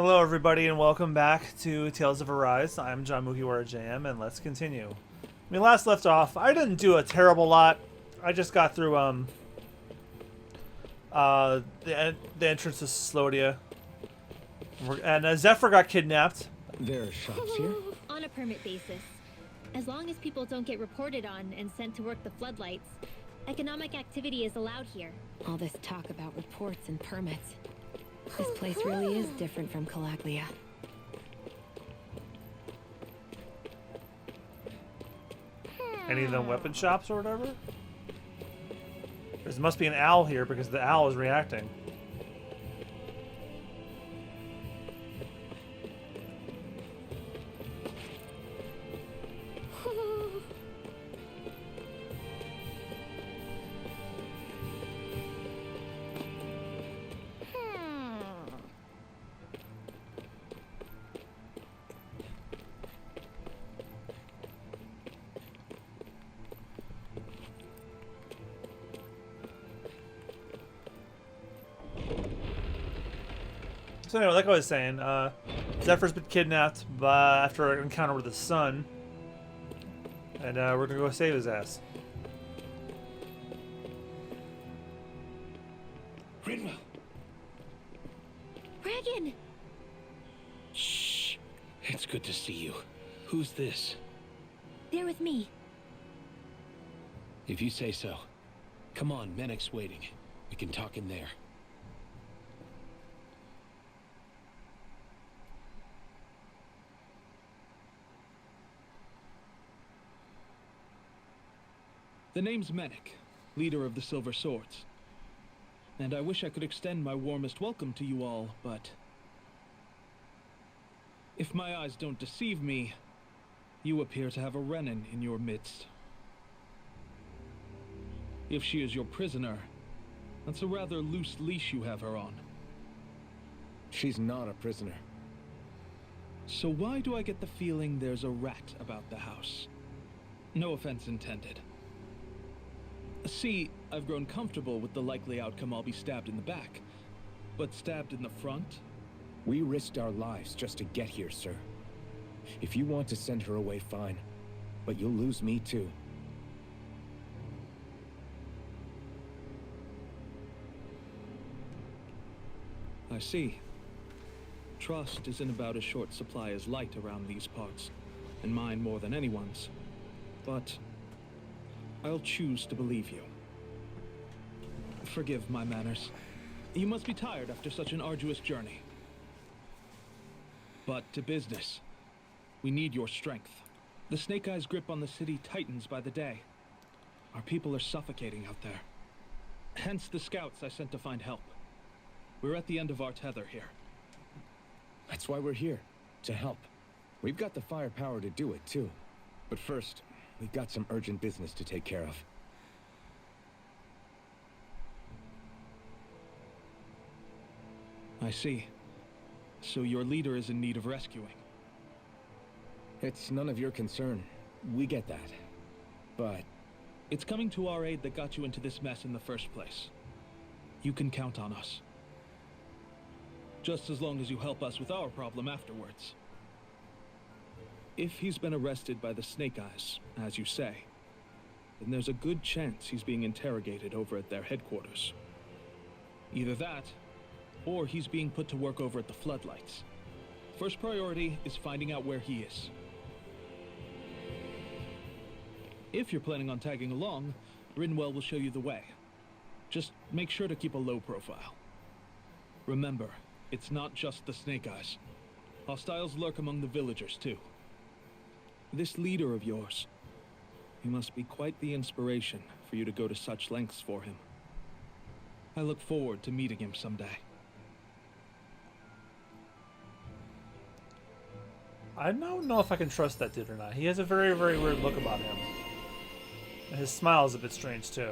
Hello, everybody, and welcome back to Tales of Arise. I'm John MugiwaraJM, and let's continue. We last left off. I didn't do a terrible lot. I just got through the entrance to Cyslodia, and Zephyr got kidnapped. There are shops here? On a permit basis. As long as people don't get reported on and sent to work the floodlights, economic activity is allowed here. All this talk about reports and permits. This place really is different from Cyslodia. Any of them weapon shops or whatever? There must be an owl here because the owl is reacting. So anyway, like I was saying, Zephyr's been kidnapped after an encounter with his son, and we're gonna go save his ass. Rinwell! Regan! Shh! It's good to see you. Who's this? They're with me. If you say so. Come on, Menek's waiting. We can talk in there. The name's Menek, leader of the Silver Swords. And I wish I could extend my warmest welcome to you all, but... if my eyes don't deceive me, you appear to have a Renan in your midst. If she is your prisoner, that's a rather loose leash you have her on. She's not a prisoner. So why do I get the feeling there's a rat about the house? No offense intended. See, I've grown comfortable with the likely outcome I'll be stabbed in the back. But stabbed in the front? We risked our lives just to get here, sir. If you want to send her away, fine. But you'll lose me too. I see. Trust isn't about as short supply as light around these parts, and mine more than anyone's. But I'll choose to believe you. Forgive my manners. You must be tired after such an arduous journey. But to business. We need your strength. The Snake Eye's grip on the city tightens by the day. Our people are suffocating out there. Hence the scouts I sent to find help. We're at the end of our tether here. That's why we're here, to help. We've got the firepower to do it too. But first, we've got some urgent business to take care of. I see. So your leader is in need of rescuing. It's none of your concern. We get that. But It's coming to our aid that got you into this mess in the first place. You can count on us. Just as long as you help us with our problem afterwards. If he's been arrested by the Snake Eyes, as you say, then there's a good chance he's being interrogated over at their headquarters. Either that, or he's being put to work over at the Floodlights. First priority is finding out where he is. If you're planning on tagging along, Rinwell will show you the way. Just make sure to keep a low profile. Remember, it's not just the Snake Eyes. Hostiles lurk among the villagers, too. This leader of yours, he must be quite the inspiration for you to go to such lengths for him. I look forward to meeting him someday. I don't know if I can trust that dude or not. He has a very, very weird look about him. And his smile is a bit strange, too.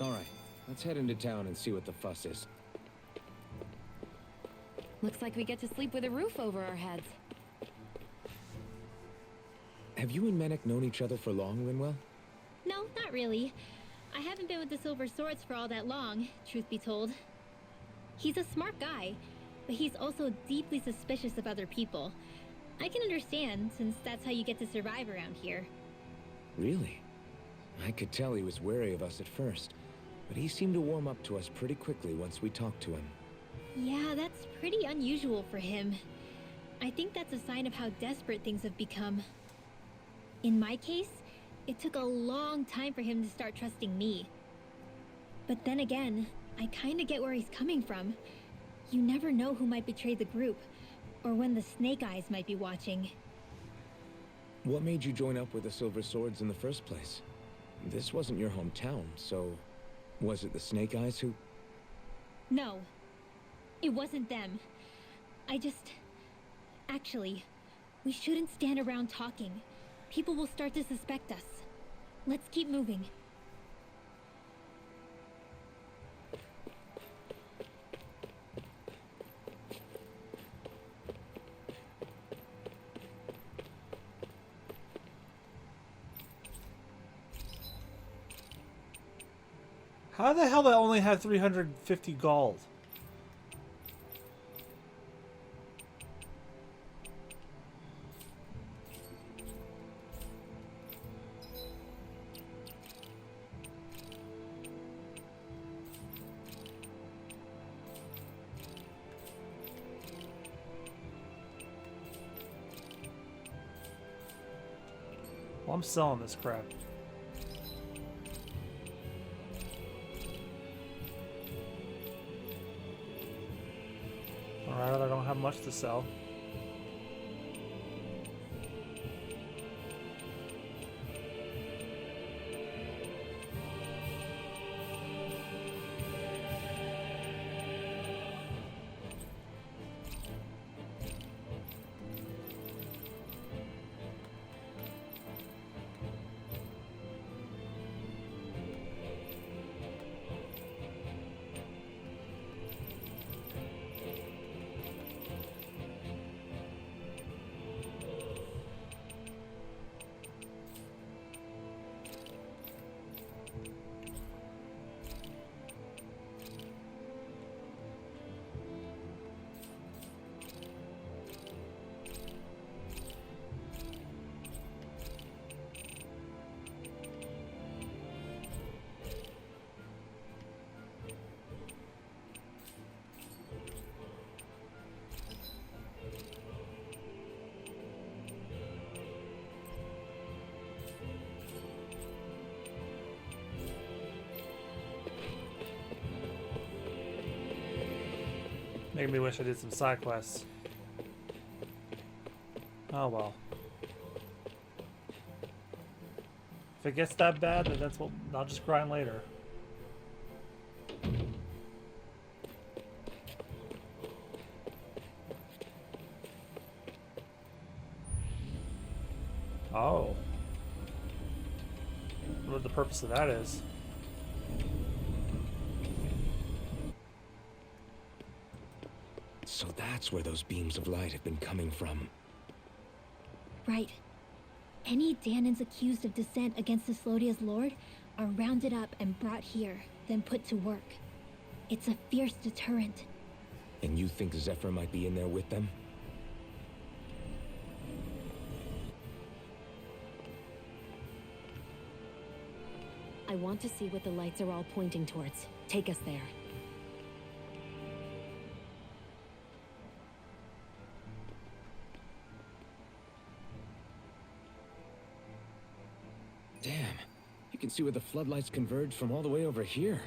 All right, let's head into town and see what the fuss is. Looks like we get to sleep with a roof over our heads. Have you and Menek known each other for long, Rinwell? No, not really. I haven't been with the Silver Swords for all that long, truth be told. He's a smart guy, but he's also deeply suspicious of other people. I can understand, since that's how you get to survive around here. Really? I could tell he was wary of us at first, but he seemed to warm up to us pretty quickly once we talked to him. Yeah, that's pretty unusual for him. I think that's a sign of how desperate things have become. In my case, it took a long time for him to start trusting me. But then again, I kinda get where he's coming from. You never know who might betray the group, or when the Snake Eyes might be watching. What made you join up with the Silver Swords in the first place? This wasn't your hometown, so was it the Snake Eyes who... No, it wasn't them. Actually, we shouldn't stand around talking. People will start to suspect us. Let's keep moving. How the hell do I only have 350 gold? Well, I'm selling this crap. Alright, I don't have much to sell. Made me wish I did some side quests. Oh well. If it gets that bad, then that's what I'll just grind later. Oh. I wonder what the purpose of that is. So that's where those beams of light have been coming from. Right. Any Dahnans accused of dissent against Cyslodia's lord are rounded up and brought here, then put to work. It's a fierce deterrent. And you think Zephyr might be in there with them? I want to see what the lights are all pointing towards. Take us there. Damn. You can see where the floodlights converge from all the way over here.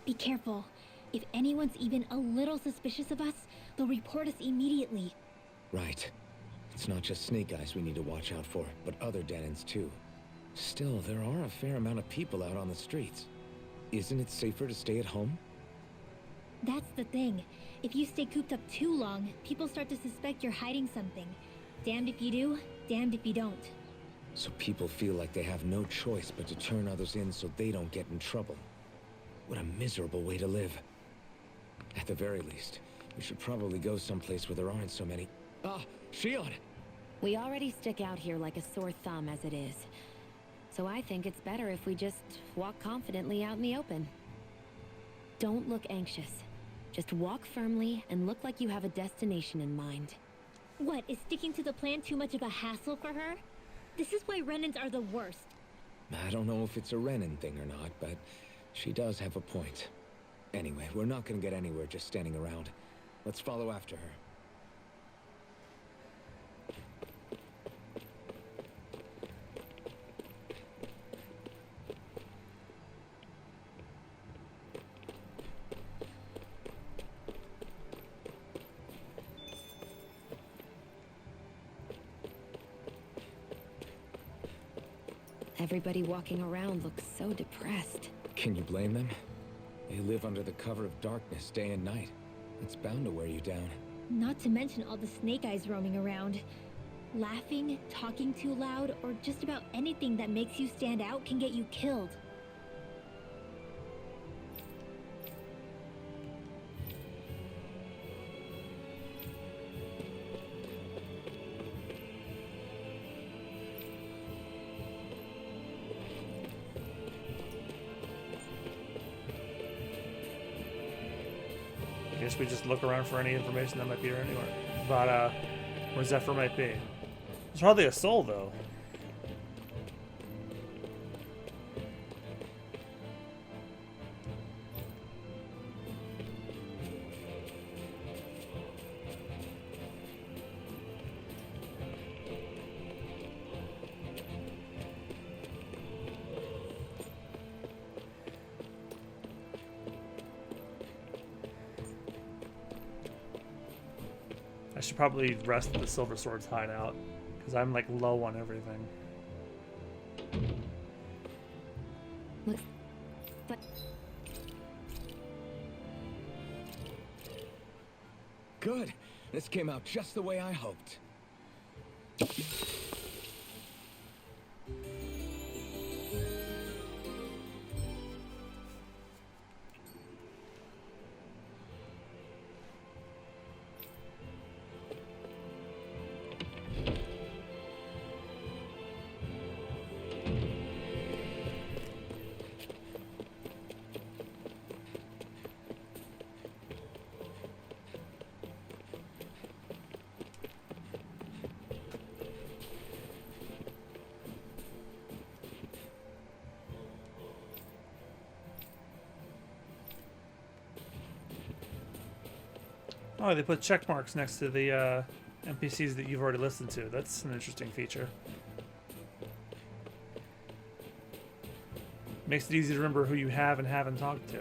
Be careful. If anyone's even a little suspicious of us, they'll report us immediately. Right. It's not just Snake Eyes we need to watch out for, but other Dahnans too. Still, there are a fair amount of people out on the streets. Isn't it safer to stay at home? That's the thing. If you stay cooped up too long, people start to suspect you're hiding something. Damned if you do, damned if you don't. So people feel like they have no choice but to turn others in so they don't get in trouble. What a miserable way to live. At the very least, we should probably go someplace where there aren't so many... Ah, Shion! We already stick out here like a sore thumb as it is. So I think it's better if we just walk confidently out in the open. Don't look anxious. Just walk firmly and look like you have a destination in mind. What, is sticking to the plan too much of a hassle for her? This is why Renans are the worst. I don't know if it's a Renan thing or not, but she does have a point. Anyway, we're not gonna get anywhere just standing around. Let's follow after her. Everybody walking around looks so depressed. Can you blame them? They live under the cover of darkness day and night. It's bound to wear you down. Not to mention all the snake eyes roaming around. Laughing, talking too loud, or just about anything that makes you stand out can get you killed. I guess we just look around for any information that might be here anywhere. About where Zephyr might be. There's hardly a soul though. I should probably rest at the Silver Sword's hideout, because I'm like low on everything. Looks like... Good! This came out just the way I hoped. Oh, they put check marks next to the NPCs that you've already listened to. That's an interesting feature. Makes it easy to remember who you have and haven't talked to.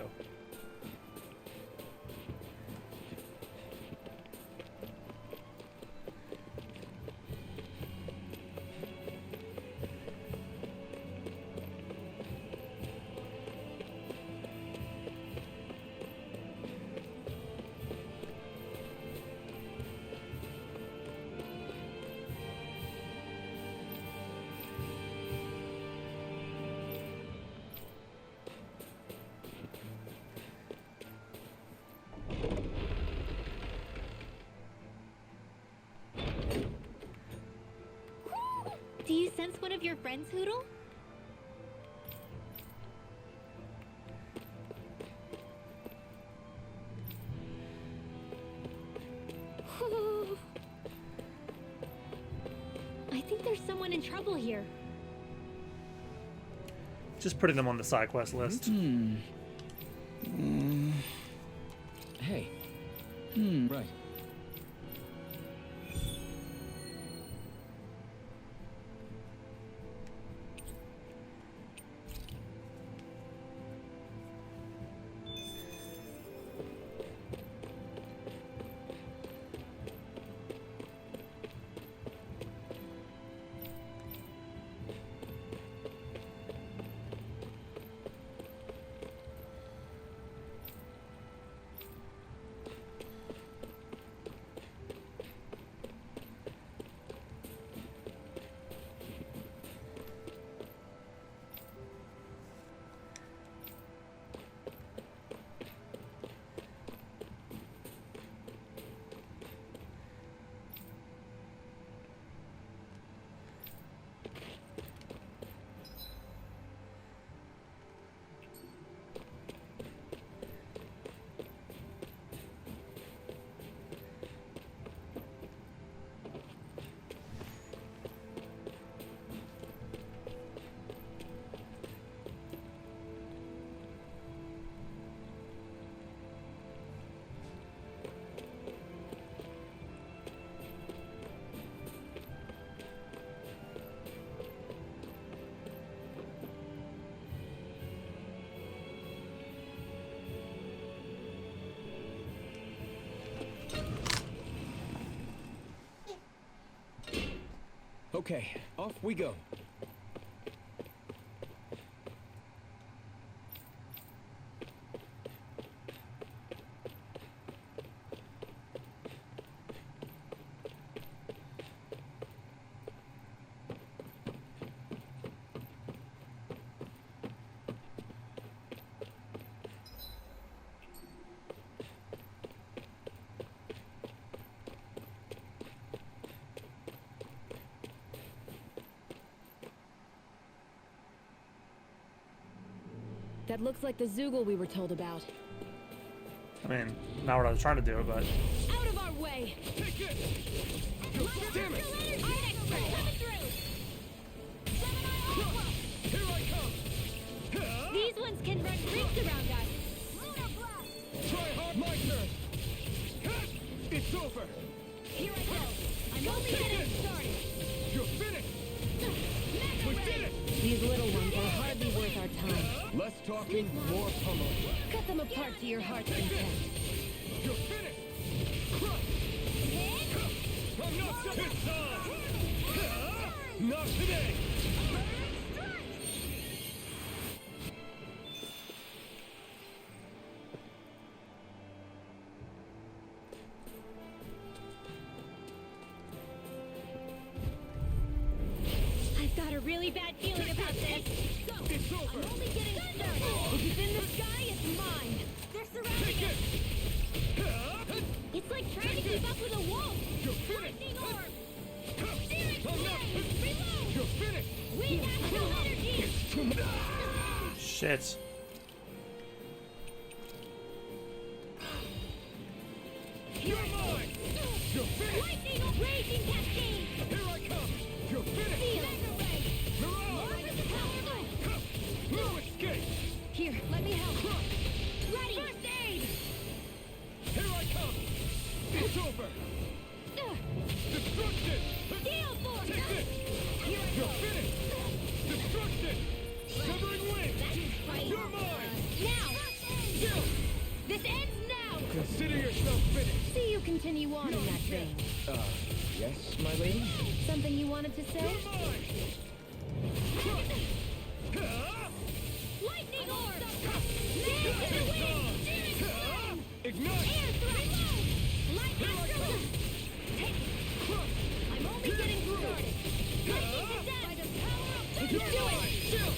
Do you sense one of your friends, Hoodle? I think there's someone in trouble here. Just putting them on the side quest list. Hey. Right. Okay, off we go. That looks like the Zoogle we were told about. I mean, not what I was trying to do, but Out of our way! Take it! Damn it! Coming through! Here I come! These ones can run rings around us. Try hard, my turn! It's over! Here I go. I'm only getting started. You're finished! We did it! These little ones are hardly worth our time. Less talking, more pummeling. Cut them apart to your heart's content. You're finished! I'm not done! It's on! Not today! I've got a really bad feeling about this. It's over! I'm only getting started. If it's in the sky, it's mine. They're surrounding us. It's like trying to keep up with a wolf. You're finished! Lightning orb. Reload! You're finished! Wind astral energy. shit. You're mine! You're finished! Lightning raging cascade. Here I come! You're finished! Feel. No escape! Here, let me help. Ready. First aid. Here I come! It's over! Destruction! Steel force. Take this! You're finished! Destruction! Severing wings! You're mine! Now. Still! This ends now. Consider yourself finished! See you continue on in that vein. Yes, my lady? Something you wanted to say? You're mine! Lightning orb. Man to the wind. Ignite! Air thrust. Light astral. I'm only getting started. Lightning to death. You can do it! Still!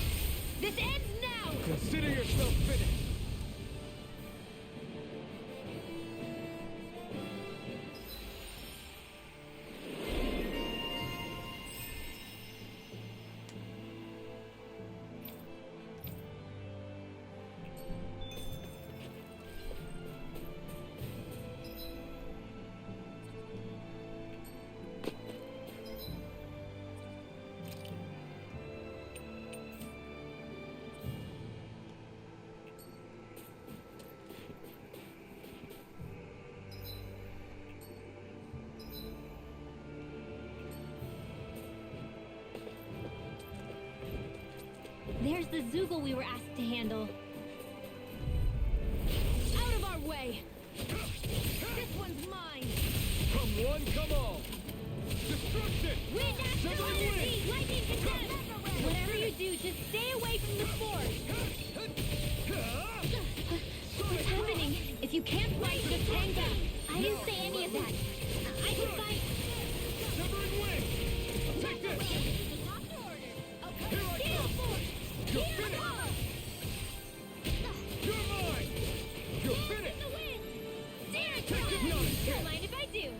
This ends now. Consider yourself finished! There's the Zoogle we were asked to handle. Out of our way! This one's mine! Come one, come all! Destruction! Wind astral Severing energy. wings! Lightning to death. Whatever you do, just stay away from the spores. What's happening? If you can't fight, just hang down. I didn't say any of that. I can fight. Severing wings! Take this! Here I Steel come! force. You're finished! You're mine! You're finished! The wind. Dare Take it, try. none. Don't mind if I do. Here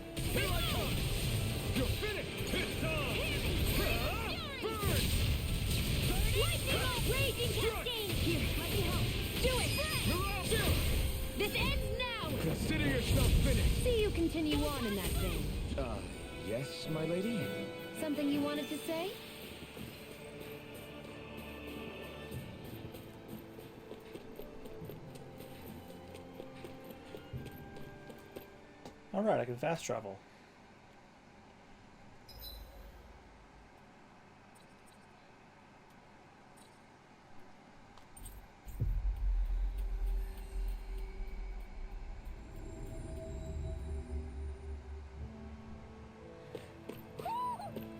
I come! You're finished! It's on! Burn! Lightning bolt raging cascade. Here, let me help. Do it. Still! This ends now. Consider yourself finished! See you continue on in that vein. Yes, my lady? Something you wanted to say? Alright, I can fast travel.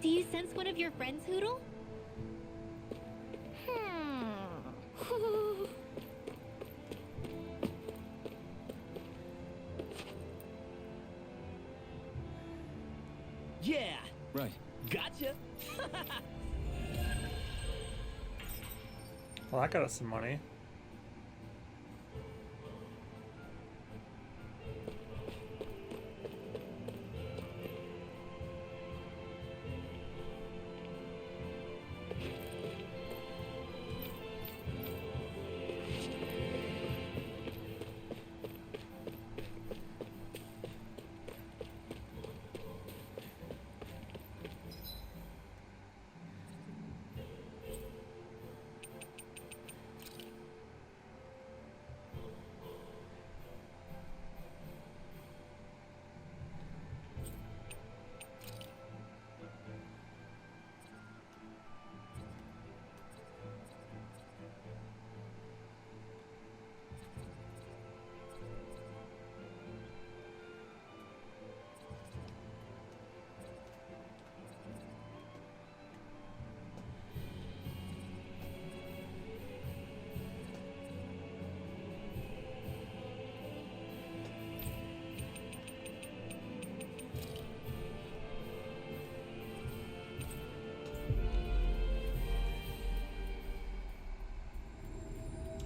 Do you sense one of your friends, Hoodle? Yeah, Right. gotcha. Well, that got us some money.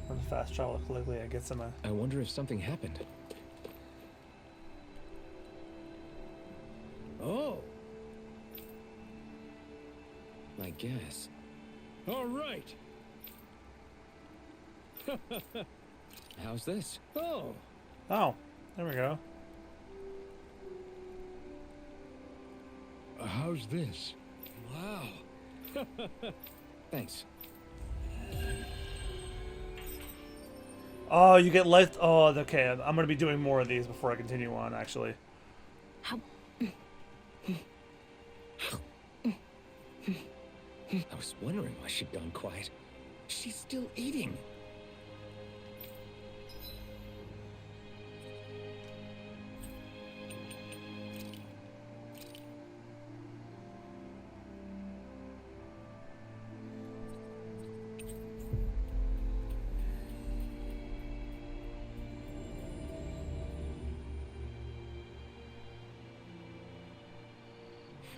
Run fast travel quickly. I get some. I wonder if something happened. Oh, I guess. all right. How's this? Oh, Oh, there we go. how's this? Wow. Thanks. Oh, you get life. Oh, okay. I'm gonna be doing more of these before I continue on. Actually. How? I was wondering why she'd gone quiet. She's still eating.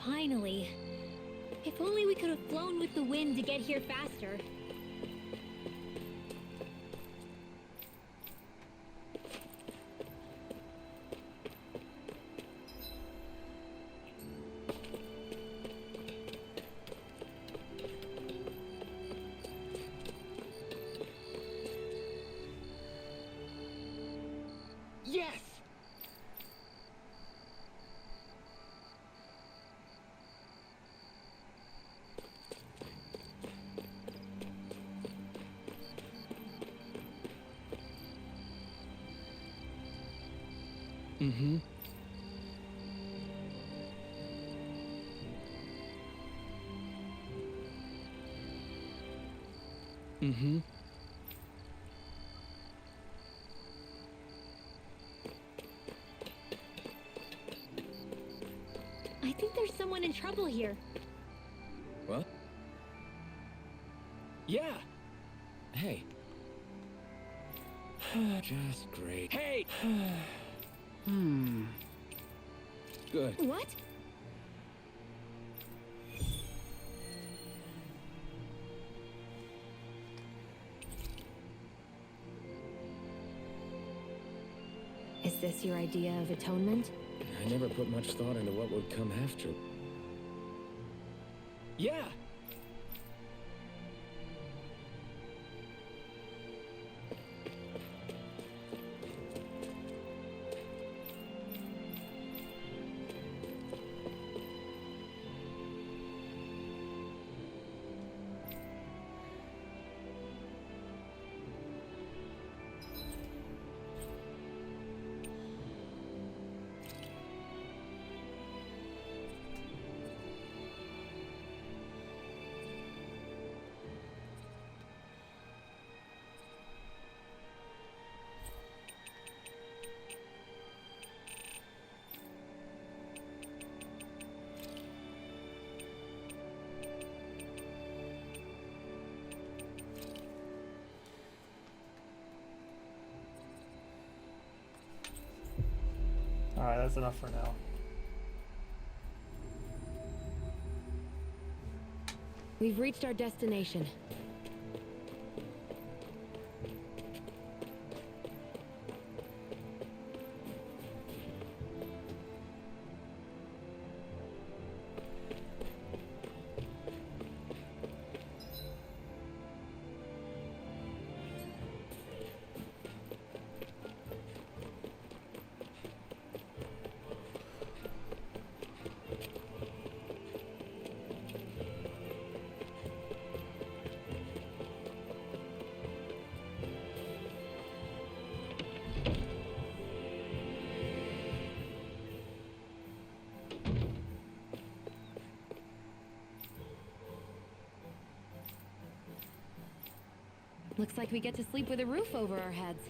Finally. If only we could have flown with the wind to get here faster. Yes. Mm-hmm. Mm-hmm. I think there's someone in trouble here. What? Yeah. Hey. Just great. Hey. Good. What? Is this your idea of atonement? I never put much thought into what would come after. Yeah. Alright, that's enough for now. We've reached our destination. Looks like we get to sleep with a roof over our heads.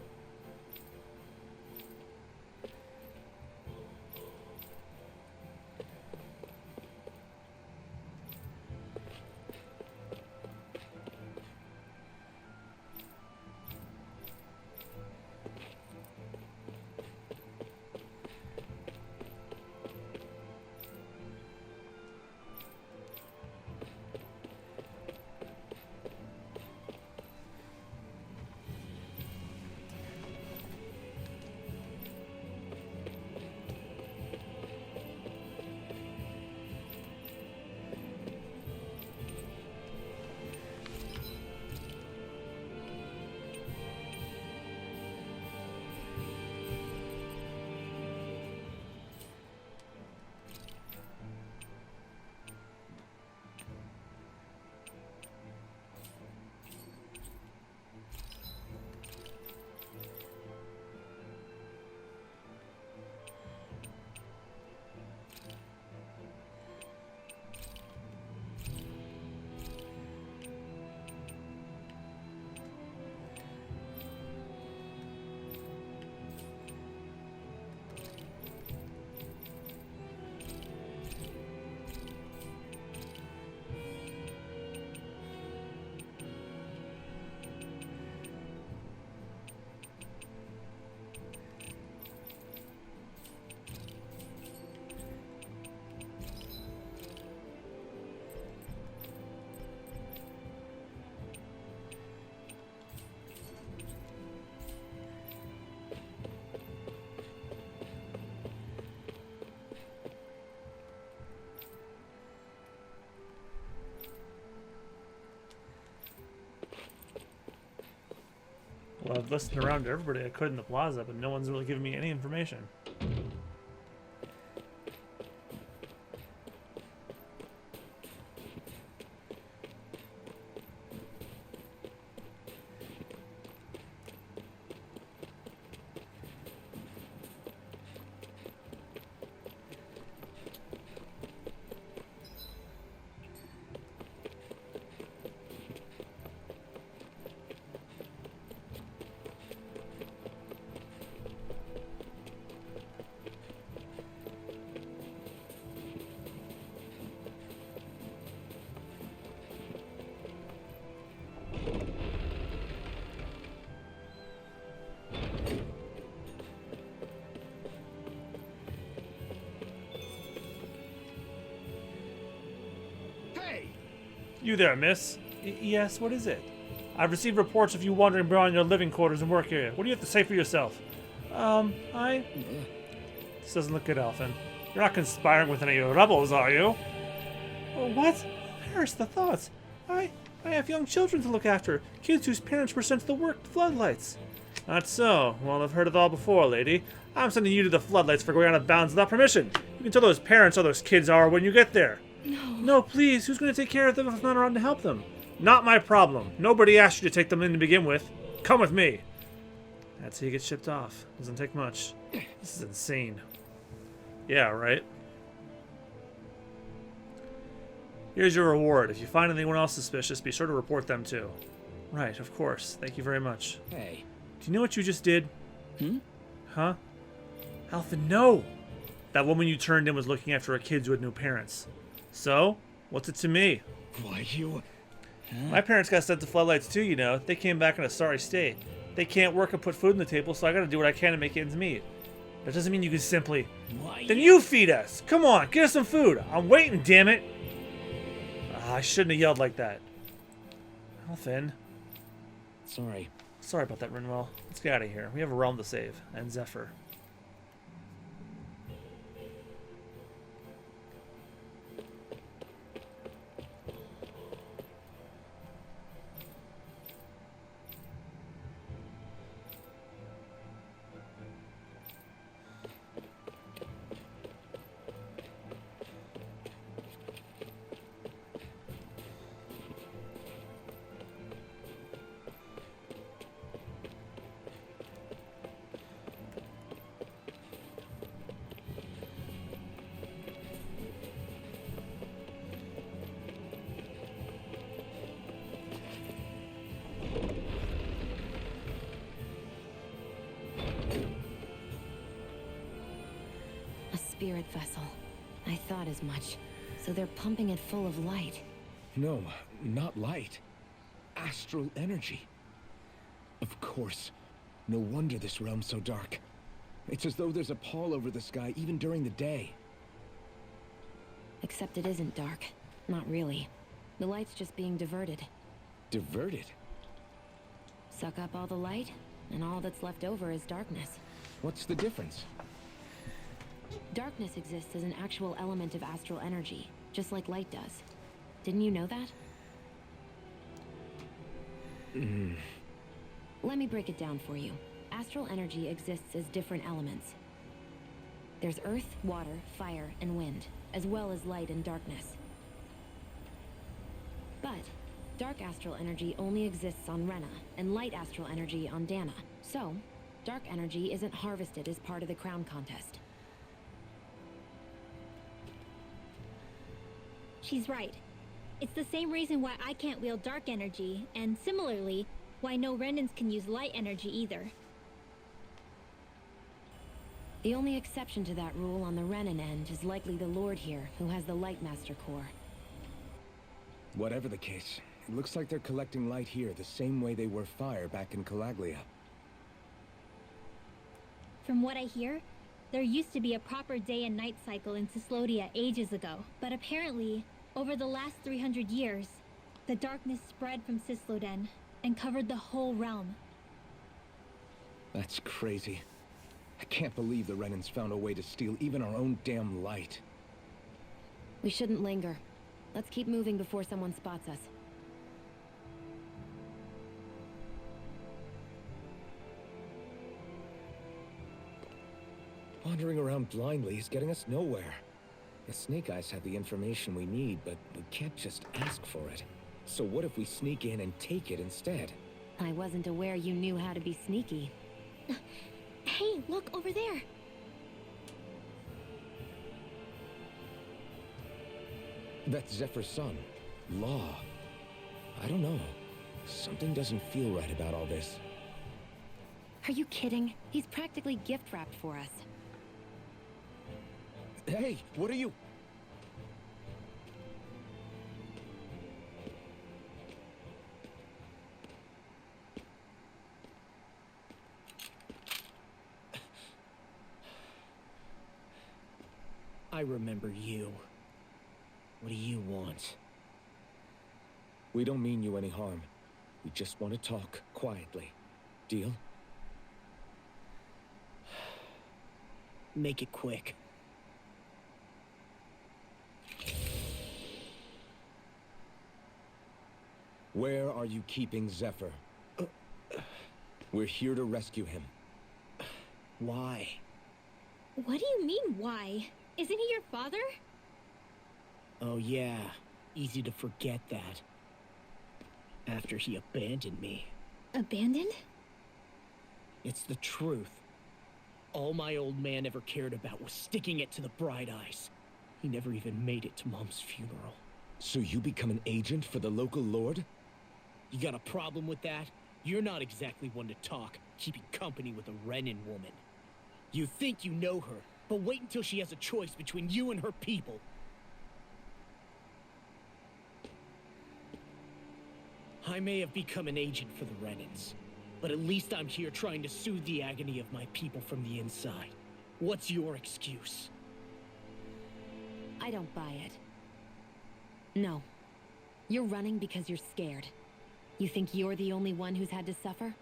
Well, I've listened around to everybody I could in the plaza, but no one's really giving me any information. You there, miss? Yes, what is it? I've received reports of you wandering beyond your living quarters and work area. What do you have to say for yourself? This doesn't look good, Alphen. You're not conspiring with any rebels, are you? Oh, what? Perish the thoughts. I have young children to look after. Kids whose parents were sent to the floodlights. Not so. Well, I've heard it all before, lady. I'm sending you to the floodlights for going out of bounds without permission. You can tell those parents how those kids are when you get there. No, please. Who's going to take care of them if I'm not around to help them? Not my problem. Nobody asked you to take them in to begin with. Come with me. That's how you get shipped off. Doesn't take much. This is insane. Yeah, right? Here's your reward. If you find anyone else suspicious, be sure to report them too. Right, of course. Thank you very much. Hey. Do you know what you just did? Huh? Alphen, no! That woman you turned in was looking after her kids who had no parents. So, what's it to me? Why, you... My parents got sent to floodlights too, you know. They came back in a sorry state. They can't work and put food on the table, so I gotta do what I can to make ends meet. That doesn't mean you can simply... Why? Then you feed us! Come on, get us some food! I'm waiting, damn it! Ah, I shouldn't have yelled like that. Elfin. Sorry. Sorry about that, Rinwell. Let's get out of here. We have a realm to save. And Zephyr. Spirit vessel. I thought as much. So they're pumping it full of light. No, not light. Astral energy. Of course. No wonder this realm's so dark. It's as though there's a pall over the sky even during the day. Except it isn't dark. Not really. The light's just being diverted. Diverted? Suck up all the light, and all that's left over is darkness. What's the difference? Darkness exists as an actual element of astral energy, just like light does. Didn't you know that? Let me break it down for you. Astral energy exists as different elements. There's earth, water, fire, and wind, as well as light and darkness. But dark astral energy only exists on Renan, and light astral energy on Dahnan. So, dark energy isn't harvested as part of the crown contest. She's right. It's the same reason why I can't wield dark energy, and similarly, why no Renans can use light energy either. The only exception to that rule on the Renan end is likely the Lord here, who has the Light Master core. Whatever the case, it looks like they're collecting light here the same way they were fire back in Calaglia. From what I hear, there used to be a proper day and night cycle in Cyslodia ages ago, but apparently, over the last 300 years, the darkness spread from Cysloden and covered the whole realm. That's crazy. I can't believe the Renans found a way to steal even our own damn light. We shouldn't linger. Let's keep moving before someone spots us. Wandering around blindly is getting us nowhere. The Snake Eyes have the information we need, but we can't just ask for it. So what if we sneak in and take it instead? I wasn't aware you knew how to be sneaky. Hey, look over there! That's Zephyr's son, Law. I don't know. Something doesn't feel right about all this. Are you kidding? He's practically gift-wrapped for us. Hey, what are you... I remember you. What do you want? We don't mean you any harm. We just want to talk quietly. Deal? Make it quick. Where are you keeping Zephyr? We're here to rescue him. Why? What do you mean, why? Isn't he your father? Oh yeah, easy to forget that. After he abandoned me. Abandoned? It's the truth. All my old man ever cared about was sticking it to the Bright Eyes. He never even made it to Mom's funeral. So you become an agent for the local lord? You got a problem with that? You're not exactly one to talk, keeping company with a Renan woman. You think you know her, but wait until she has a choice between you and her people. I may have become an agent for the Renans, but at least I'm here trying to soothe the agony of my people from the inside. What's your excuse? I don't buy it. No. You're running because you're scared. You think you're the only one who's had to suffer?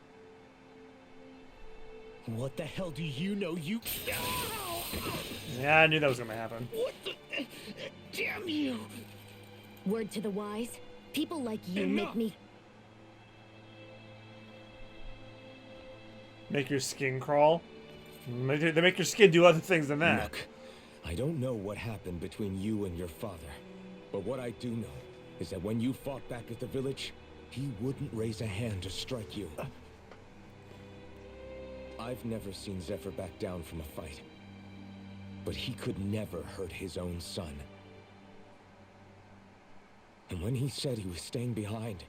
What the hell do you know, you... Yeah, I knew that was gonna happen. What the... Damn you! Word to the wise, people like you make me... Make your skin crawl? They make your skin do other things than that. Look, I don't know what happened between you and your father, but what I do know is that when you fought back at the village, he wouldn't raise a hand to strike you. I've never seen Zephyr back down from a fight, but he could never hurt his own son. And when he said he was staying behind,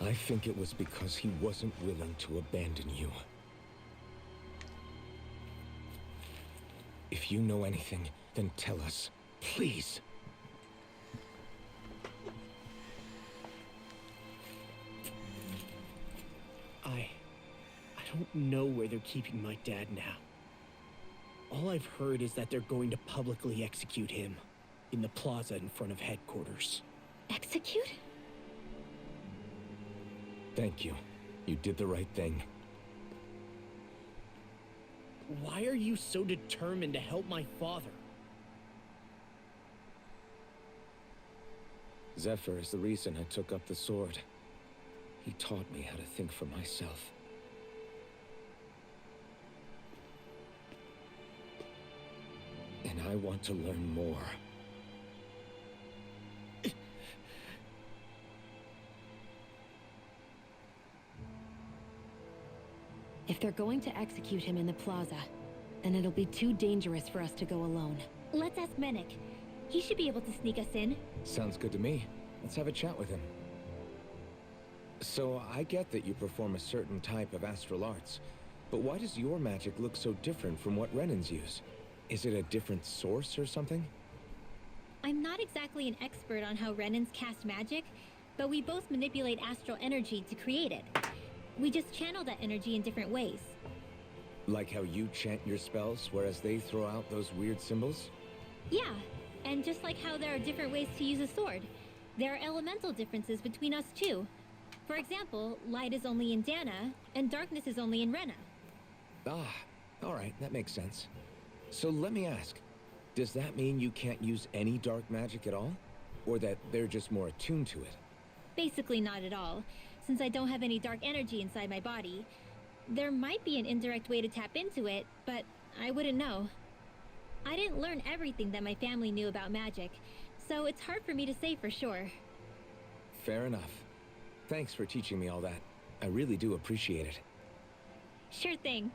I think it was because he wasn't willing to abandon you. If you know anything, then tell us, please. I don't know where they're keeping my dad now. All I've heard is that they're going to publicly execute him in the plaza in front of headquarters. Execute? Thank you. You did the right thing. Why are you so determined to help my father? Zephyr is the reason I took up the sword. He taught me how to think for myself. And I want to learn more. If they're going to execute him in the plaza, then it'll be too dangerous for us to go alone. Let's ask Menik. He should be able to sneak us in. Sounds good to me. Let's have a chat with him. So, I get that you perform a certain type of astral arts, but why does your magic look so different from what Renan's use? Is it a different source or something? I'm not exactly an expert on how Renans cast magic, but we both manipulate astral energy to create it. We just channel that energy in different ways. Like how you chant your spells, whereas they throw out those weird symbols? Yeah, and just like how there are different ways to use a sword, there are elemental differences between us too. For example, light is only in Dahnan, and darkness is only in Renan. Ah, alright, that makes sense. So let me ask, does that mean you can't use any dark magic at all? Or that they're just more attuned to it? Basically not at all, since I don't have any dark energy inside my body. There might be an indirect way to tap into it, but I wouldn't know. I didn't learn everything that my family knew about magic, so it's hard for me to say for sure. Fair enough. Thanks for teaching me all that. I really do appreciate it. Sure thing.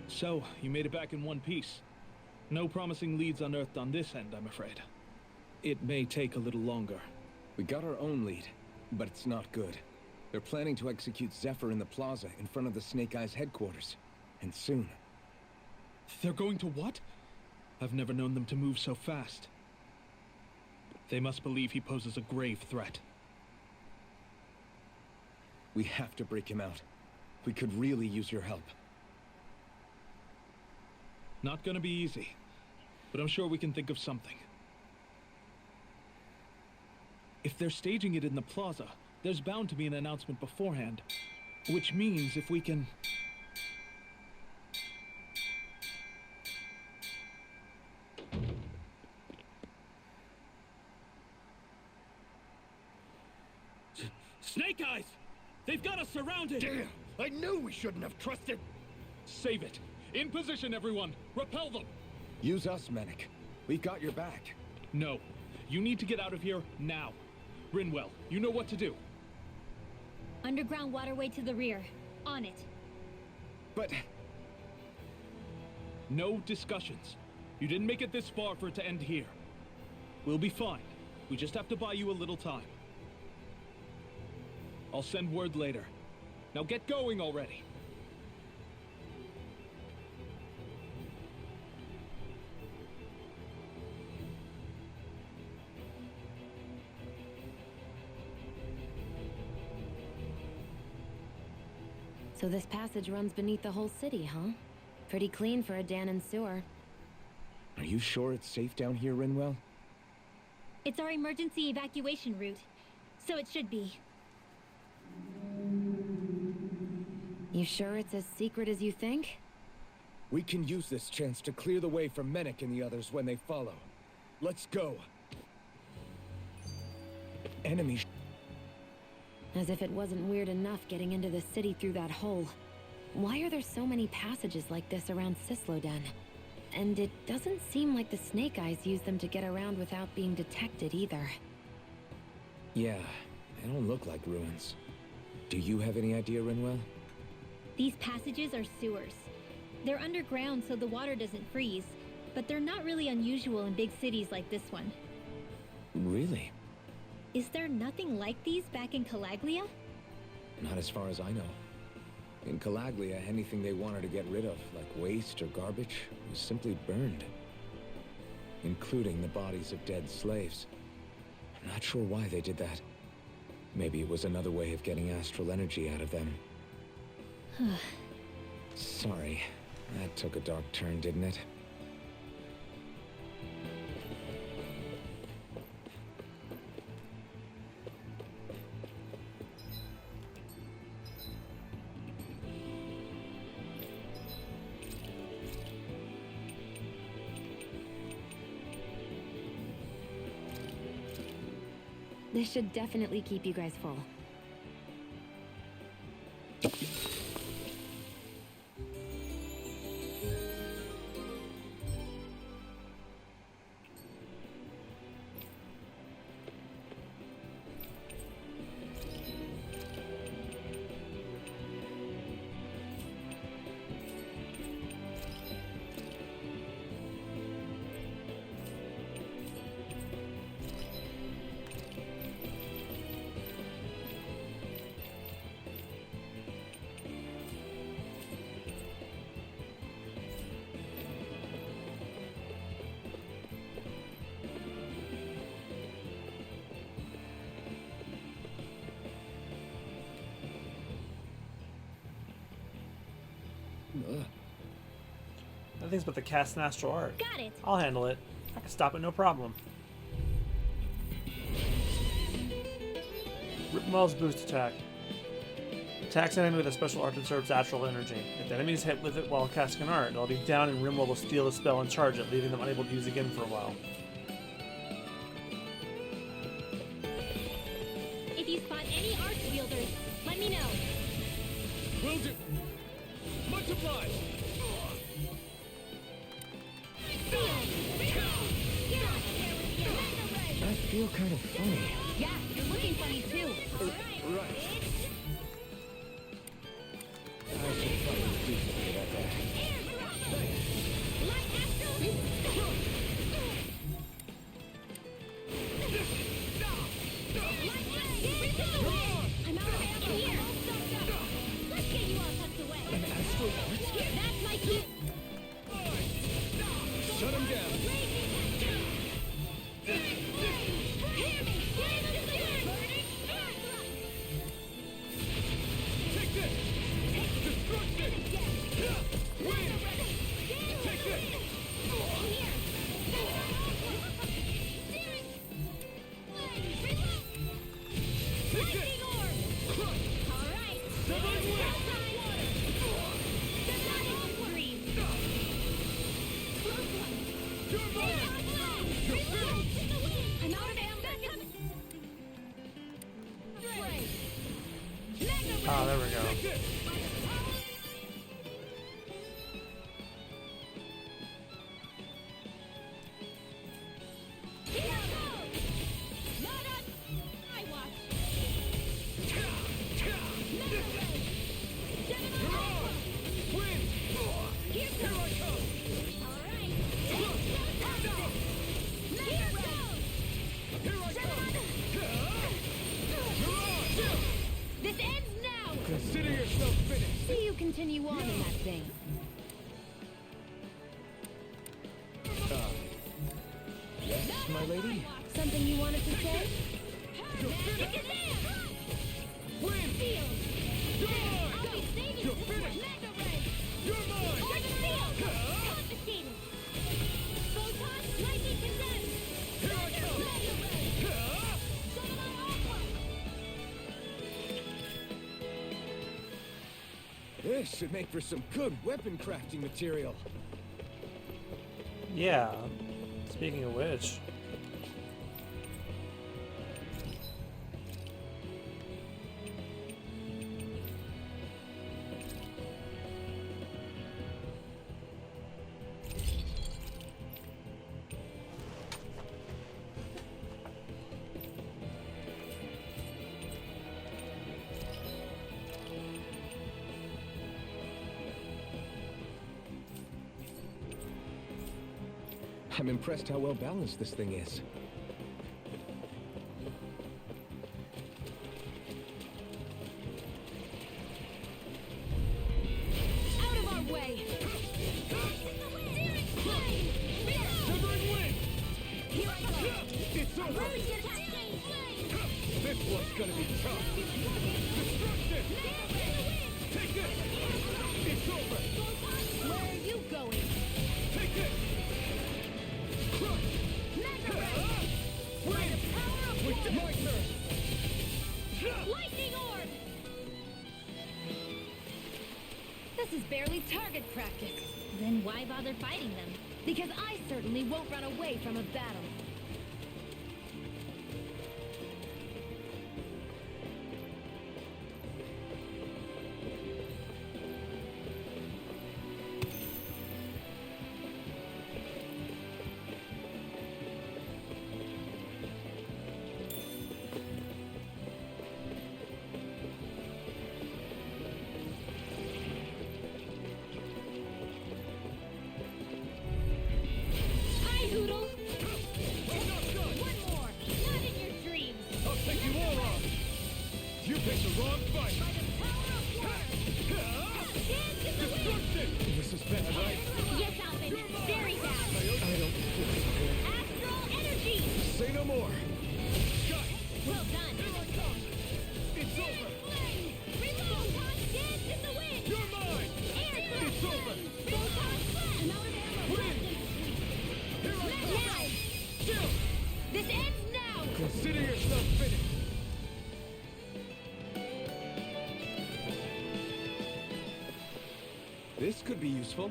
So, you made it back in one piece. No promising leads unearthed on this end, I'm afraid. It may take a little longer. We got our own lead, but it's not good. They're planning to execute Zephyr in the plaza in front of the Snake Eyes headquarters. And soon. They're going to what? I've never known them to move so fast. They must believe he poses a grave threat. We have to break him out. We could really use your help. Not gonna be easy, but I'm sure we can think of something. If they're staging it in the plaza, there's bound to be an announcement beforehand. Which means if we can... Snake Eyes! They've got us surrounded! Damn! I knew we shouldn't have trusted. Save it! In position, everyone! Repel them! Use us, Mennick. We've got your back. No. You need to get out of here now. Rinwell, you know what to do. Underground waterway to the rear. On it. But... No discussions. You didn't make it this far for it to end here. We'll be fine. We just have to buy you a little time. I'll send word later. Now get going already. So this passage runs beneath the whole city, huh? Pretty clean for a Dahnan sewer. Are you sure it's safe down here, Rinwell? It's our emergency evacuation route, so it should be. You sure it's as secret as you think? We can use this chance to clear the way for Mennick and the others when they follow. Let's go. Enemies. As if it wasn't weird enough getting into the city through that hole. Why are there so many passages like this around Cyslodia? And it doesn't seem like the Snake Eyes use them to get around without being detected either. Yeah, they don't look like ruins. Do you have any idea, Rinwell? These passages are sewers. They're underground so the water doesn't freeze, but they're not really unusual in big cities like this one. Really? Is there nothing like these back in Calaglia? Not as far as I know. In Calaglia, anything they wanted to get rid of, like waste or garbage, was simply burned. Including the bodies of dead slaves. I'm not sure why they did that. Maybe it was another way of getting astral energy out of them. Sorry, that took a dark turn, didn't it? This should definitely keep you guys full. Nothing's but the cast and astral art. Got it! I'll handle it. I can stop it, no problem. Rinwell's boost attack. Attacks an enemy with a special art that absorbs astral energy. If the enemy is hit with it while casting an art, it'll be down and Rinwell will steal the spell and charge it, leaving them unable to use it again for a while. If you spot any arch wielders, let me know. Will do! Much obliged! I feel kind of funny. Yeah, you're looking funny too. Right. I should probably do something about that. I'm out of ammo here. Let's get you all tucked away. An astral art? That's my cue. Shut him down! Take this! Destruction! Win! Take this! my lady? Something you wanted to say? Win! You're mine! You're finished! You're mine! Confiscated! Photon, lightning condemned! Here I come! This should make for some good weapon crafting material. Yeah. Speaking of which. I'm impressed how well balanced this thing is. Out of our way! Severing wing! Here I go! It's over! This one's gonna be tough! Destruction! Take it! It's over! Where are you going? Take it! Crush! Win! With my turn! Lightning orb! This is barely target practice. Then why bother fighting them? Because I certainly won't run away from a battle. Hi, Hoodle! I'm not done! One more! Not in your dreams! I'll take you all on! You picked the wrong fight! By the power of one! Dance in the wind! Destruction! This is bad, right? Yes, Alvin! Very bad! I don't feel so good. Astral energy! Say no more! Got it! Well done! Here I come! It's over! Flame! Reload! Dance in the wind! You're mine! Air It's over! Photon slash! I'm out of ammo! Win! Here I come! Now! Still! This ends now! Consider yourself finished! This could be useful.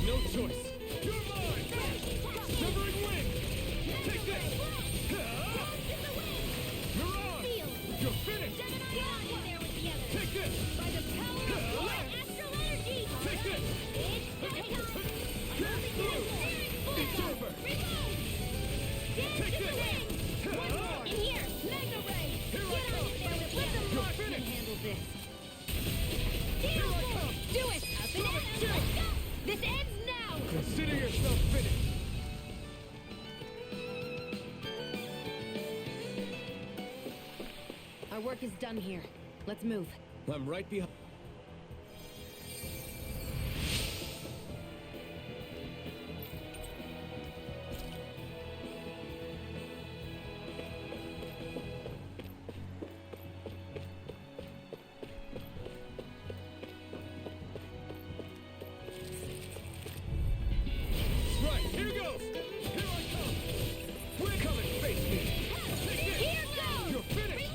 No choice! You're mine! Severing wing! Take this! You're on! You're finished! Get out of there with the others! Take this! By the power of one astral energy! Take this! It's over! Take this! One more! In here! Mega ray! Here I Get on come! in there with the others! You're Can finished! handle this. Here I come! Do it! Up and down! Let's go! This ends now! Consider yourself finished! Our work is done here. Let's move. I'm right behind. Right, here goes! Here I come! We're coming, face me! Here goes! You're finished!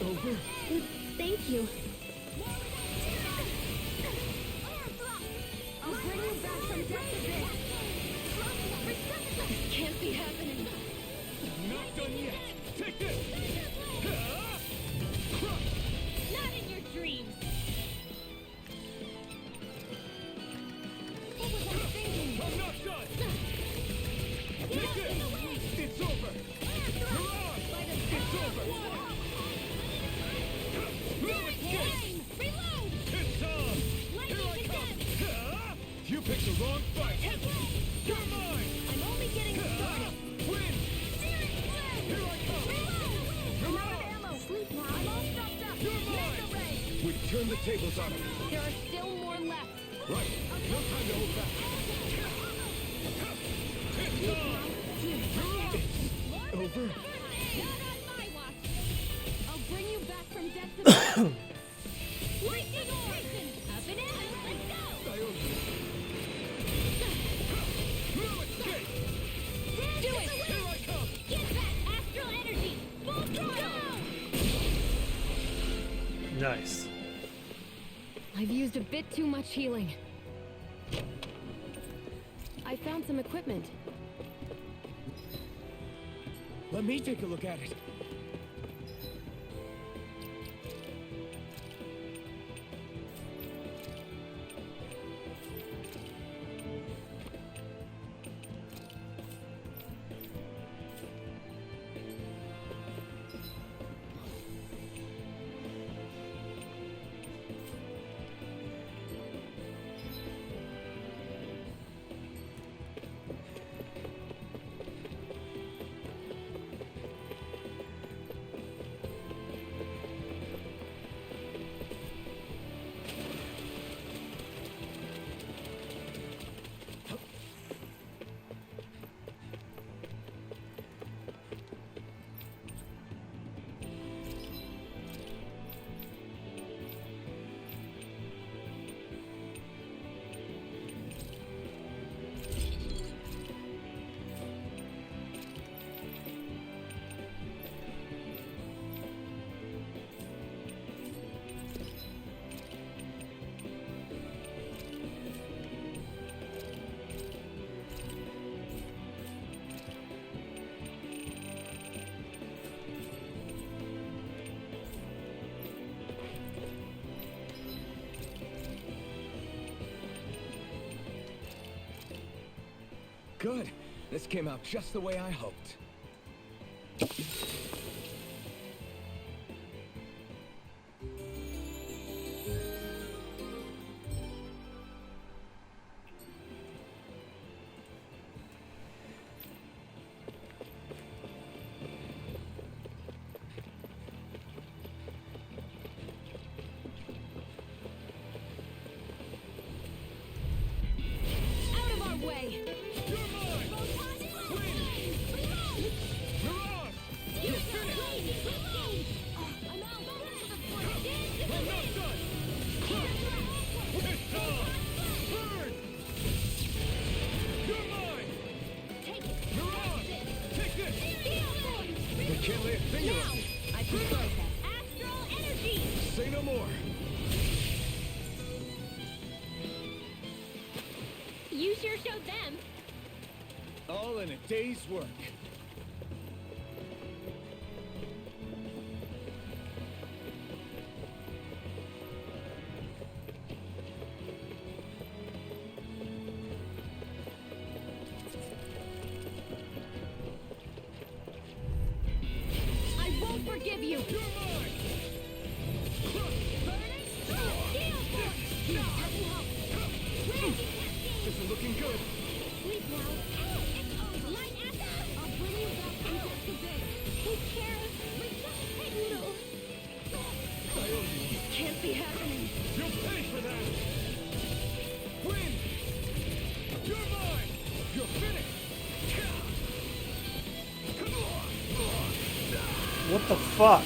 Over? Thank you. I'll bring you back from death to this. This can't be happening. Not done yet! Take this! Crush! Not in your dreams! Turn the tables on him. There are still more left. Right. No time to hold back. Over. Not on my watch. I'll bring you back from death to life. Lightning Origin! Up and in! Let's go! Do it! Here I come! Get that astral energy! Full throttle! Nice. I've used a bit too much healing. I found some equipment. Let me take a look at it. Good. This came out just the way I hoped. Out of our way! You're mine! Win! You're on! You're finished! I'm out! We're not done! It's time! Burn! You're mine! You're on! Take this! They can't lay a finger on me! I prefer that. Astral energy! Say no more! You sure showed them. All in a day's work. I won't forgive you! You're mine! This is looking good! Sleep now. It's over. Light after. I'll bring you back from death to bed. Take care. No. I owe you! Can't be happening. You'll pay for that! Win! You're mine! You're finished! What the fuck?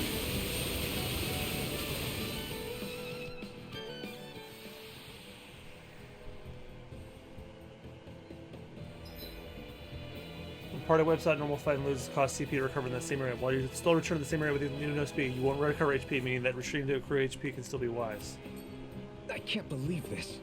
Party wipes out normal fight and loses cost CP to recover in the same area. While you still return to the same area with no speed, you won't recover HP, meaning that retreating to accrue HP can still be wise. I can't believe this.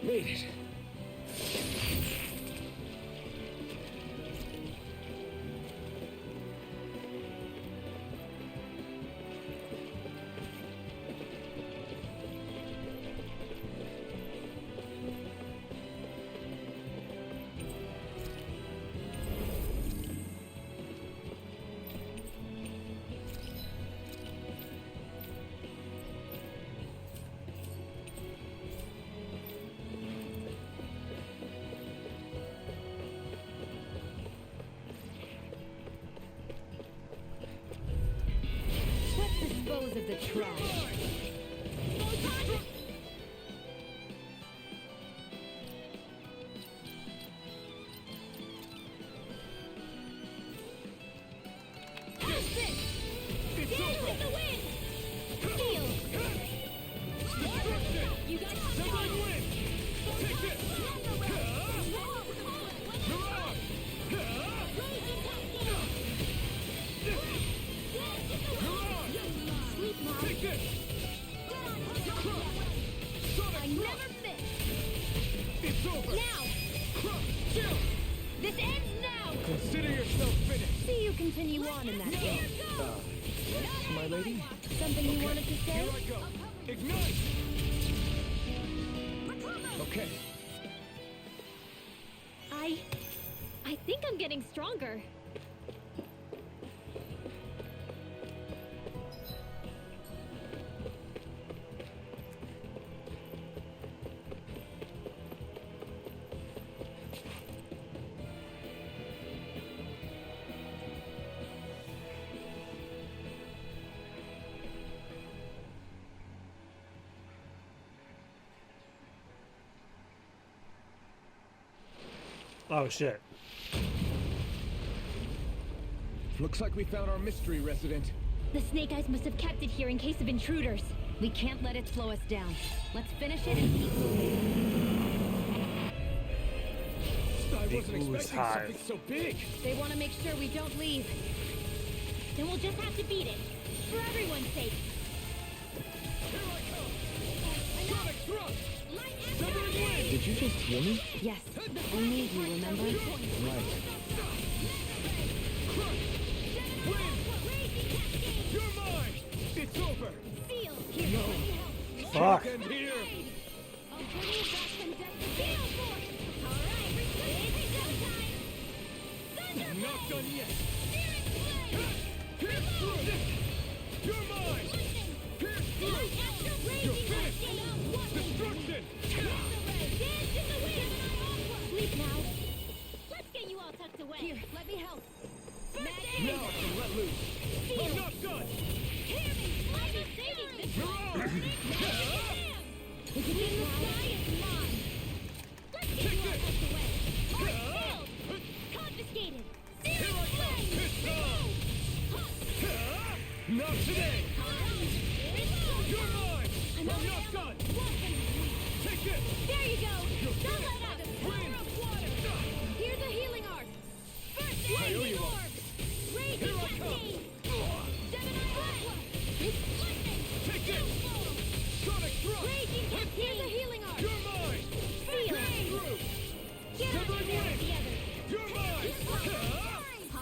Made it. the trash. I never miss. It's over. Now. This ends now. Consider yourself finished. See you continue on in that game. Yes, my lady? Something you wanted to say? Here I go. Ignite! Okay. I think I'm getting stronger. Oh shit. Looks like we found our mystery resident. The Snake Eyes must have kept it here in case of intruders. We can't let it slow us down. Let's finish it and keep moving. I The wasn't ooze expecting hive. something so big. They want to make sure we don't leave. Then we'll just have to beat it. For everyone's sake. Here I come. Sonic thrust. Severing wind. Did you just heal me? Yes, we need you, remember? Right. You're mine. It's over. Seal. No. Fuck. And here. Not done yet. Pierce through. You're mine. Pierce through. You're finished. Destruction. Sleep now. Let's get you all tucked away. Here, let me help. Now I can let loose. I'm not done. Hear me. I'm not saving this You're one. on. The sky is mine. Let's get you all tucked away. Killed. Confiscated. Here I come. It's on. Not today. You're mine. I'm not done. Take it. There you go. You're Don't finished. let up. Wind. Here's a healing arc. First I owe lightning you one. orb. Raging Here I come. cascade. Gemini Aqua. Lightning. Take it. Sonic thrust. Raging cascade. Here's a healing arc. You're mine. Seal. Pierce through. Get out Severing of here wind. together. You're mine. All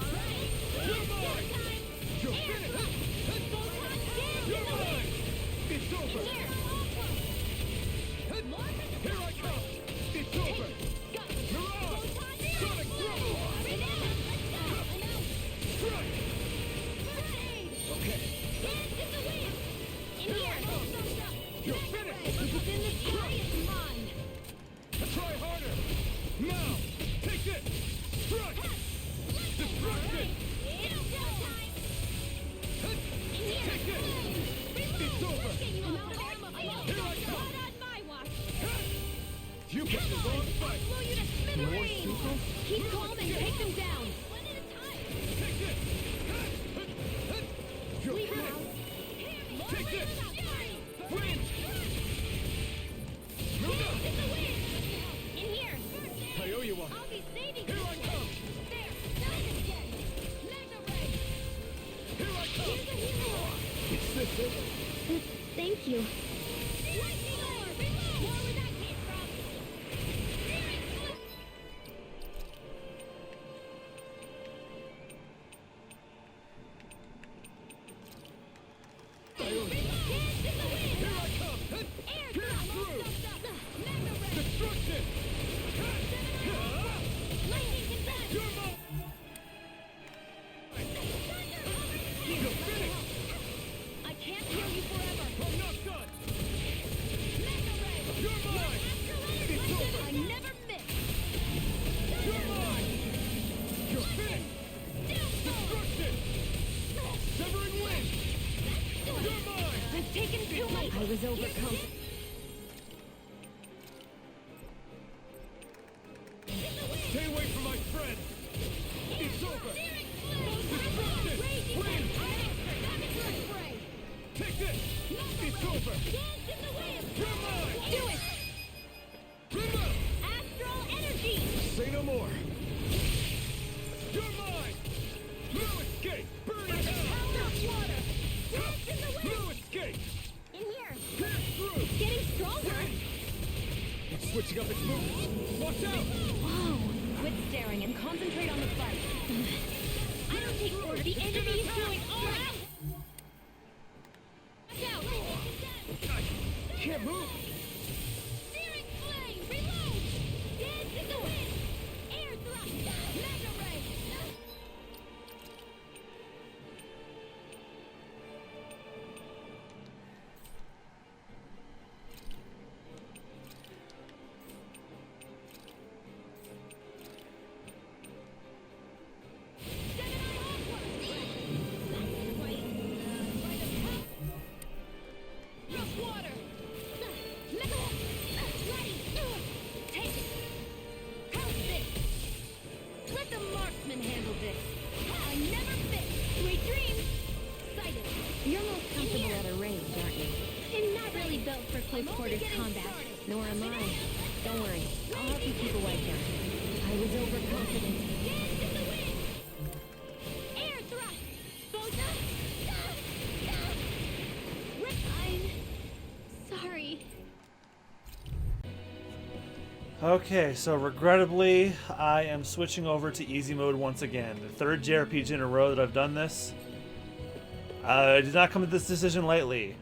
right. You're mine. Time. You're Air finished. thrust. Photon dance You're in the wind. mine. It's over. Here. Here I come. It's over. Mirage. Sonic thrust. Renan. Strike. Okay. Dance in the wind. In here. You're finished. Within the sky is mine. Try harder. Now. Take this. Strike. Destruction. It's showtime. In here. Take it. It's over. I'm out of ammo. Here I come. Not on my watch. You picked the wrong fight. Blow you to smithereens. Keep calm and take them down. One at a time. Take this. You're Sleep finished. now. Take this. Wind. Dance in the wind. In here. I owe you one. I'll be saving Here this I one. come. There. Done it again. Liberate. Here I come. Here's a healing orb. It's this, isn't it? Thank you. Lightning orb. More where that came from. I owe you. Dance in the wind. Here I come. Air Pierce thrust. through. Liberate. Destruction. Lightning conduct. You're mine. You're finished. I can't heal you forever. I'm not done. I was overconfident. Stay away from my friend! It's over! Destruction! Win! Take this! It's over! You're mine! Do it! Rinwell! Astral energy! Say no more! You're mine! No escape! Burn in hell! Water! Dance in the wind! No escape! In here! Pierce through! It's getting stronger! It's switching up its movements! Watch out! Whoa! Quit staring and concentrate on the fight. I don't take orders. The enemy is doing all out! Watch out! Can't move! Searing flame! Reload! Dance in the wind! Air thrust! Mega ray! Rough water! Take it! How's this? Let the marksman handle this! I never fit! Sweet dreams! Sighted! You're most comfortable at a range, aren't you? I'm not really built for close quarters combat. Nor am I. Don't worry. I'll help you keep a white down. I was overconfident. Dance in the wind! Air thrust! Bosa! I'm sorry. Okay, so regrettably, I am switching over to easy mode once again. The third JRPG in a row that I've done this. I did not come to this decision lightly.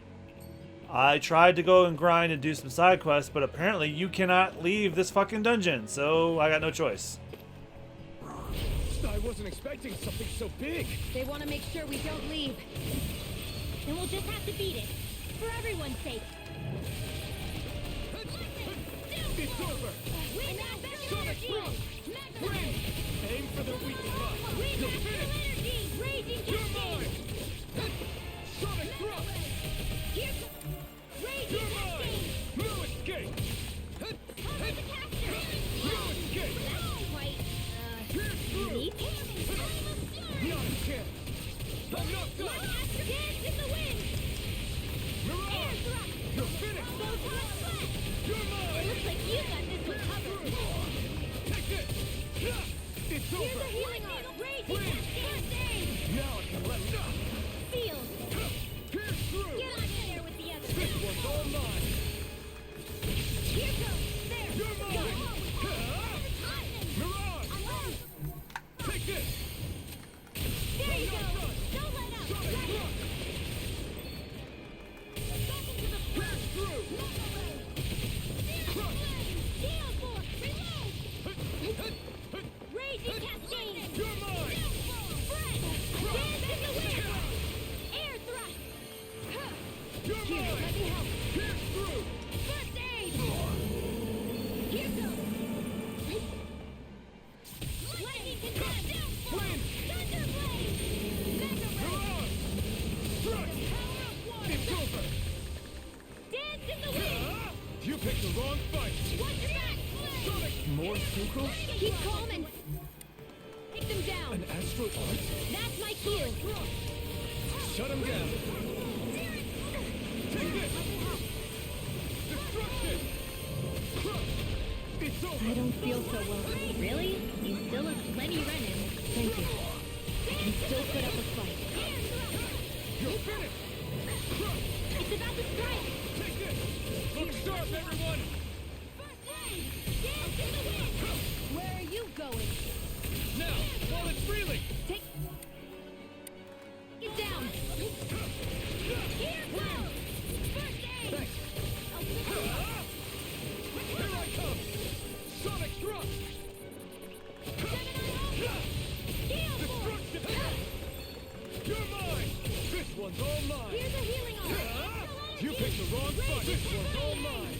I tried to go and grind and do some side quests, but apparently you cannot leave this fucking dungeon, so I got no choice. I wasn't expecting something so big! They want to make sure we don't leave. Then we'll just have to beat it. For everyone's sake. It's over! Win that better Sonic energy! thrust! Win! Aim for the weak spot! Win You're that better finished! energy! Raging You're cascade! mine! Sonic thrust! Here's Raging You're mine! cascade! No escape! Cover the caster! No escape! That's quite, Pierce through! unique. Not a chance! I'm not done! Dance in the wind! Air Mirage! thrust! You're finished! You're mine! Looks like you got this one covered. Take it! It's Here's a over! healing art! Raging Win. cascade! Now I can let go! Sealed! Pierce through! Get on in there with the others! This one's all mine! Here goes! There! You're mine! Mirage! I'm on! Take this! There you go! Don't let up! Sonic Got it! thrust! Back into the Pierce through! Crush! Steel force! Reload! Raging cascade! You're mine! Spread! Dance in the wind! Air thrust! You're mine! Let me help! Pierce through! First aid! Here goes! Lightning condemned! Wind! Thunder blade! Mega ray! Mirage! Strike! It's over! Dance in the wind! You picked the wrong fight! Watch your back! Sonic! More sucrose? Keep calm and take them down! An astral art? That's my cue! Shut him down! Take this! Destruction! Crush! It's over! I don't feel so well. Really? You still look plenty Renan. Thank you. I can still put up a fight. You're finished! Crush! It's about to strike! Take this! Look sharp, everyone! Dance in the wind! Where are you going? Now, while it's reeling! Take it down! Here goes! First aid! Thanks! Here I come! Sonic thrust! Destruction! You're mine! This one's all mine! Here's a healing art! You picked the wrong fight! This one's all mine!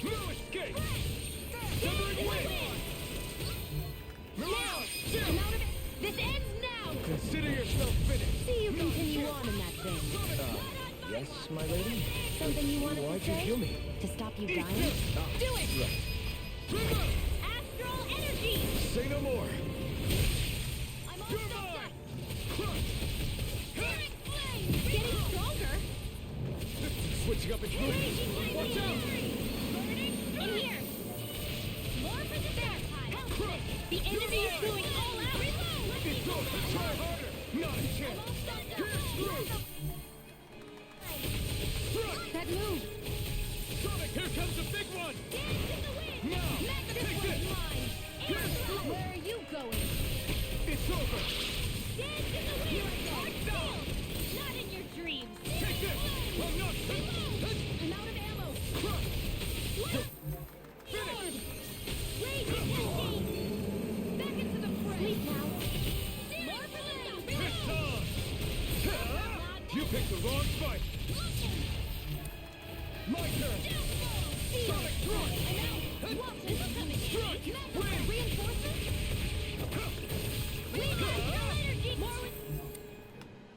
No escape! Severing wind! Now! Mirage! I'm out of it! This ends now! Consider yourself finished! See you continue on in that thing. Sonic! Yes, my lady? Something you wanted Why'd to you say? heal me? To stop you dying? Do it! Right. Astral energy! Say no more. I'm all soaked up! Searing flame! Getting stronger! Switching up its Raging movement. Watch lightning! out! Burning in here! More for the back pile! The enemy is going all out! It's over. Try harder. Not a chance. That move! Sonic, here comes the big one! Dance in the wind! Now, This take one's this! mine! Get Where are you going? It's over! Dance in the wind! Hard Not in your dreams! Take this! I'm not... I'm out of ammo! Lord! Raging lightning! Back into the fray! Sleep now! More for the It's on! You picked the wrong fight! My turn! Sonic thrust! Strike! Win! Reinforcements? We have energy! More with...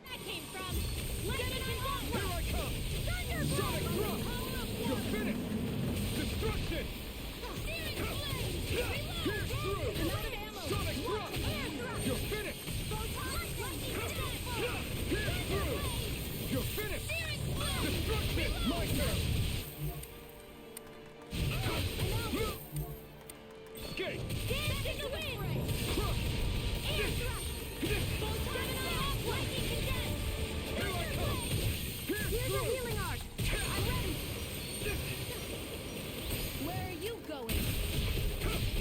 That came from... Lightning and Here I come! Thunderbolt! Sonic thrust! You're finished! Destruction! Searing flame! Pierce through! I'm out of ammo! Sonic thrust! Air thrust! You're finished! Pierce through! You're finished! Destruction! My turn! Escape! Dance in the wind! Crush! Air thrust! Photon! Lightning condensed! Here I come! Pierce Here's a through! healing arc! I'm ready! Where are you going?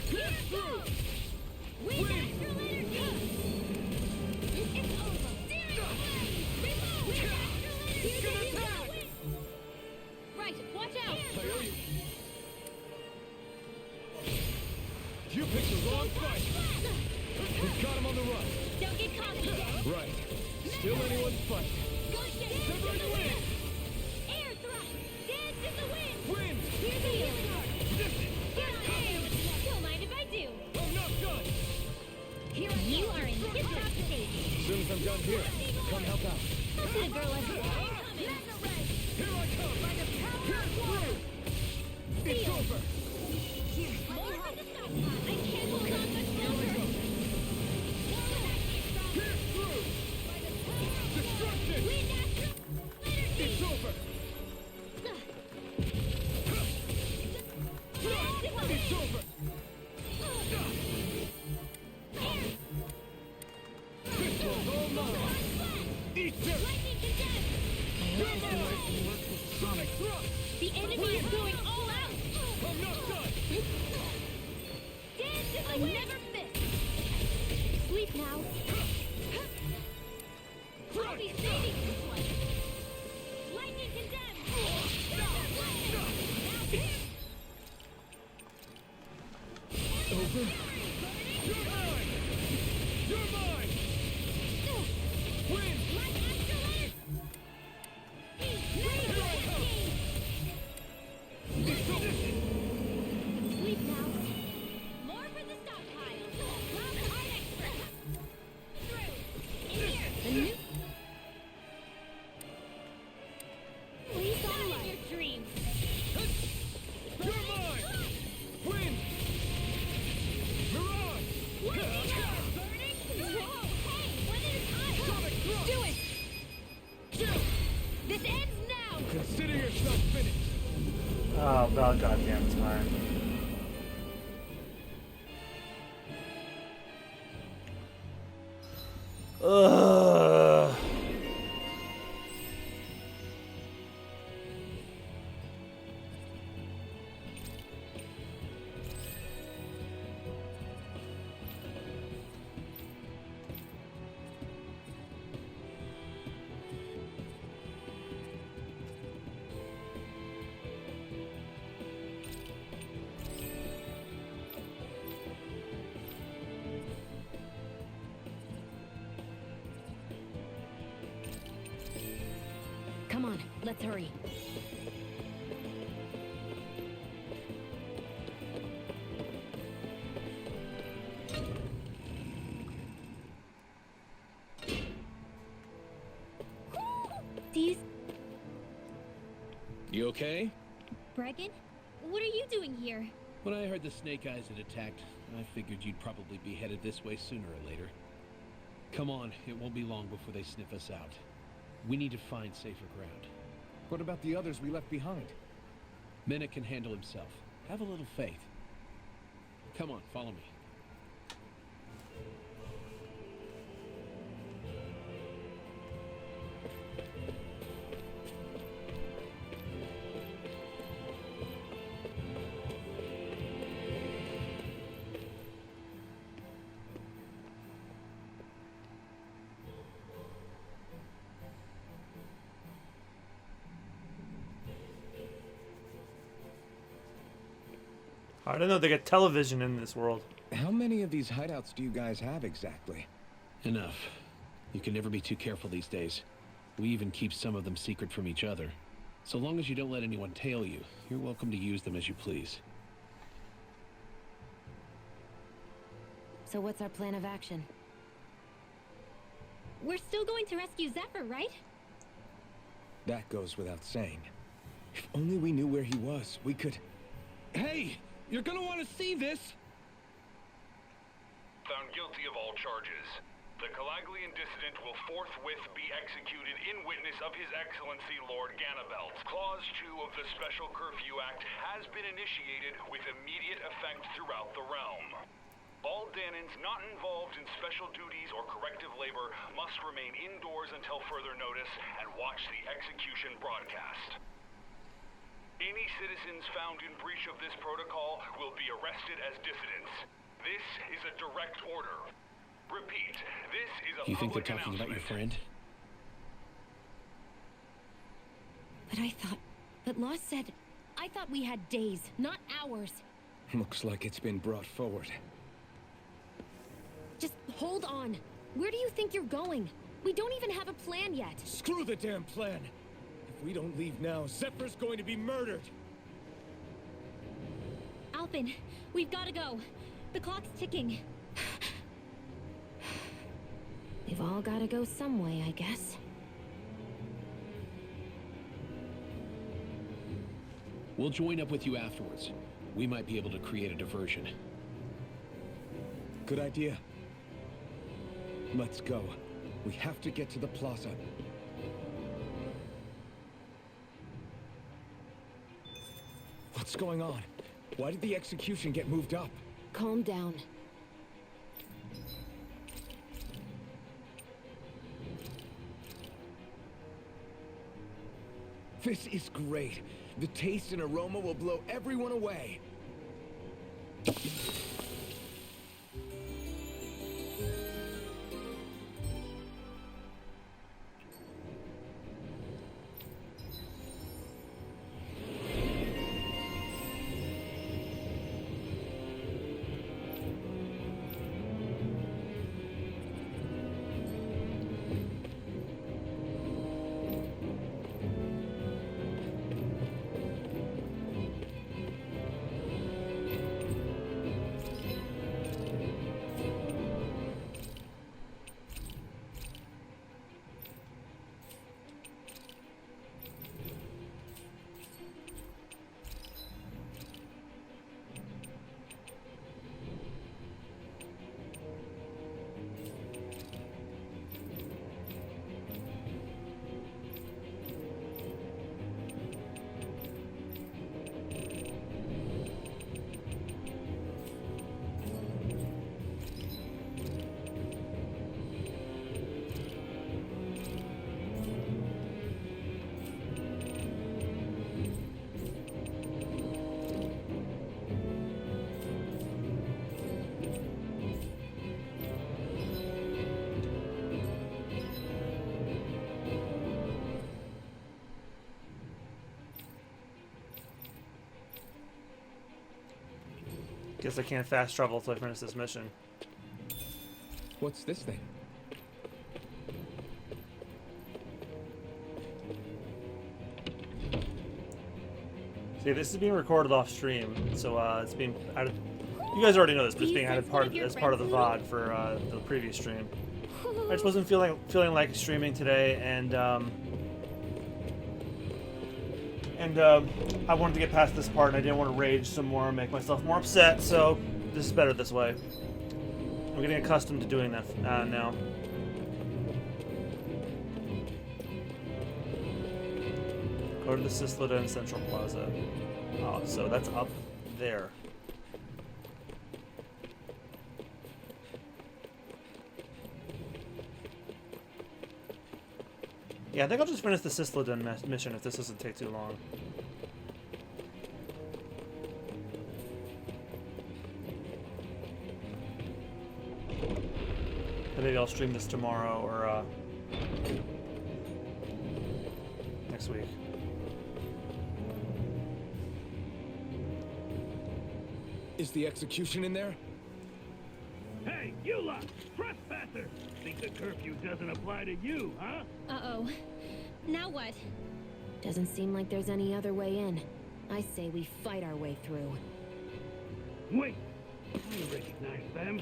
Pierce through! We astral energy! It's over! Searing flame! Reload! We astral energy! Here's a healing arc! Right, watch out! I owe you! You picked the wrong fight! We've got him on the run! Don't get caught again! Right. Still anyone's fight. Dance in the wind! Air thrust! Dance in the wind! Win! Here's a healing arc! Get on air! Don't mind if I do! I'm not done! Here you are in tip-top shape! As soon as I'm done here, come help out. I'll see the girl as Here I come! Pierce through! It's over! More for the stockpile! I can't hold on much longer! Pierce through! Destruction! Wind astral energy! It's over! Dance in the It's wind! over! This one's all mine! Eat this! Lightning condensed! You're mine! Sonic thrust! The enemy is going all out! I'm not done! Dance in the wind! Never miss! Sleep now! I'll be saving this one! Lightning condemned! Now pierce! Over? You're mine! You're mine! Win! Light astral energy! Here I come! It's over! Sleep now. More for the stockpile. Round the hard expert. Through. In here. The new. Please not in your dreams. You're mine! Win! Mirage! Burning. Whoa. Hey, when it is I. Sonic thrust! Do it. Chill! This ends now. Consider yourself finished! Oh, about goddamn time. Ugh. Come on, let's hurry. Do you... You okay? Bregan? What are you doing here? When I heard the Snake Eyes had attacked, I figured you'd probably be headed this way sooner or later. Come on, it won't be long before they sniff us out. We need to find safer ground. What about the others we left behind? Menek can handle himself. Have a little faith. Come on, follow me. I don't know, they get television in this world. How many of these hideouts do you guys have exactly? Enough. You can never be too careful these days. We even keep some of them secret from each other. So long as you don't let anyone tail you, you're welcome to use them as you please. So what's our plan of action? We're still going to rescue Zephyr, right? That goes without saying. If only we knew where he was, we could... Hey! You're gonna want to see this! Found guilty of all charges. The Calaglian dissident will forthwith be executed in witness of His Excellency Lord Ganabelt. Clause 2 of the Special Curfew Act has been initiated with immediate effect throughout the realm. All Dahnans not involved in special duties or corrective labor must remain indoors until further notice and watch the execution broadcast. Any citizens found in breach of this protocol will be arrested as dissidents. This is a direct order. Repeat, this is a You think they're public talking about your friend? But Law said... I thought we had days, not hours. Looks like it's been brought forward. Just hold on. Where do you think you're going? We don't even have a plan yet. Screw the damn plan! If we don't leave now, Zephyr's going to be murdered! Alphen, we've got to go. The clock's ticking. We've all got to go some way, I guess. We'll join up with you afterwards. We might be able to create a diversion. Good idea. Let's go. We have to get to the plaza. What's going on? Why did the execution get moved up? Calm down. This is great. The taste and aroma will blow everyone away. Guess I can't fast travel until I finish this mission. What's this thing? See, this is being recorded off stream, so it's being added. You guys already know this, but it's being added as part of the VOD for the previous stream. I just wasn't feeling like streaming today, and And I wanted to get past this part, and I didn't want to rage some more and make myself more upset, so this is better this way. I'm getting accustomed to doing that now. Go to the Cyslodia in Central Plaza. Oh, so that's up there. Yeah, I think I'll just finish the Cyslodia mission if this doesn't take too long. And maybe I'll stream this tomorrow or next week. Is the execution in there? Hey, you lot! Trespasser! Think the curfew doesn't apply to you, huh? Uh-oh. Now what? Doesn't seem like there's any other way in. I say we fight our way through. Wait! I recognize them.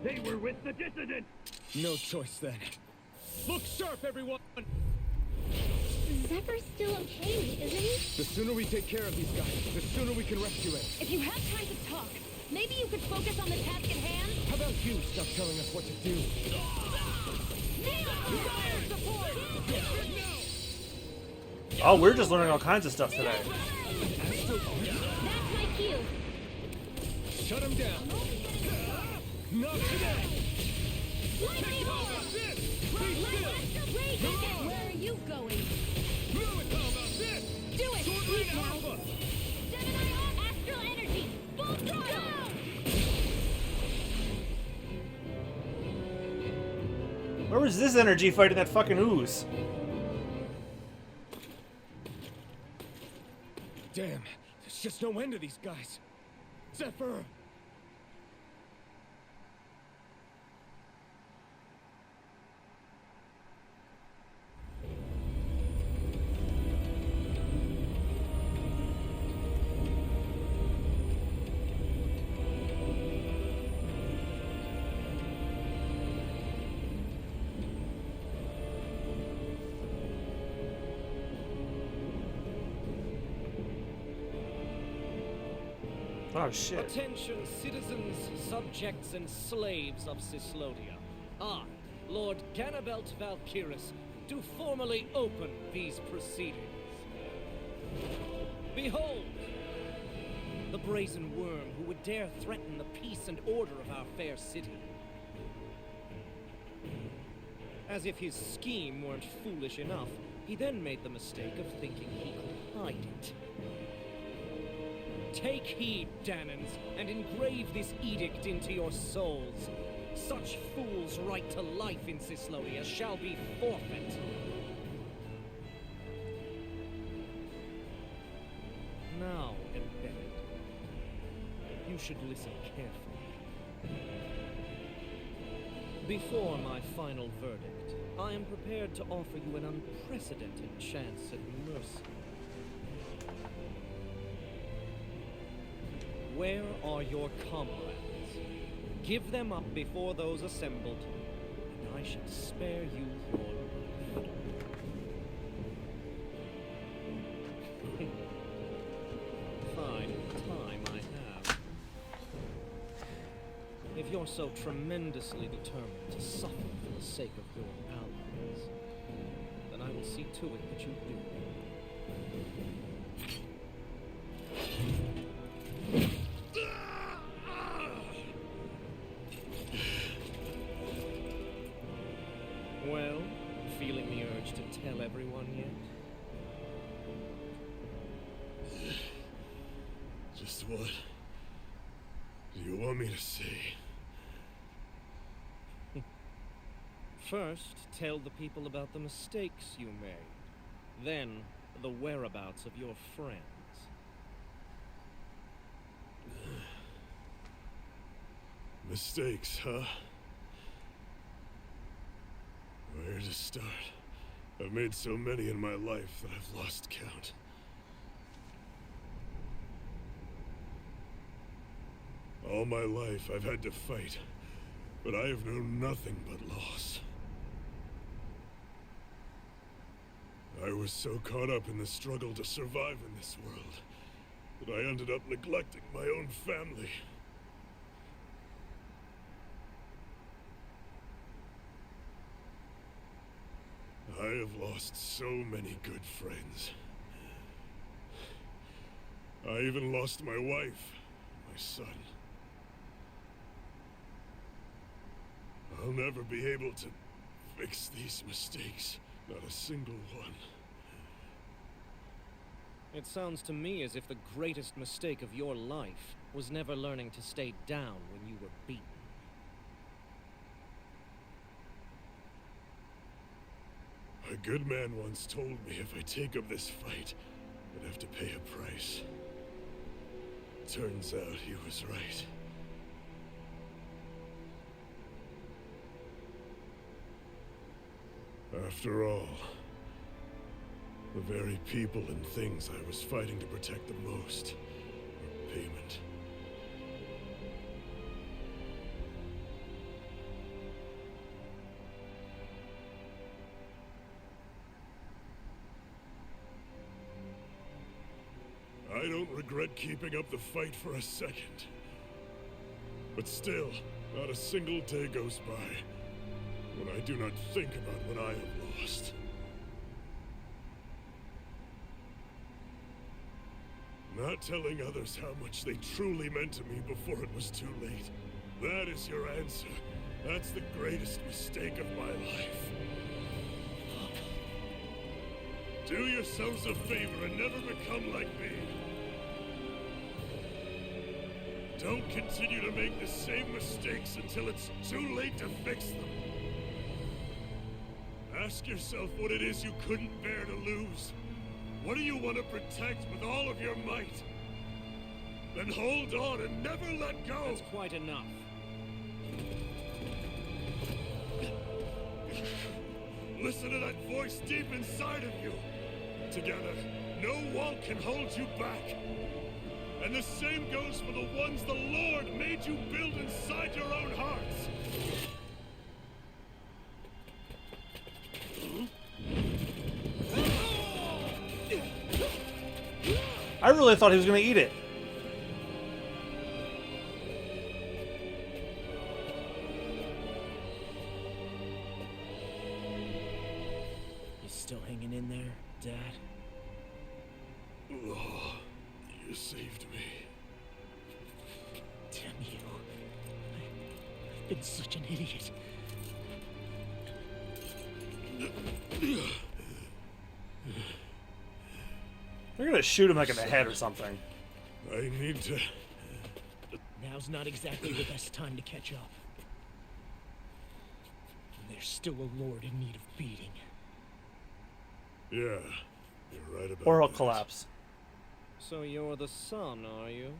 They were with the dissident! No choice then. Look sharp, everyone! Zephyr's still okay, isn't he? The sooner we take care of these guys, the sooner we can rescue it. If you have time to talk, maybe you could focus on the task at hand? How about you stop telling us what to do? Oh, we're just learning all kinds of stuff today. That's my cue. Shut him down. Not today. Where are you going? Do it! Please now. Gemini on astral energy. Full throttle. Where was this energy fighting that fucking ooze? Damn, there's just no end to these guys. Zephyr! Oh shit. Attention, citizens, subjects, and slaves of Cyslodia. I, Lord Ganabelt Valkyris, do formally open these proceedings. Behold, the brazen worm who would dare threaten the peace and order of our fair city. As if his scheme weren't foolish enough, he then made the mistake of thinking he could hide it. Take heed, Dahnans, and engrave this edict into your souls. Such fools' right to life in Cyslodia shall be forfeit. Now, embedded, you should listen carefully. Before my final verdict, I am prepared to offer you an unprecedented chance at mercy. Where are your comrades? Give them up before those assembled, and I shall spare you your life. Fine time I have. If you're so tremendously determined to suffer for the sake of your allies, then I will see to it that you do. Well, feeling the urge to tell everyone yet? Just what do you want me to say? First, tell the people about the mistakes you made. Then, the whereabouts of your friends. Mistakes, huh? Where to start? I've made so many in my life that I've lost count. All my life I've had to fight, but I have known nothing but loss. I was so caught up in the struggle to survive in this world that I ended up neglecting my own family. I have lost so many good friends. I even lost my wife, my son. I'll never be able to fix these mistakes, not a single one. It sounds to me as if the greatest mistake of your life was never learning to stay down when you were beaten. A good man once told me if I take up this fight, I'd have to pay a price. Turns out he was right. After all, the very people and things I was fighting to protect the most were payment. I don't regret keeping up the fight for a second. But still, not a single day goes by when I do not think about what I have lost. Not telling others how much they truly meant to me before it was too late. That is your answer. That's the greatest mistake of my life. Do yourselves a favor and never become like me. Don't continue to make the same mistakes until it's too late to fix them. Ask yourself what it is you couldn't bear to lose. What do you want to protect with all of your might? Then hold on and never let go! That's quite enough. Listen to that voice deep inside of you. Together, no wall can hold you back. And the same goes for the ones the Lord made you build inside your own hearts. I really thought he was going to eat it. You still hanging in there, Dad? Oh, you saved me. Damn you. I've been such an idiot. They're going to shoot him like in the head or something. I need to... Now's not exactly the best time to catch up. There's still a lord in need of beating. Yeah, you're right about Or he'll that. collapse. So you're the son, are you?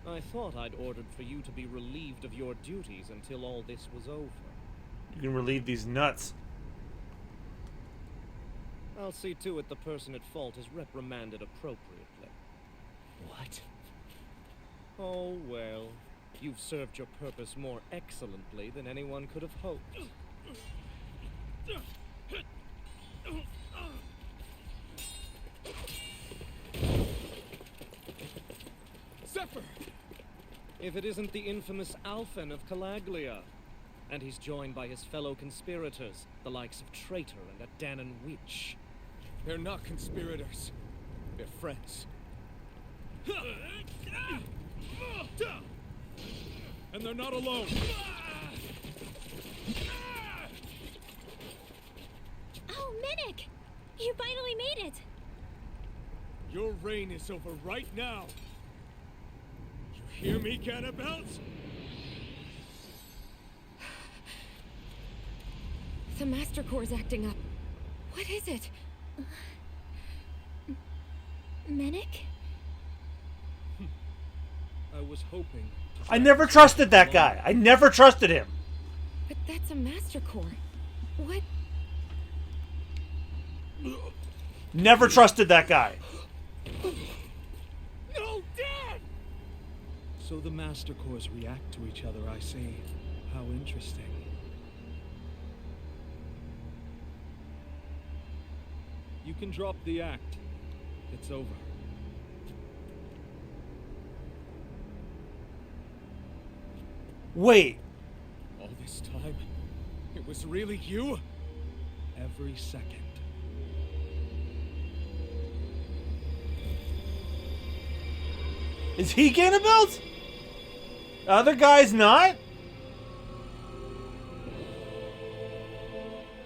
I thought I'd ordered for you to be relieved of your duties until all this was over. You can relieve these nuts. I'll see to it the person at fault is reprimanded appropriately. What? Oh, well. You've served your purpose more excellently than anyone could have hoped. Zephyr! If it isn't the infamous Alphen of Calaglia. And he's joined by his fellow conspirators, the likes of Traitor and a Dahnan witch. They're not conspirators. They're friends. And they're not alone. Oh, Medic! You finally made it! Your reign is over right now. You hear me, Ganabelt? The Master Core's acting up. What is it? Medic? I was hoping. I never trusted that guy. I never trusted him. But that's a Master Core. What? Never trusted that guy. No, Dad! So the Master Cores react to each other, I see. How interesting. You can drop the act. It's over. Wait. All this time, it was really you? Every second. Is he Ganabelt? The other guy's not?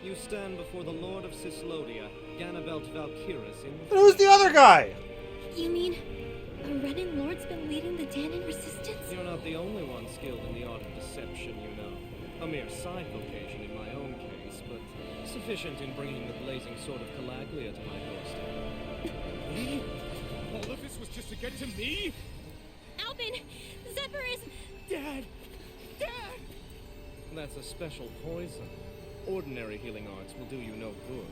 You stand before the Lord of Cyslodia, Ganabelt Valkyrus in... And who's the other guy? You mean a Renan Lord's been leading the Dahnan resistance? You're not the only one skilled in the art of deception, you know. A mere side vocation in my own case, but sufficient in bringing the blazing sword of Calaglia to my doorstep. Me? All of this was just to get to me? Alvin! Zephyr is... Dad! Dad! That's a special poison. Ordinary healing arts will do you no good.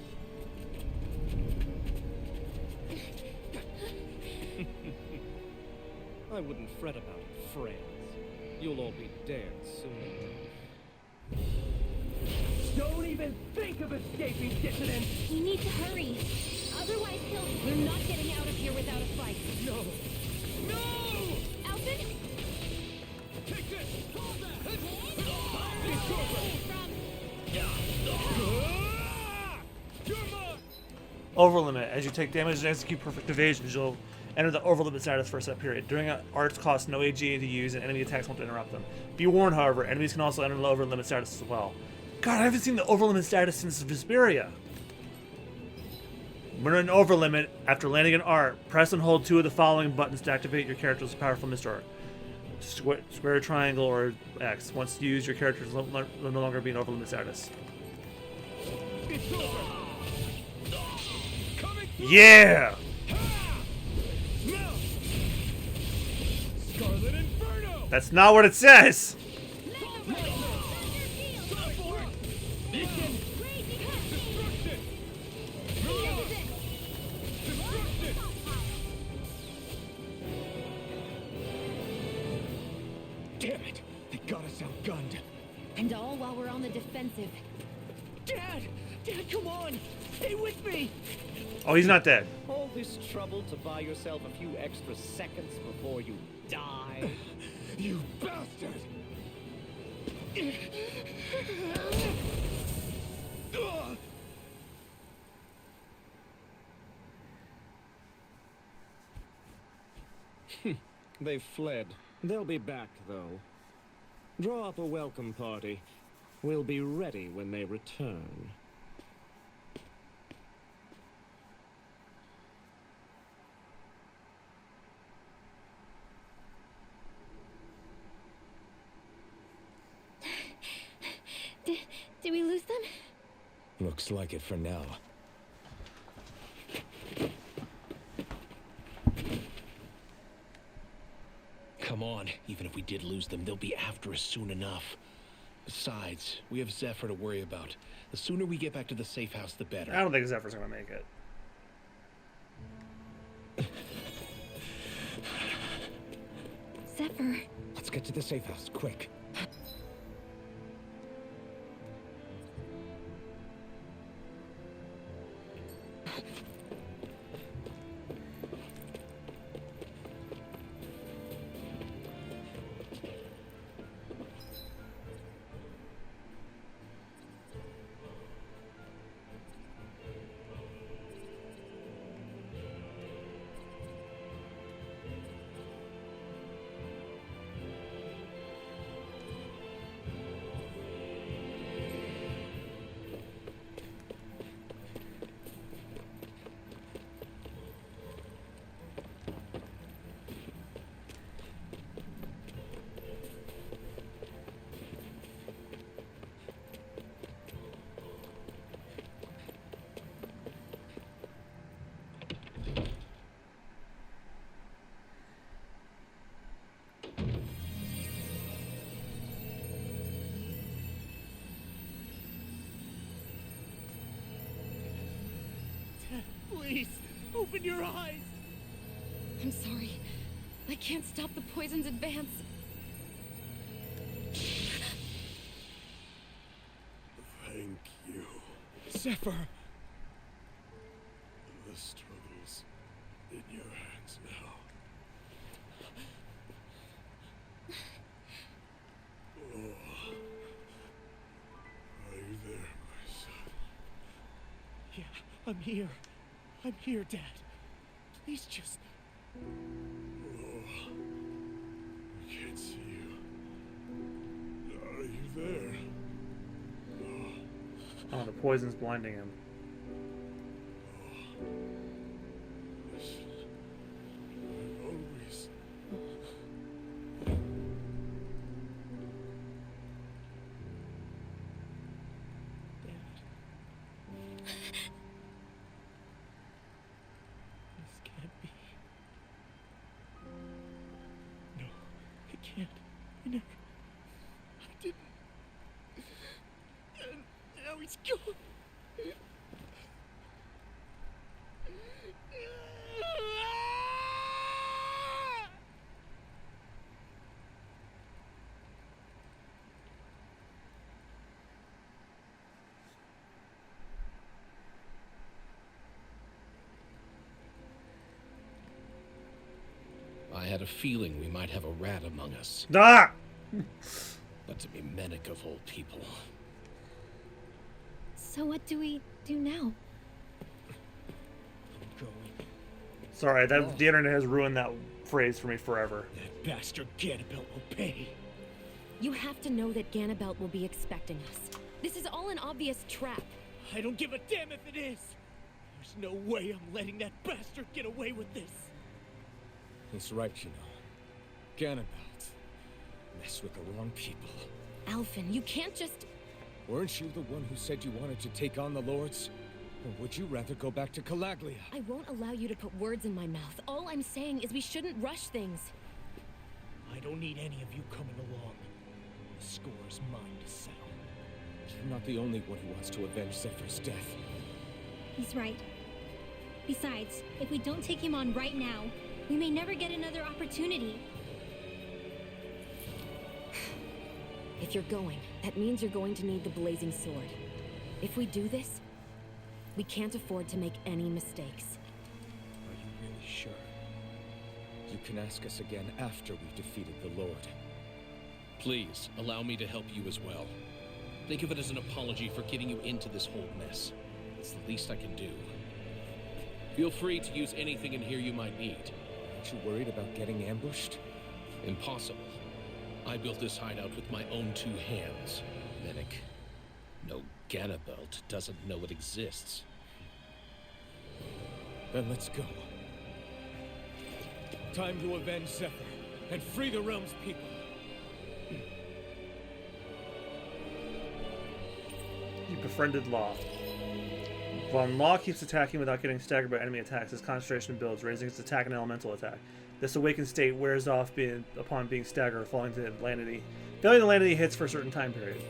I wouldn't fret about it, friends. You'll all be dead soon. Don't even think of escaping, dissident! We need to hurry. Otherwise he'll... We're not getting out of here without a fight. No! No! Alvin? Take this! Hold that! It's over! You're mine! Overlimit. As you take damage and execute perfect evasions, you'll enter the overlimit status for a set period. During arts cost no AGA to use, and enemy attacks won't interrupt them. Be warned, however, enemies can also enter the overlimit status as well. God, I haven't seen the overlimit status since Vesperia. When in overlimit, after landing an art, press and hold 2 of the following buttons to activate your character's powerful mist art. Square, triangle, or X. Once used, your character will no longer be in overlimit status. It's over! Coming through! Yeah! Now! Scarlet Inferno! That's not what it says! Destruction! Reload! Destruction! Damn it! They got us outgunned. And all while we're on the defensive. Dad! Dad, come on! Stay with me! Oh, he's not dead. All this trouble to buy yourself a few extra seconds before you die? You bastard! They've fled. They'll be back, though. Draw up a welcome party. We'll be ready when they return. Did we lose them? Looks like it for now. Come on, even if we did lose them, they'll be after us soon enough. Besides, we have Zephyr to worry about. The sooner we get back to the safe house, the better. I don't think Zephyr's gonna make it. Zephyr. Let's get to the safe house, quick. Please, open your eyes! I'm sorry. I can't stop the poison's advance. Zephyr! The struggle's in your hands now. Oh. Are you there, my son? Yeah, I'm here. I'm here, Dad. Please just... Oh. I can't see you. Are you there? Oh, the poison's blinding him. Listen. I've always... This can't be. No, it can't. I never... I didn't. And now he's gone. I had a feeling we might have a rat among us. Ah! But to be Mennick of all people. So what do we do now? I'm going. Sorry, that the internet has ruined that phrase for me forever. That bastard Ganabelt will pay. You have to know that Ganabelt will be expecting us. This is all an obvious trap. I don't give a damn if it is. There's no way I'm letting that bastard get away with this. He's right, you know. Ganabelt. Mess with the wrong people. Alphen, you can't just... Weren't you the one who said you wanted to take on the Lords? Or would you rather go back to Calaglia? I won't allow you to put words in my mouth. All I'm saying is we shouldn't rush things. I don't need any of you coming along. The score is mine to settle. You're not the only one who wants to avenge Zephyr's death. He's right. Besides, if we don't take him on right now, we may never get another opportunity. If you're going, that means you're going to need the blazing sword. If we do this, we can't afford to make any mistakes. Are you really sure? You can ask us again after we've defeated the Lord. Please, allow me to help you as well. Think of it as an apology for getting you into this whole mess. It's the least I can do. Feel free to use anything in here you might need. Aren't you worried about getting ambushed? Impossible. I built this hideout with my own two hands, Mennick. No Ganabelt doesn't know it exists. Then let's go. Time to avenge Zephyr and free the realm's people. You befriended Law. While Law keeps attacking without getting staggered by enemy attacks, his concentration builds, raising his attack and elemental attack. This awakened state wears off upon being staggered or falling to Lanity. Failing the Lanity hits for a certain time period.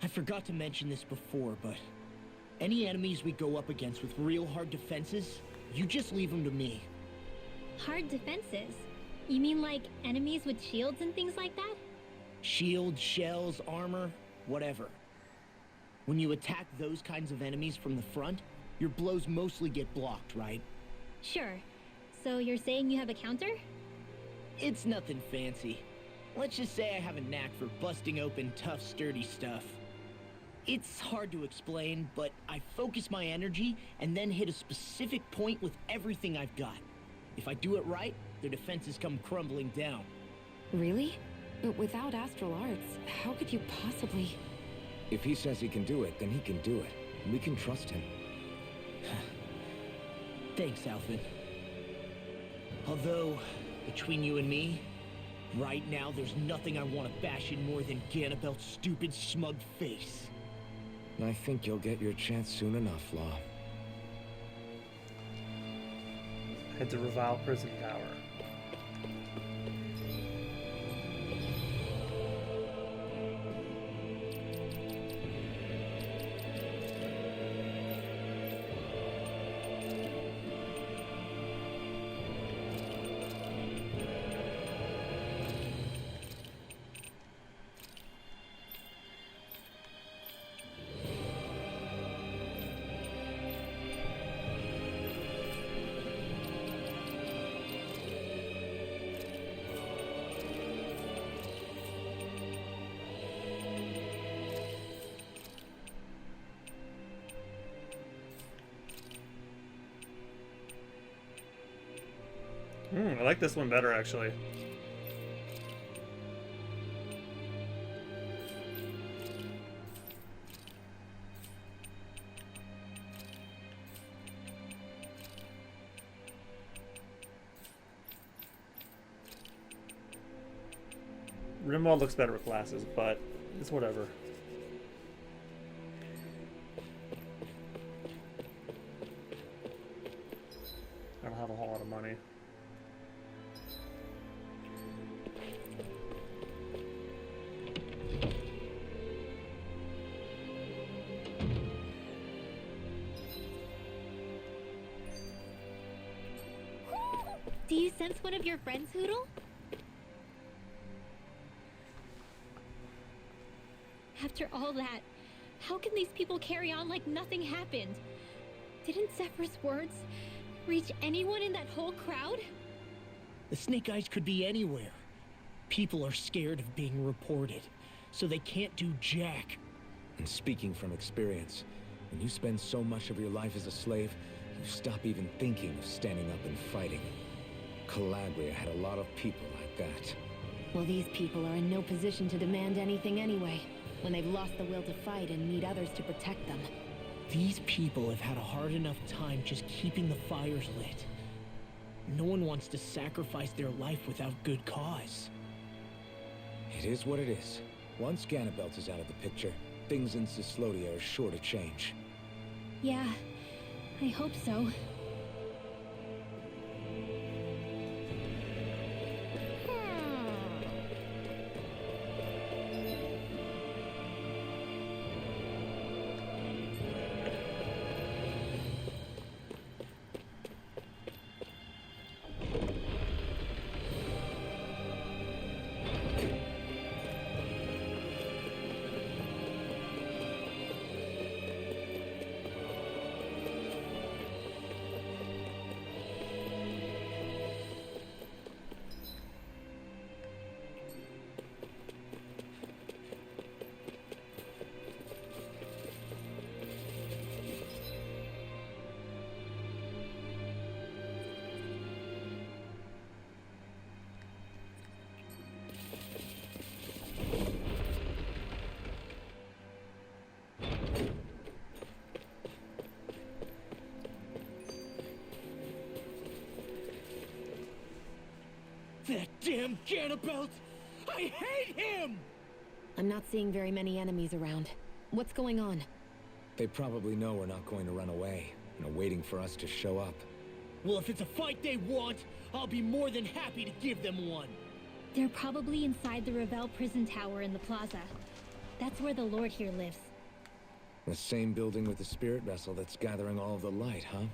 I forgot to mention this before, but any enemies we go up against with real hard defenses, you just leave them to me. Hard defenses? You mean like enemies with shields and things like that? Shields, shells, armor, whatever. When you attack those kinds of enemies from the front, your blows mostly get blocked, right? Sure. So you're saying you have a counter? It's nothing fancy. Let's just say I have a knack for busting open tough, sturdy stuff. It's hard to explain, but I focus my energy and then hit a specific point with everything I've got. If I do it right, their defenses come crumbling down. Really? But without astral arts, how could you possibly... If he says he can do it, then he can do it. We can trust him. Thanks, Alphen. Although, between you and me, right now there's nothing I want to bash in more than Ganabelt's stupid, smug face. I think you'll get your chance soon enough, Law. Head to Rinwell Prison Tower. I like this one better, actually. Rinwell looks better with glasses, but it's whatever. I don't have a whole lot of money. Do you sense one of your friends, Hoodle? After all that, how can these people carry on like nothing happened? Didn't Zephyr's words reach anyone in that whole crowd? The Snake Eyes could be anywhere. People are scared of being reported, so they can't do jack. And speaking from experience, when you spend so much of your life as a slave, you stop even thinking of standing up and fighting. Calaglia had a lot of people like that. Well, these people are in no position to demand anything anyway, when they've lost the will to fight and need others to protect them. These people have had a hard enough time just keeping the fires lit. No one wants to sacrifice their life without good cause. It is what it is. Once Ganabelt is out of the picture, things in Cyslodia are sure to change. Yeah, I hope so. That damn Ganabelt! I hate him! I'm not seeing very many enemies around. What's going on? They probably know we're not going to run away, and are waiting for us to show up. Well, if it's a fight they want, I'll be more than happy to give them one. They're probably inside the Rinwell prison tower in the plaza. That's where the Lord here lives. The same building with the spirit vessel that's gathering all of the light, huh?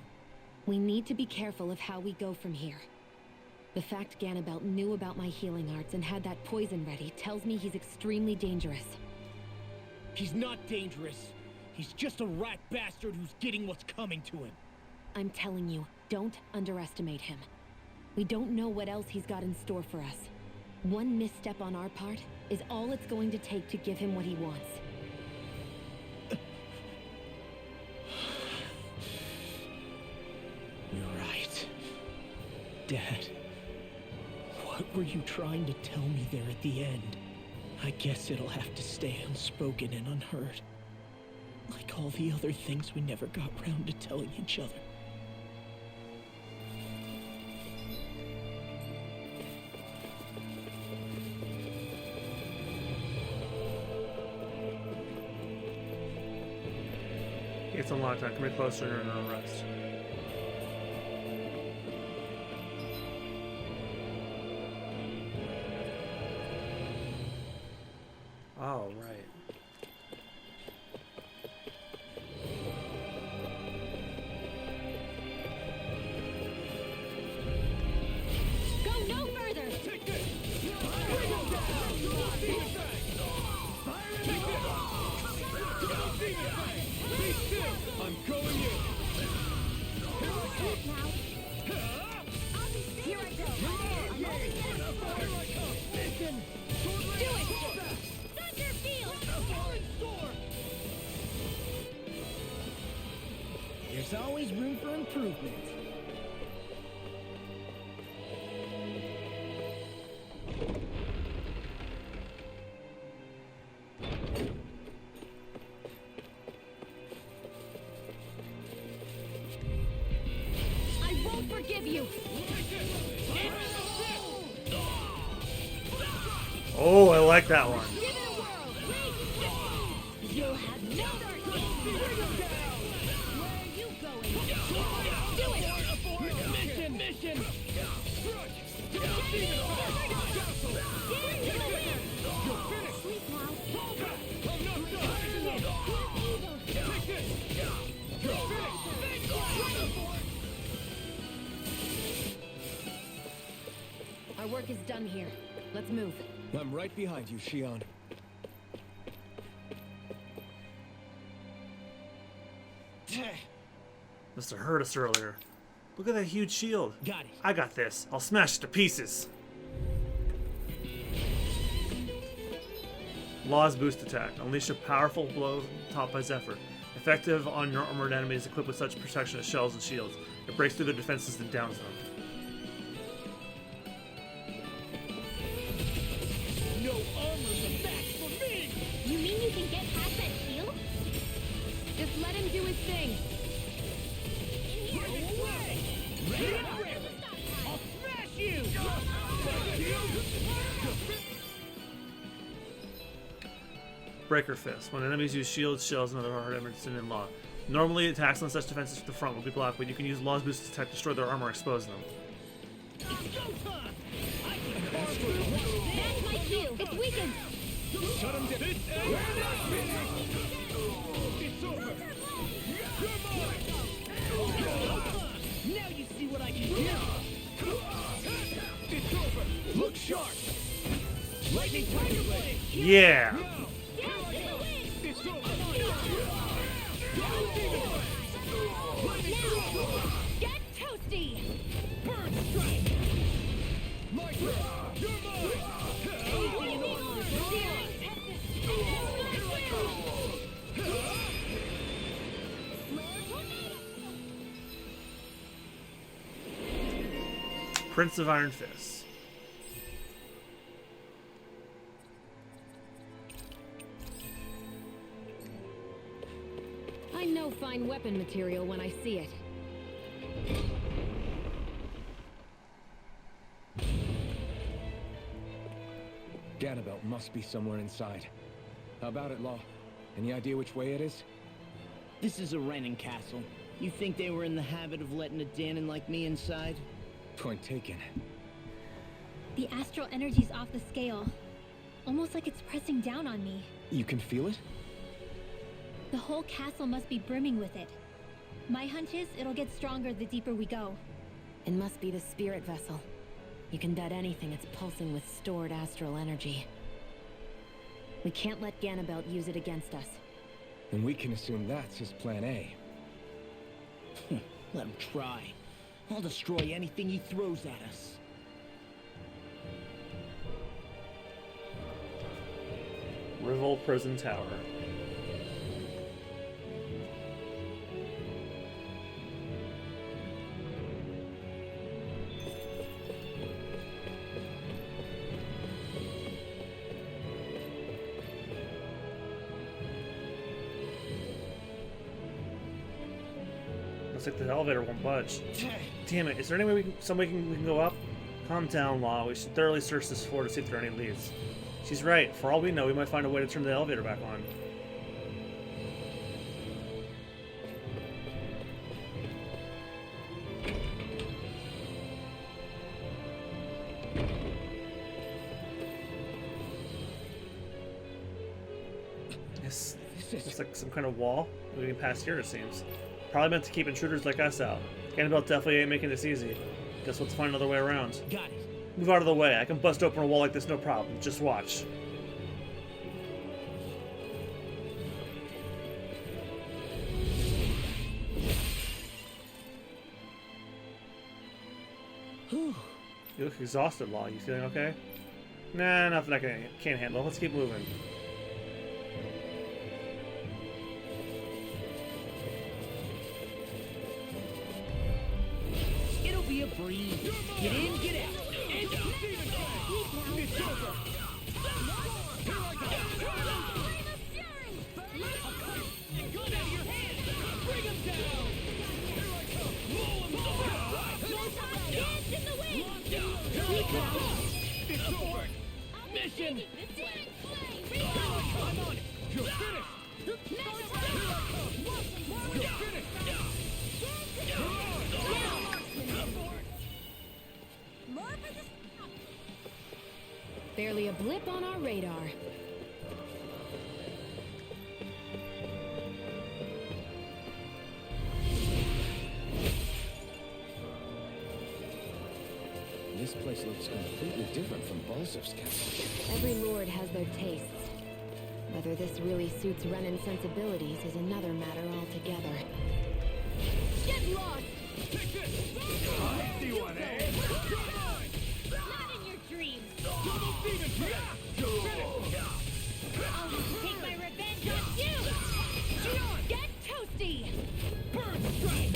We need to be careful of how we go from here. The fact Ganabelt knew about my healing arts and had that poison ready tells me he's extremely dangerous. He's not dangerous. He's just a rat bastard who's getting what's coming to him. I'm telling you, don't underestimate him. We don't know what else he's got in store for us. One misstep on our part is all it's going to take to give him what he wants. You're right. Dad, what were you trying to tell me there at the end? I guess it'll have to stay unspoken and unheard. Like all the other things we never got round to telling each other. It's a long time. Come here closer and rest. Oh, right. Go no further! Take this! Bring him down! Demon Fang! Take this! Demon Fang! Be still! I'm going in! Now. Here I go. I'm already in. Here I come! Listen! Do it! Thunder Field! Falling storm! There's always room for improvement. I won't forgive you! Oh, I like that one. Give it a whirl! You'll have no mercy! Where are you going? Do it! Mission! Sleep now. Our work is done here. Let's move. I'm right behind you, Shion. Must have hurt us earlier. Look at that huge shield. Got it. I got this. I'll smash it to pieces. Law's boost attack. Unleash a powerful blow taught by Zephyr. Effective on your armored enemies equipped with such protection as shells and shields. It breaks through their defenses and downs them. No armor's a match for me! You mean you can get past that shield? Just let him do his thing. I'll smash you! Breaker Fist. When enemies use shields, shells, and other hard elements in Law. Normally, attacks on such defenses from the front will be blocked, but you can use Law's boost attack to destroy their armor, exposing them. That's my cue! It's weakened! Shut him down! It's over! You're mine! Now you see what I can do! It's over! Look sharp! Lightning Tiger Blade! Yeah! It's over! Get toasty! Burn strike! My turn! You're mine! Prince of Iron Fist. I know fine weapon material when I see it. Ganabelt must be somewhere inside. How about it, Law? Any idea which way it is? This is a Renan castle. You think they were in the habit of letting a Dahnan like me inside? Point taken. The astral energy's off the scale. Almost like it's pressing down on me. You can feel it? The whole castle must be brimming with it. My hunch is it'll get stronger the deeper we go. It must be the spirit vessel. You can bet anything it's pulsing with stored astral energy. We can't let Ganabelt use it against us. And we can assume that's his plan A. Let him try. I'll destroy anything he throws at us. Rinwell Prison Tower. Looks like the elevator won't budge. Damn it, is there any way we can go up? Calm down, Law. We should thoroughly search this floor to see if there are any leads. She's right. For all we know, we might find a way to turn the elevator back on. It's like some kind of wall moving past here, it seems. Probably meant to keep intruders like us out. Ganabelt definitely ain't making this easy. Guess we'll have to find another way around. Got it. Move out of the way. I can bust open a wall like this, no problem. Just watch. You look exhausted, Law. You feeling okay? Nah, nothing I can't handle. Let's keep moving. It'll be a breeze. Get in, get out. And out. It's over. Here I go. Gun out of your hand. Bring him down. Here I come. Hands in the way! It's over. Mission. I'm on it. You're finished. Here I come. You're finished. Barely a blip on our radar. This place looks completely different from Balzer's castle. Every lord has their tastes. Whether this really suits Renan's sensibilities is another matter altogether. Get lost! Take this. See one, eh? Not in your dreams! Double demon fist. I'll take my revenge on you! Get toasty! Burn strike.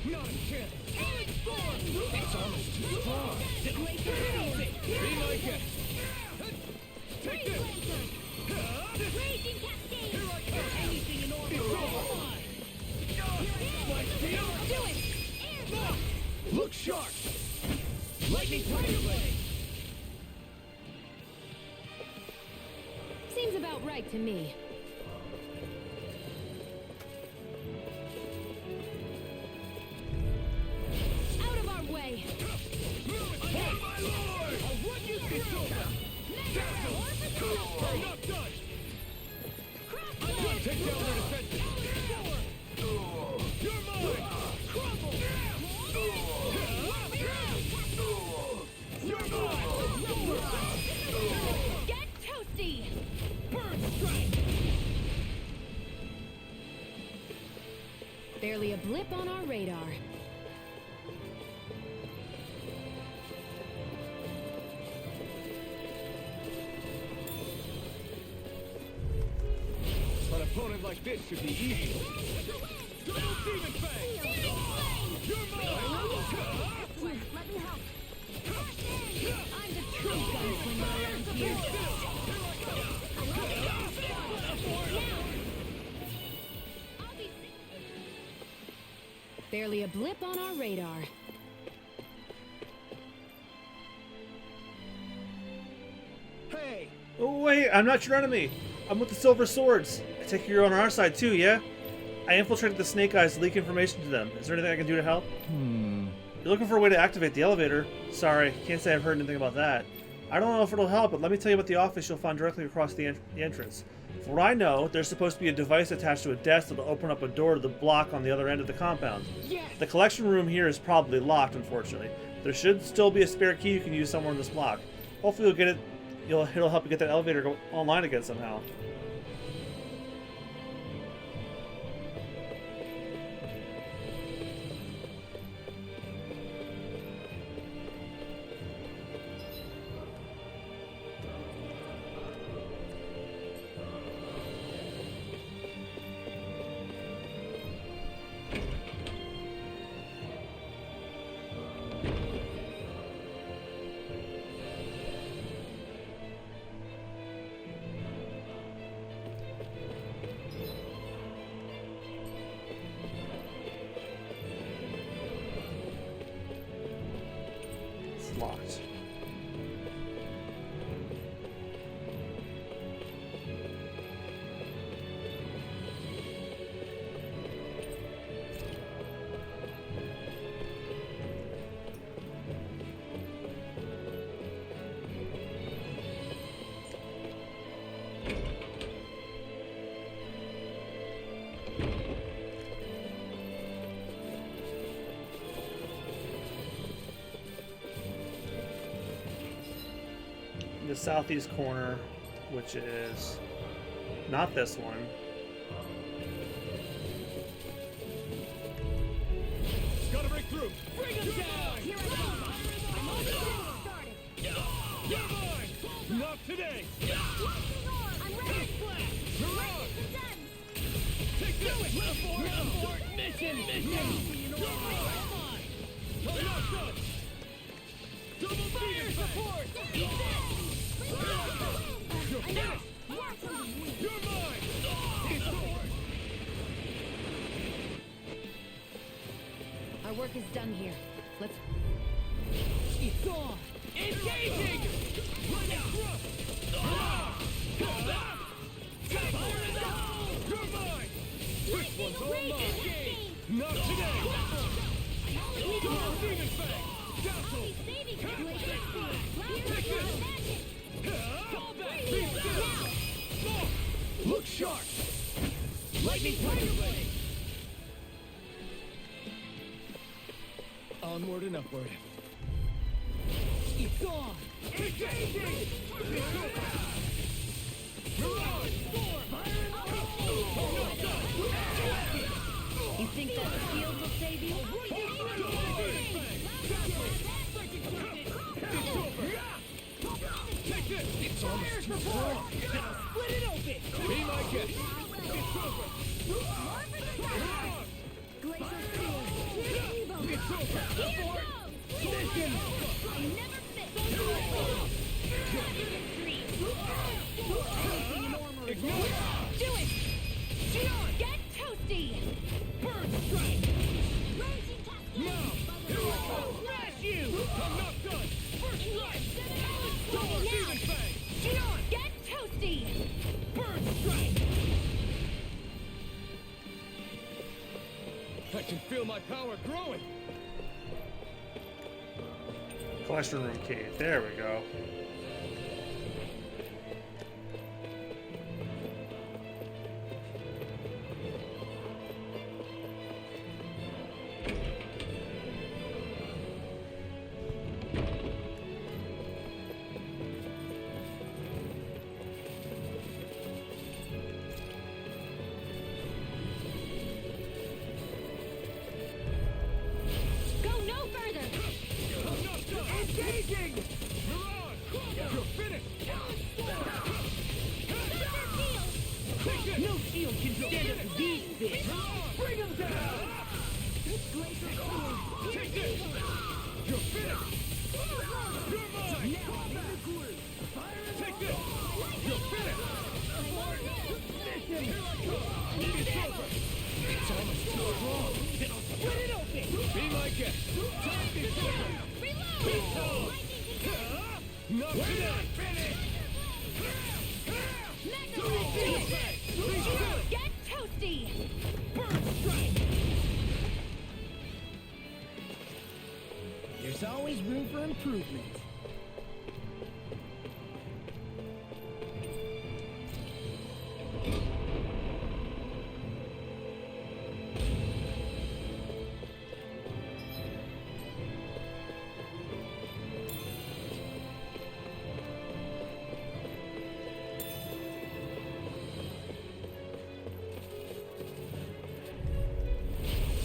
Not a chance. Arid storm! It's almost too strong. Be like it. Take this. Raging cascade! Here I come. Anything in order. It's over. Like steel. Do it! Air Look sharp. Lightning tiger blade. Seems about right to me. out of our way! Hey, my lord! I'll run you through. We're not done. Take down their defenses. You're mine. Crumble. You're mine. Get toasty! Burn strike. Barely a blip on our radar. An opponent like this should be easy. Double demon fang. You're mine. Let me help. I'm the true gunslinger around here. Barely a blip on our radar. Hey. Oh, wait, I'm not your enemy. I'm with the Silver Swords. I take you're on our side too, yeah? I infiltrated the Snake Eyes to leak information to them. Is there anything I can do to help? You're looking for a way to activate the elevator? Sorry, can't say I've heard anything about that. I don't know if it'll help, but let me tell you about the office you'll find directly across the entrance. For what I know, there's supposed to be a device attached to a desk that'll open up a door to the block on the other end of the compound. Yes. The collection room here is probably locked, unfortunately. There should still be a spare key you can use somewhere in this block. Hopefully you'll get it. It'll help you get that elevator go online again somehow. It's locked. southeast corner, which is not this one. Gotta break through. Bring him down. Here I come. I'm on the started. You're mine. Not today. I'm ready. Mirage. Take this. Report. Mission. You're mine. I'm not done. Double fire support. You're finished. You're mine. Our work is done here. Let's... It's gone. Engaging. Running thrust. You're mine. This one's all mine. Not today. Double demon fang. Castle. Fall back. Be still. Look sharp. Lightning tiger blade. Onward and upward. It's gone. Engaging. Mirage. You think that shield will save you? Take this. It's almost too strong. Split it open. Be my guest. It's over. Glacial Steel. It's over. Mission. I never miss. Ignore. Do it! Get toasty! Burn strike. Now. Smash you. I'm not done. First strike. Double demon fang. Get toasty! Burn strike. I can feel my power growing. Collection room key. There we go. Go no further! Engaging! Mirage! You're finished! No shield can stand up to these fish! Bring him down! Take this! You're finished! You're mine! Take this! You're finished! Mission! It's over! It's almost too strong! Then I'll split it open! Be my guest! Time is over! Not today! Get toasty! Burn strike! There's always room for improvement.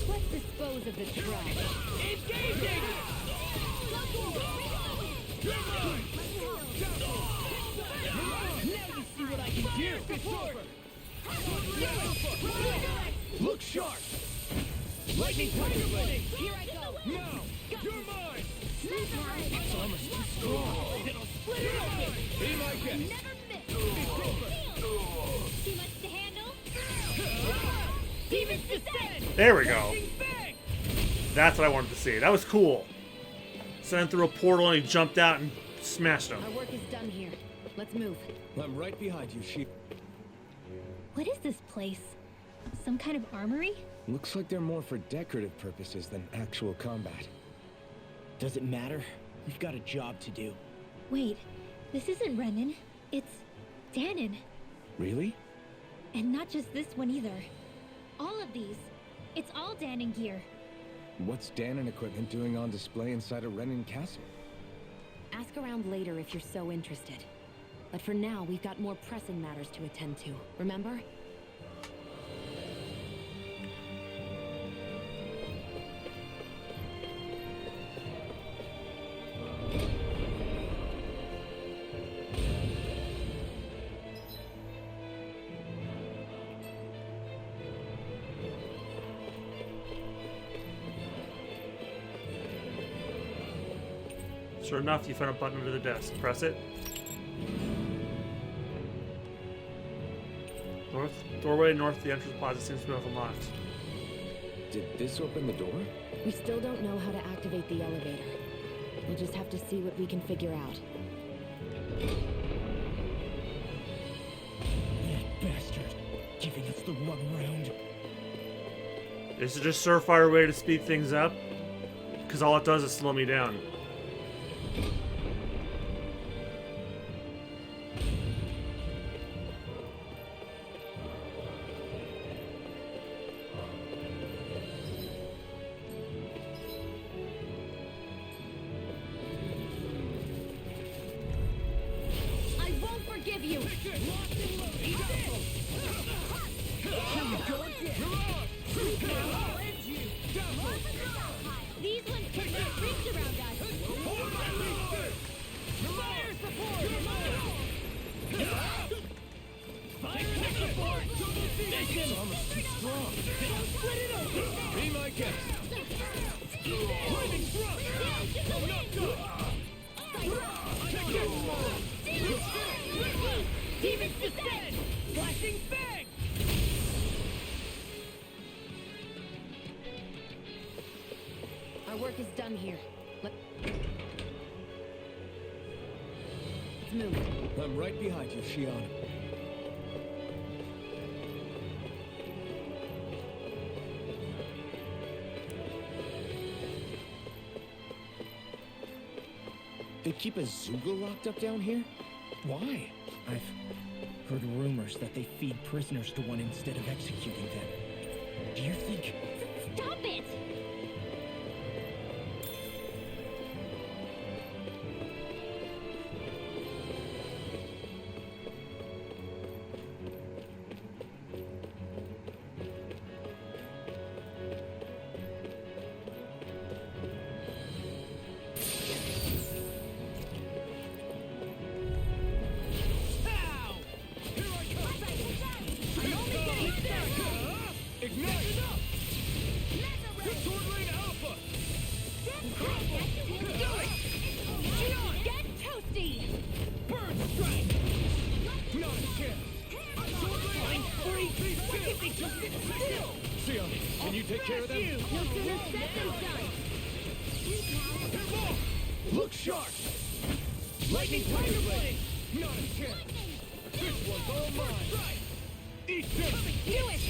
Let's dispose of the trash. Engaging! You're mine! Now you see what I can do! It's over! Look sharp! Lightning tiger blade! Here I go! Now! You're mine! It's almost too strong! Then I'll split it open! Be my guest! Never miss! Too much to handle? Demons descend! There we go. Bang! That's what I wanted to see. That was cool. Sent him through a portal and he jumped out and smashed him. Our work is done here. Let's move. I'm right behind you, Sheep. What is this place? Some kind of armory? Looks like they're more for decorative purposes than actual combat. Does it matter? We've got a job to do. Wait, this isn't Renan. It's Dahnan. Really? And not just this one either. All of these. It's all Dahnan gear. What's Dahnan equipment doing on display inside a Renan castle? Ask around later if you're so interested. But for now, we've got more pressing matters to attend to, remember? Sure enough, you found a button under the desk. Press it. Doorway north of the entrance plaza seems to have unlocked. Did this open the door? We still don't know how to activate the elevator. We'll just have to see what we can figure out. That bastard, giving us the runaround. Is it just a surefire way to speed things up? Because all it does is slow me down. These ones can get rings around us. Fire support! This armor's too strong. Split it open! Be my guest. Lightning thrust! I'm not done! Demons descend! Flashing bang! Our work is done here. Let's move. I'm right behind you, Shion. They keep a Zoogle locked up down here? Why? I've heard rumors that they feed prisoners to one instead of executing them. Do you think... Stop it! Can you take care of them? No sooner said than done! Look sharp! Lightning tiger blade! Not a chance! This one's all mine! Eat this! Do it!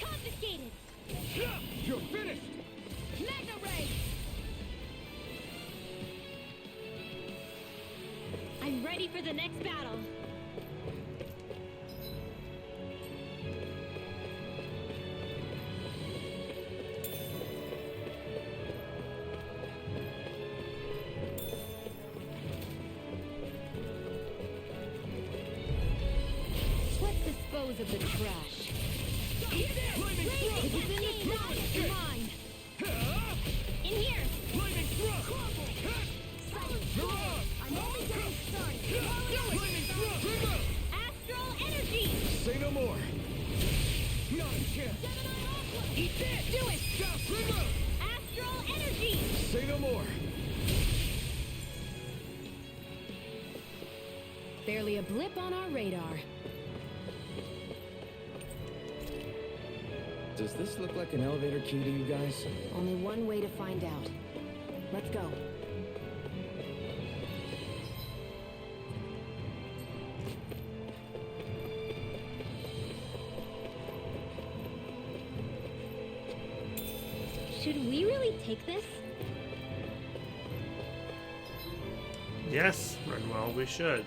Confiscated! You're finished! Magna Ray! I'm ready for the next battle! Dispose of the trash. Mine! In here! Lightning thrust! I'm only getting started! Lightning thrust! Astral energy! Say no more! Not a chance! Eat this! Do it! Astral energy! Say no more! Barely a blip on our radar. Does this look like an elevator key to you guys? Only one way to find out. Let's go. Should we really take this? Yes, Rinwell, we should.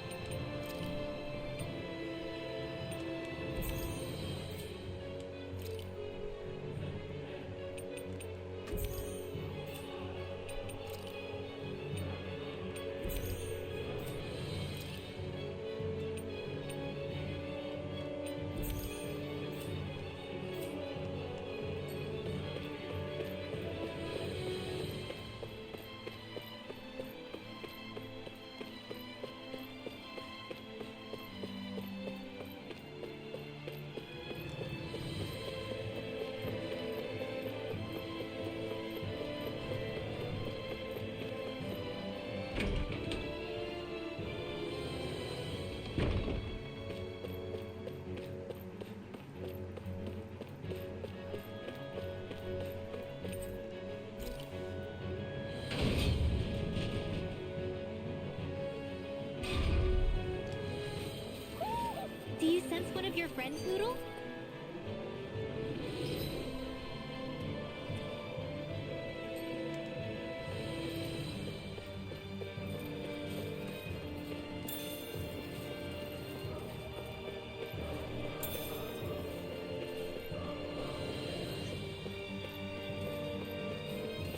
chance one of your friends, Noodle?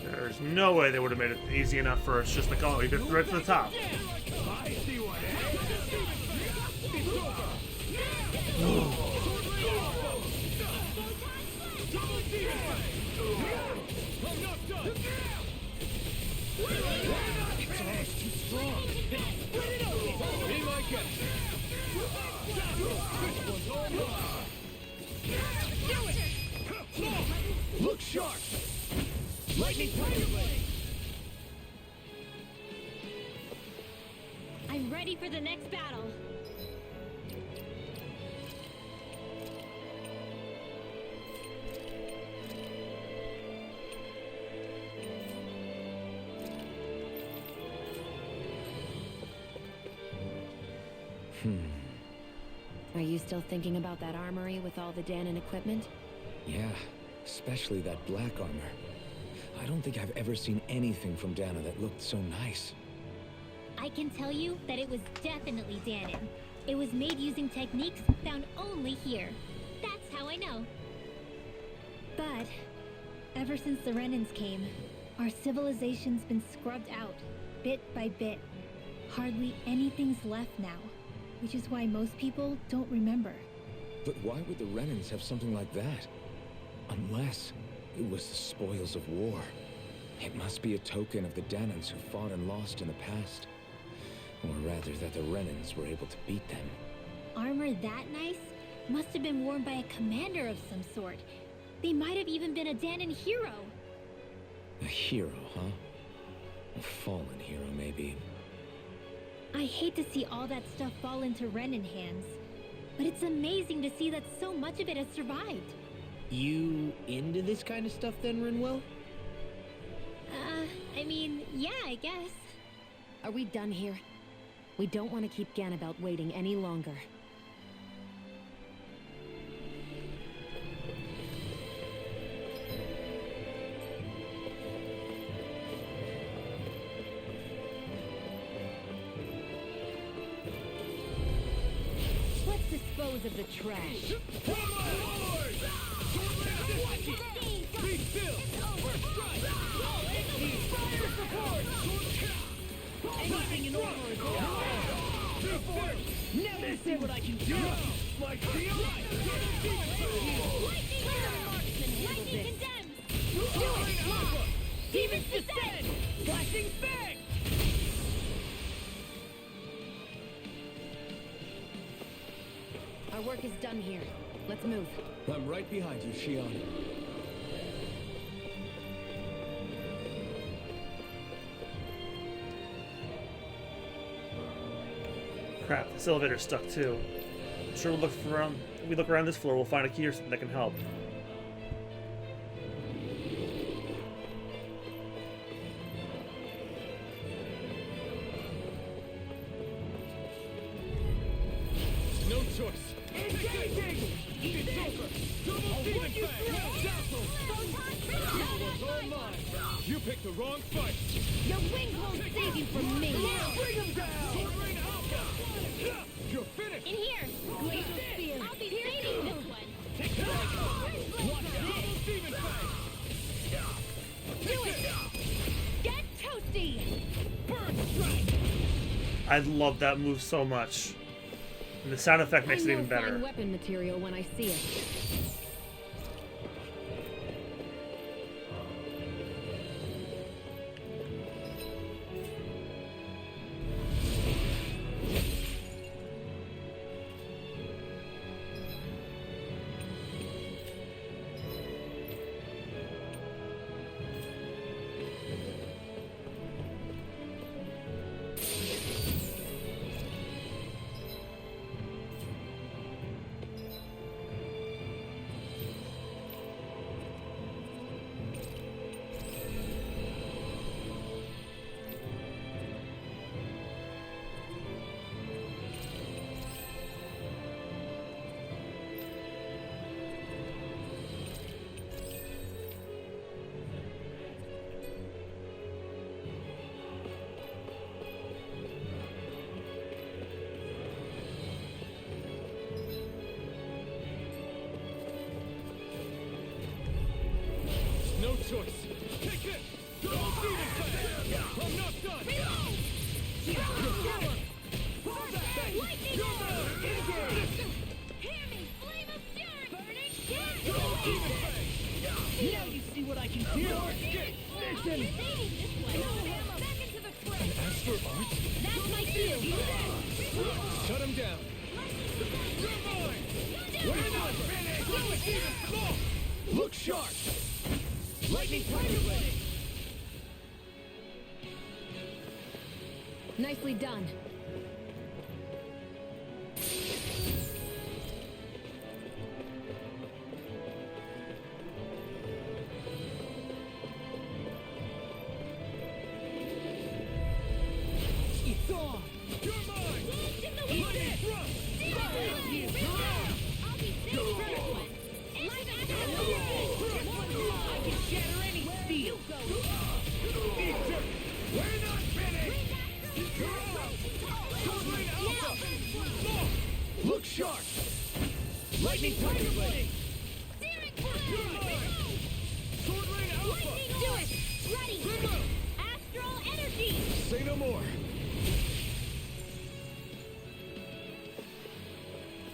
There's no way they would have made it easy enough for us just to go. You get right to the top. Look sharp! Lightning fire blade! I'm ready for the next battle. Are you still thinking about that armory with all the Dahnan equipment? Yeah, especially that black armor. I don't think I've ever seen anything from Dahnan that looked so nice. I can tell you that it was definitely Dahnan. It was made using techniques found only here. That's how I know. But ever since the Renans came, our civilization's been scrubbed out, bit by bit. Hardly anything's left now, which is why most people don't remember. But why would the Renans have something like that? Unless it was the spoils of war. It must be a token of the Dahnans who fought and lost in the past. Or rather, that the Renans were able to beat them. Armor that nice must have been worn by a commander of some sort. They might have even been a Dahnan hero. A hero, huh? A fallen hero, maybe. I hate to see all that stuff fall into Renan hands, but it's amazing to see that so much of it has survived. You into this kind of stuff then, Rinwell? I mean, yeah, I guess. Are we done here? We don't want to keep Ganabelt waiting any longer. Let's dispose of the trash. Be still! Fire support! Anything in order is all. Never see what I can do. My shield! Lightning condemned! Do it! Demons descend! Flashing fang! Our work is done here. Let's move. I'm right behind you, Shion. Crap, this elevator's stuck too. I'm sure if we look around this floor, we'll find a key or something that can help. No choice. Engaging! It's over! Double demon fang! Dazzle! All mine! You picked the wrong fight! Your wings won't save you from me! Bring him down! You're finished! In here! Glacial Spear! I'll be saving this one! Watch double demon fang! Do it! Get toasty! Burn strike! I love that move so much. And the sound effect makes it even better. Fine weapon material when I see it. Now you see what I can do. Listen! Back into the fray! Astro Art? That's my cue! Shut him down. You're mine! We're not finished! Look sharp! Lightning Tiger Blade! Nicely done. It's on! You're mine! Lightning thrust! I'll be safe for this one! I can shatter any steel! We're not finished! Look sharp! Lightning Tiger Blade! Sword Lane Alpha! Do it! Ready! Astral energy! Say no more!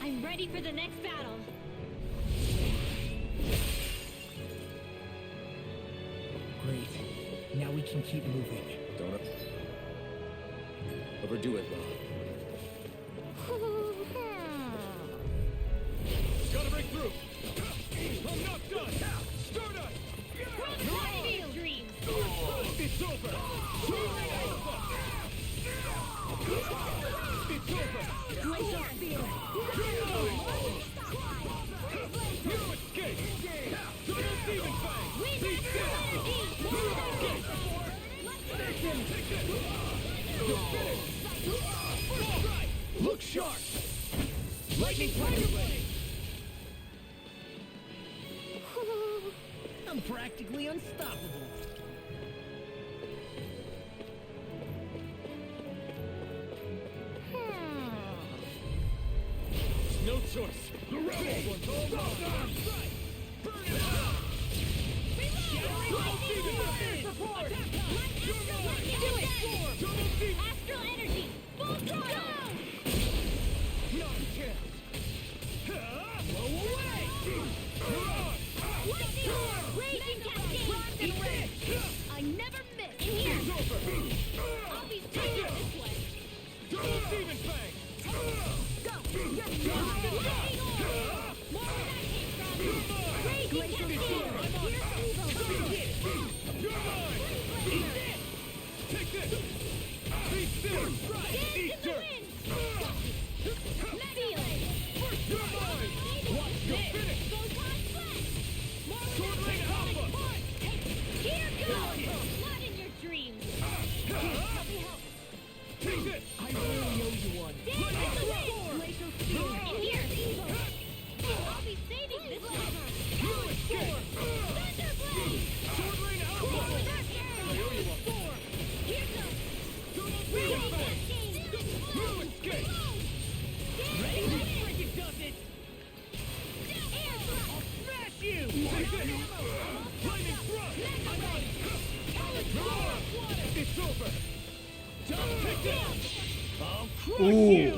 I'm ready for the next battle. Great. Now we can keep moving. Don't overdo it, Rob. Gotta break through! I'm not done! Stardust! Feel dreams! It's over! Sword Lane Alpha! It's over! Glacial spear! You escape! Double Demon Fang! Be still! You're finished! First strike! Look sharp! Lightning Tiger Blade! I'm practically unstoppable. No choice! The rebel one's all mine! Burn it out! Double Demon Fang! Support! You're mine! Do it! Double Demon! Astral energy! Full throttle! Not a chance! Blow away! Raging cascade! I never miss! In here! It's over! I'll be safe this way! Double Demon Fang! Go! You're mine! More where that came from! Raging cascade! Here's evil! You're mine! Eat this! Take this! Be still! Eat dirt! Feel it! You're mine! Watch your finish! Sword Lane Alpha! Here goes! Blood in your dreams! Take this! I really owe you one. Dance in the wind! Glacial spear! In here! I'll be saving this one! You escape! Thunderblade! Sword Lane Alpha! Here goes! Double Demon Raging Fang! cascade! You escape! Ready? Let's freaking does it! Air thrust! Smash you! Take this! Lightning Thrust! It's over! Take this! I'll crush Ooh. you!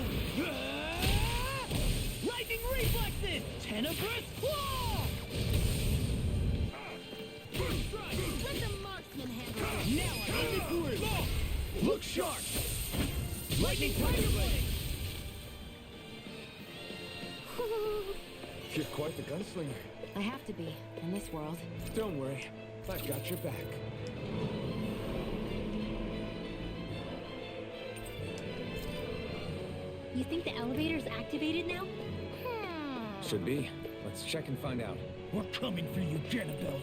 Lightning reflexes! Tenebrous claw! First strike! Let the marksman handle it! Now I'm in the groove! Look sharp! Lightning Tiger Blade! You're quite the gunslinger. I have to be, in this world. Don't worry, I've got your back. You think the elevator's activated now? Should be. Let's check and find out. We're coming for you, Ganabelt.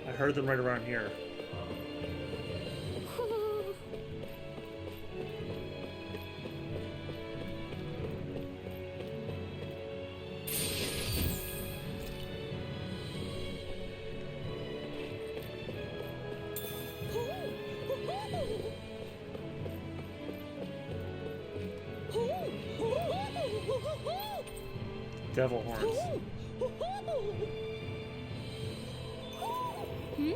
I heard them right around here. devil horns. Hmm?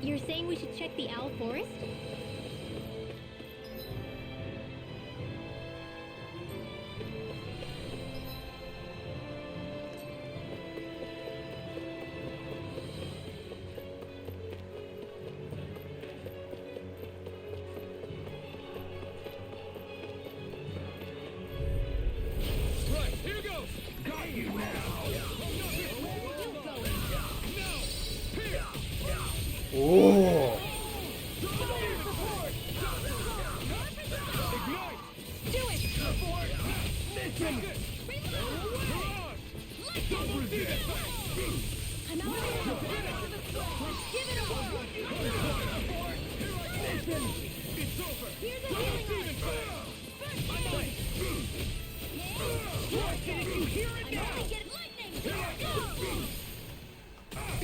You're saying we should check the owl forest? Right, here goes! Got you now! Ooh.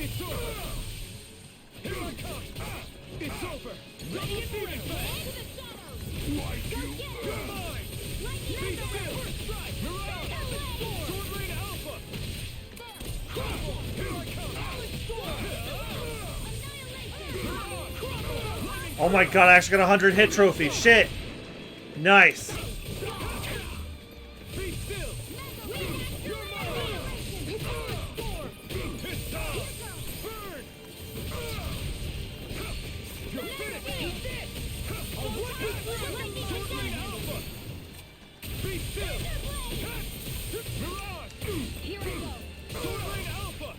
It's over! Here I come! It's over! Ready to finish! Like you! You're mine! Be still! Mirage! Sword Rain Alpha! Crumble! Here I come! Oh my god, I actually got a 100 hit trophy. Shit. Nice. Be still! You're mine! It's time! Burn! You're finished! He's dead! I'll run you through! Sword Rain Alpha! Be still! Mirage! Here I go. Sword Rain Alpha!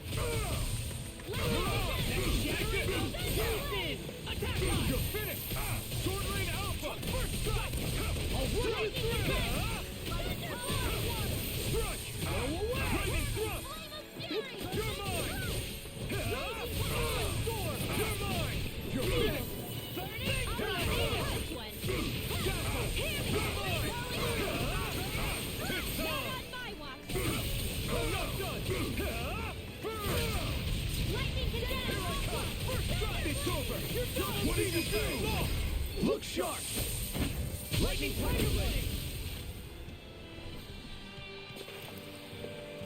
Mirage! You're finished! Sword Rain Alpha! First strike! I'll run you through! Strike! Lightning thrust! You're mine! Storm! You're mine! You're finished! I'm not done! It's over! What do you do? Look sharp! Lightning Tiger Blade!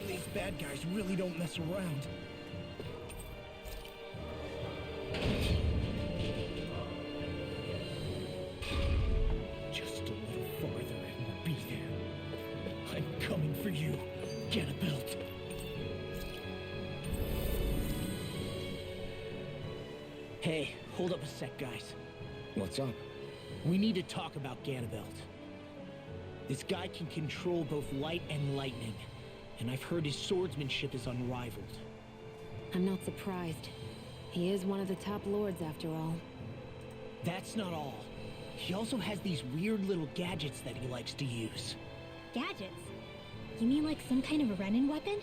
These bad guys really don't mess around. Just a little farther and we'll be there. I'm coming for you, Ganabelt. Hey, hold up a sec, guys. What's up? We need to talk about Ganabelt. This guy can control both light and lightning, and I've heard his swordsmanship is unrivaled. I'm not surprised. He is one of the top lords after all. That's not all. He also has these weird little gadgets that he likes to use. Gadgets? You mean like some kind of a Renan weapon?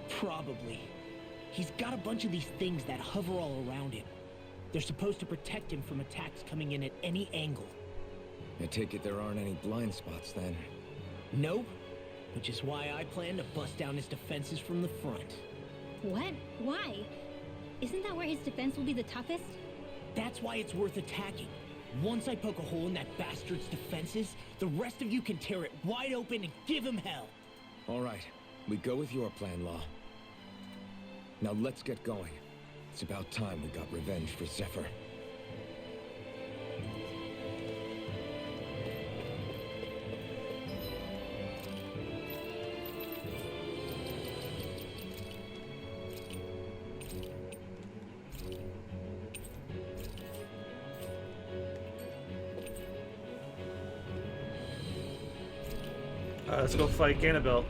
Probably. He's got a bunch of these things that hover all around him. They're supposed to protect him from attacks coming in at any angle. I take it there aren't any blind spots then. Nope. Which is why I plan to bust down his defenses from the front. What? Why? Isn't that where his defense will be the toughest? That's why it's worth attacking. Once I poke a hole in that bastard's defenses, the rest of you can tear it wide open and give him hell. All right, we go with your plan, Law. Now let's get going. It's about time we got revenge for Zephyr. Let's go fight Ganabelt.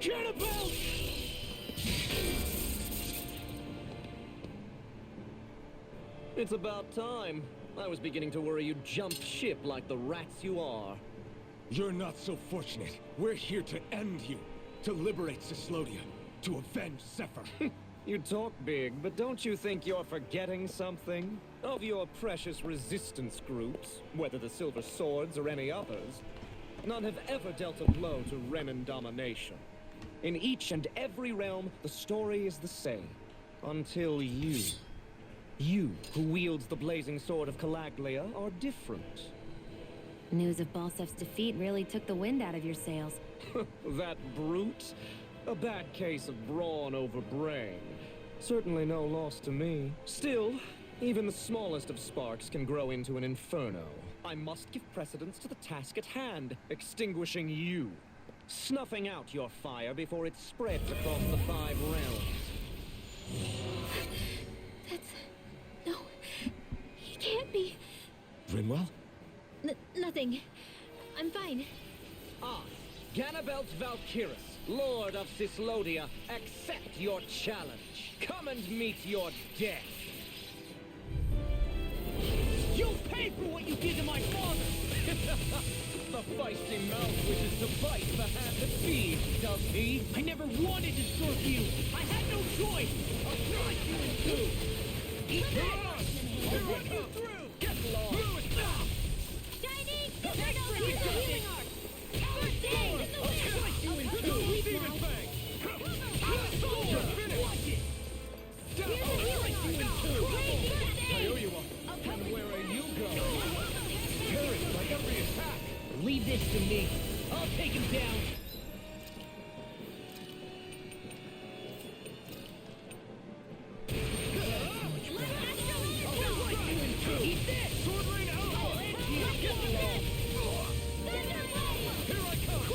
Ganabelt! It's about time. I was beginning to worry you'd jumped ship like the rats you are. You're not so fortunate. We're here to end you. To liberate Cyslodia. To avenge Zephyr. You talk big, but don't you think you're forgetting something? Of your precious resistance groups, whether the Silver Swords or any others, none have ever dealt a blow to Renan domination. In each and every realm, the story is the same. Until you. You, who wields the blazing sword of Calaglia, are different. News of Balsef's defeat really took the wind out of your sails. That brute? A bad case of brawn over brain. Certainly no loss to me. Still, even the smallest of sparks can grow into an inferno. I must give precedence to the task at hand, extinguishing you. Snuffing out your fire before it spreads across the 5 realms. No. He can't be. Rinwell? Nothing. I'm fine. Ah, Ganabelt Valkyrus, Lord of Cyslodia, accept your challenge. Come and meet your death. You'll pay for what you did to my father! The feisty mouth wishes to bite the hand that feeds, does he? I never wanted to serve you! I had no choice! I'll try you in two! Eat that! I'll run you through! Get lost! Shining! Here's the healing arc! First aid! Demon Fang! Watch it! Here's the healing arc! I owe you one. And where are you going? Parry by every attack! Leave this to me. I'll take him down. Eat this! Sword Rain Alpha! Get lost! Here I come!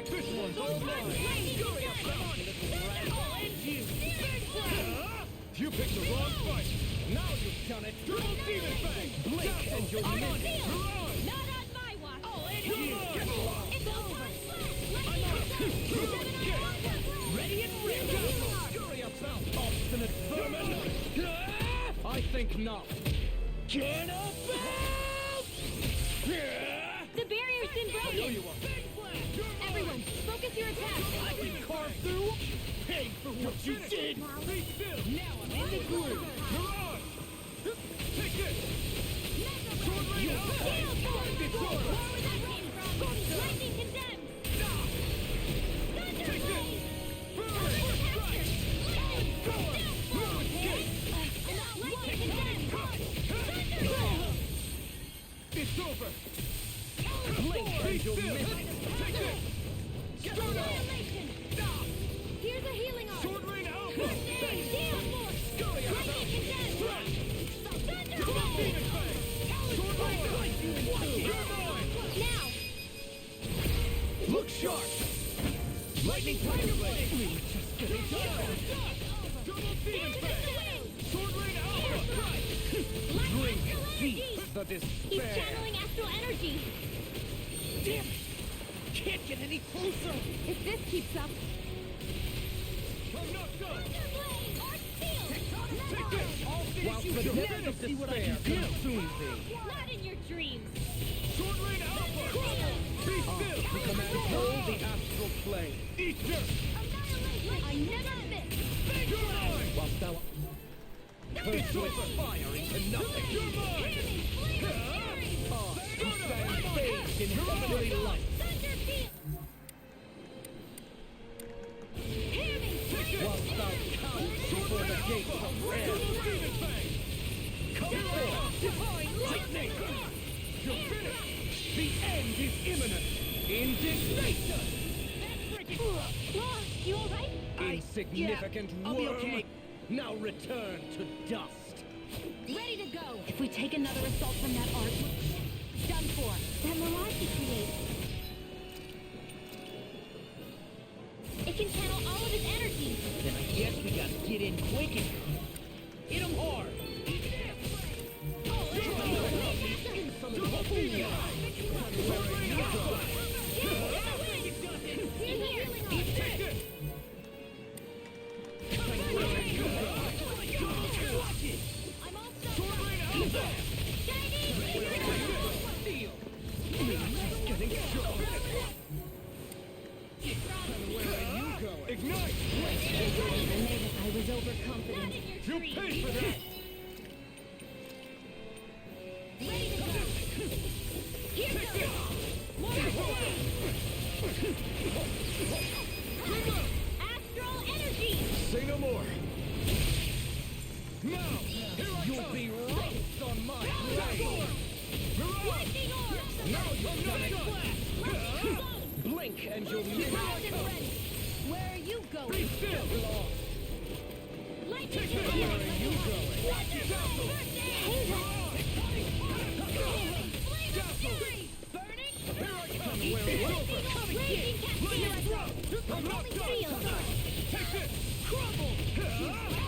This one's all mine! You picked the wrong fight! Now you've done it! Double Demon Fang! Blink and you'll I'm on miss! field. You're on! Not on my watch! Get lost! It's over! Ready and ready! Scurry about, obstinate vermin! I think not. Ganabelt! The barrier's been I owe broken! you one. Everyone, focus your attack! I can carve through! Pay for what you did! Be still! Now I'm in the groove! You're on! Take this! Sword Rain Alpha! Find it Where was that came from? Lightning condemned! Thunder Take this! Blade! Fury! Lightning condemned! Thunder Blade! It's over! Blink Be and you'll still! miss! Take this! Get lost! Annihilation! Here's a healing arc! Sword Rain Alpha! First aid! Down force! Scurry about! Lightning condemned! Thunder Double Blade! Demon Fang! Sword Rain Alpha! You're mine! Now! Look sharp! Lightning Tiger Blade! We're just getting started! Double Demon Fang! Sword Rain Alpha! Drink deep the He's despair! channeling astral energy! Damn it! Can't get any closer! If this keeps up, I'm not done! Thunderblade! Arc field! Take this! While the depth of despair consumes thee! Not in your dreams! Sword Rain Alpha! Be still! The command hold the astral plane! Eat dirt! Annihilation! I never miss! You're mine! Whilst thou curse with fire into nothing! You're mine! Who stand bathed in heavenly light! Whilst thou cowerest before the gates of hell! Demon Fang! Come forth! Divine lightning! You're finished! The end is imminent! Indignation! You alright? Insignificant I'll be worm! okay. Now return to dust! ready to go. If we take another assault from that arc, done for. That mirage he creates. It can channel all of his energy. Then I guess we gotta get in quick and hit him hard! Ignite! I was overconfident. You pay for that! The Blink and you'll miss. Where are you going? Be still. Lightning Where are you going? Here I come. Where are you over? I'm only field. Take this. Crumble.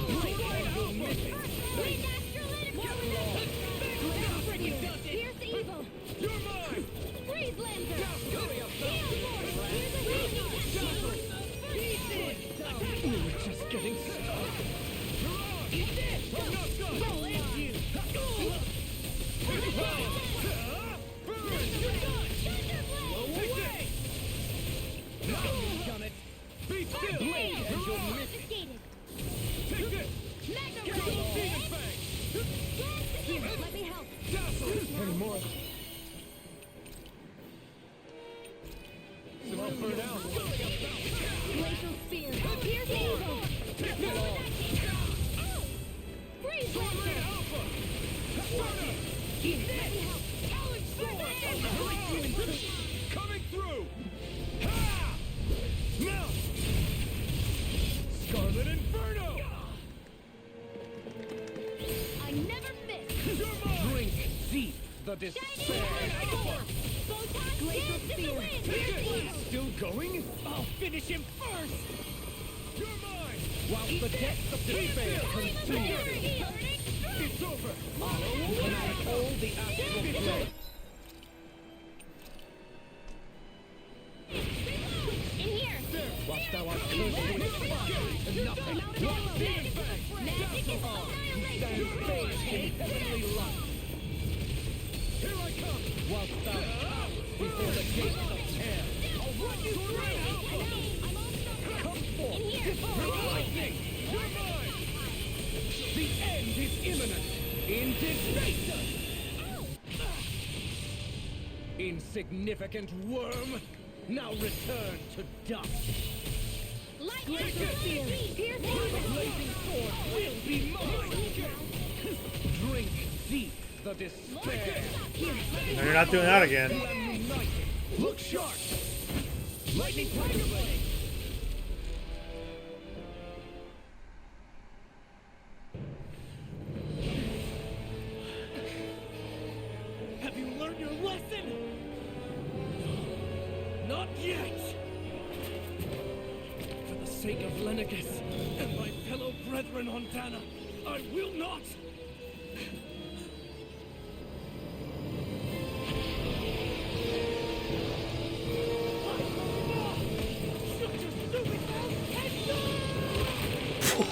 Blink and you'll miss it. Wind astral energy. Here's the evil. You're mine. Freeze lancer. Hurry up. Heal force. Here's a raging tentacle. We were just getting started. Eat this. I'm not done. Roll into you. Take this. Now you've done it. Be still. Blink and you'll miss it. Escated. Take this. Mega Get ray. those demon fangs. Here, let me help. Any more? Some all burn out. Glacial spear. Here's the evil. Freeze lancer. Here, let me help. Coming through! Ha! Now! Scarlet Inferno! I never miss. You're mine! Drink deep the despair! Glacial spear. Here's the evil. Still going? I'll finish him first! You're mine! While the depths of despair consume. It's over! Can I hold the astral plane? In here. Whilst thou art cursed with fire and nothing, one demon fang! Magic is Stand bathed in heavenly light. Here I come! Whilst thou cowers before the gates of hell. I'll run you through! Come forth! Divine lightning! You're mine! The end is imminent! Indignation! Insignificant worm! Now return to dust! Glacial spear. Here's the The evil. blazing sword will be mine! Drink deep the despair! No, you're not doing that again. I am united! Look sharp! Lightning tiger blade! Have you learned your lesson? Not yet! For the sake of Lenegus and my fellow brethren on Dahnan, I will not!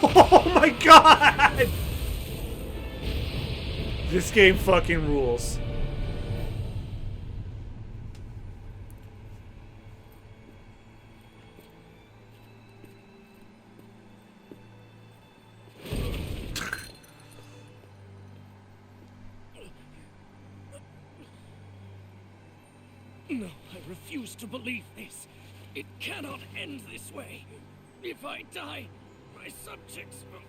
Oh my god! This game fucking rules. No, I refuse to believe this. It cannot end this way. If I die, my subjects will...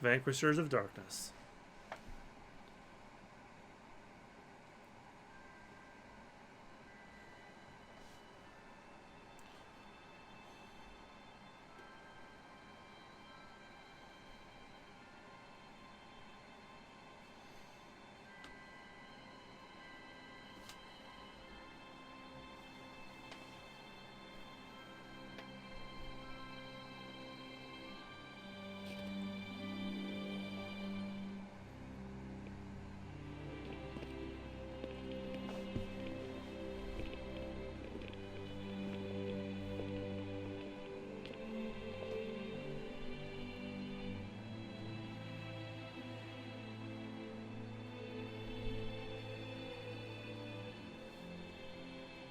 Vanquishers of Darkness.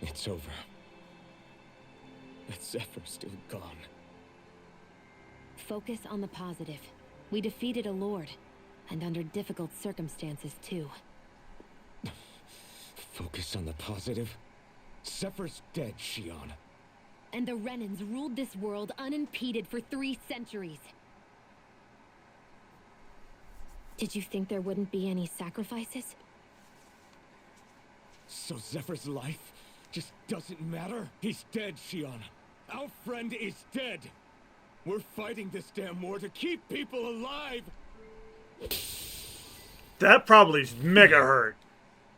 It's over. It's Zephyr's still gone. Focus on the positive. We defeated a lord, and under difficult circumstances, too. Focus on the positive? Zephyr's dead, Shion. And the Renans ruled this world unimpeded for 3 centuries. Did you think there wouldn't be any sacrifices? So Zephyr's life just doesn't matter? He's dead, Shion. Our friend is dead. We're fighting this damn war to keep people alive. That probably mega hurt.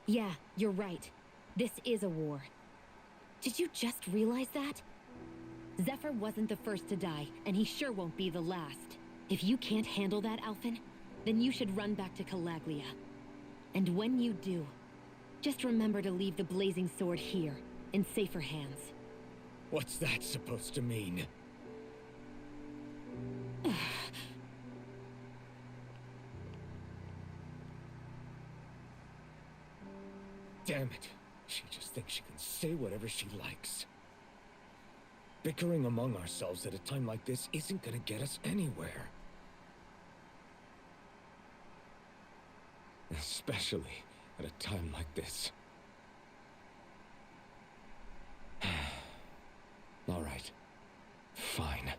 Yeah, you're right. This is a war. Did you just realize that? Zephyr wasn't the first to die, and he sure won't be the last. If you can't handle that, Alphen, then you should run back to Calaglia. And when you do, just remember to leave the blazing sword here, in safer hands. What's that supposed to mean? Damn it. She just thinks she can say whatever she likes. Bickering among ourselves at a time like this isn't gonna get us anywhere. Especially at a time like this. All right. Fine.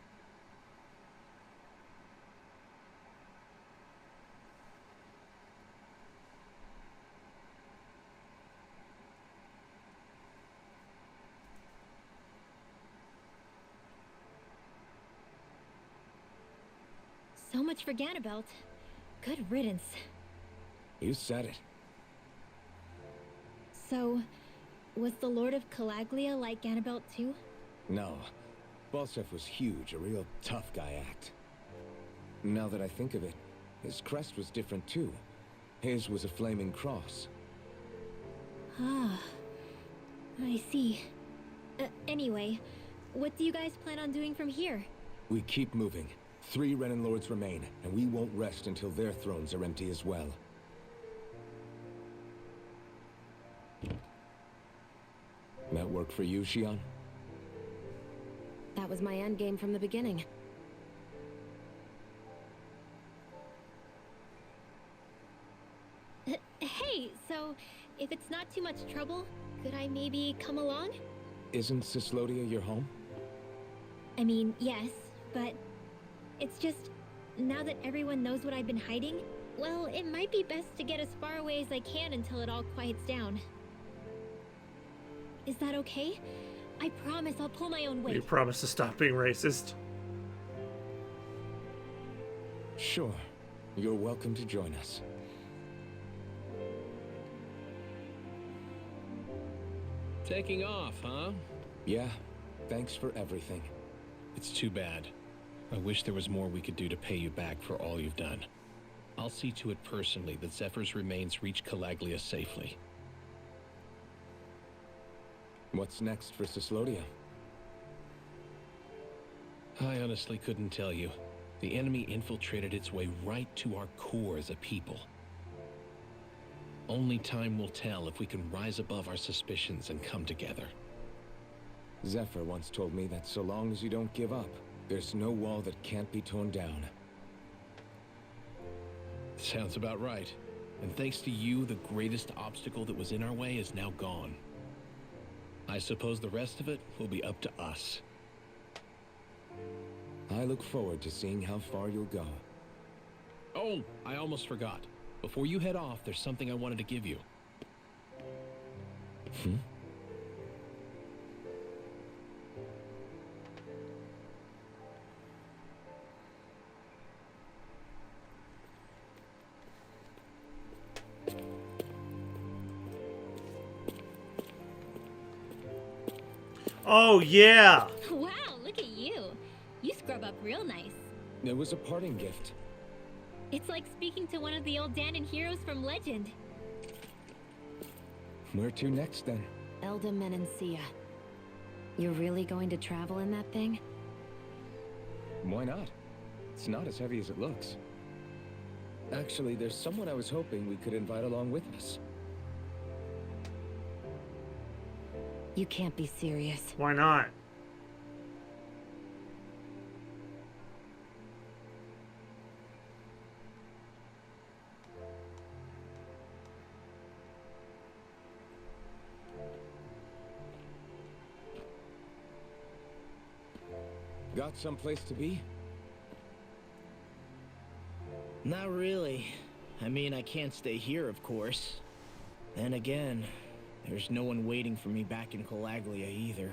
So much for Ganabelt. Good riddance. You said it. So, was the Lord of Calaglia like Ganabelt too? No. Balsef was huge, a real tough guy act. Now that I think of it, his crest was different too. His was a flaming cross. Ah, I see. Anyway, what do you guys plan on doing from here? We keep moving. 3 Renan lords remain, and we won't rest until their thrones are empty as well. That work for you, Shion? That was my endgame from the beginning. Hey, so if it's not too much trouble, could I maybe come along? Isn't Cyslodia your home? I mean, yes, but it's just, now that everyone knows what I've been hiding, well, it might be best to get as far away as I can until it all quiets down. Is that okay? I promise I'll pull my own weight. You promise to stop being racist. Sure. You're welcome to join us. Taking off, huh? Yeah. Thanks for everything. It's too bad. I wish there was more we could do to pay you back for all you've done. I'll see to it personally that Zephyr's remains reach Calaglia safely. What's next for Cyslodia? I honestly couldn't tell you. The enemy infiltrated its way right to our core as a people. Only time will tell if we can rise above our suspicions and come together. Zephyr once told me that so long as you don't give up, there's no wall that can't be torn down. Sounds about right. And thanks to you, the greatest obstacle that was in our way is now gone. I suppose the rest of it will be up to us. I look forward to seeing how far you'll go. Oh, I almost forgot. Before you head off, there's something I wanted to give you. Oh, yeah! Wow, look at you. You scrub up real nice. It was a parting gift. It's like speaking to one of the old Dahnan heroes from legend. Where to next, then? Elda Menancia. You're really going to travel in that thing? Why not? It's not as heavy as it looks. Actually, there's someone I was hoping we could invite along with us. You can't be serious. Why not? Got someplace to be? Not really. I mean, I can't stay here, of course. Then again, there's no one waiting for me back in Calaglia either.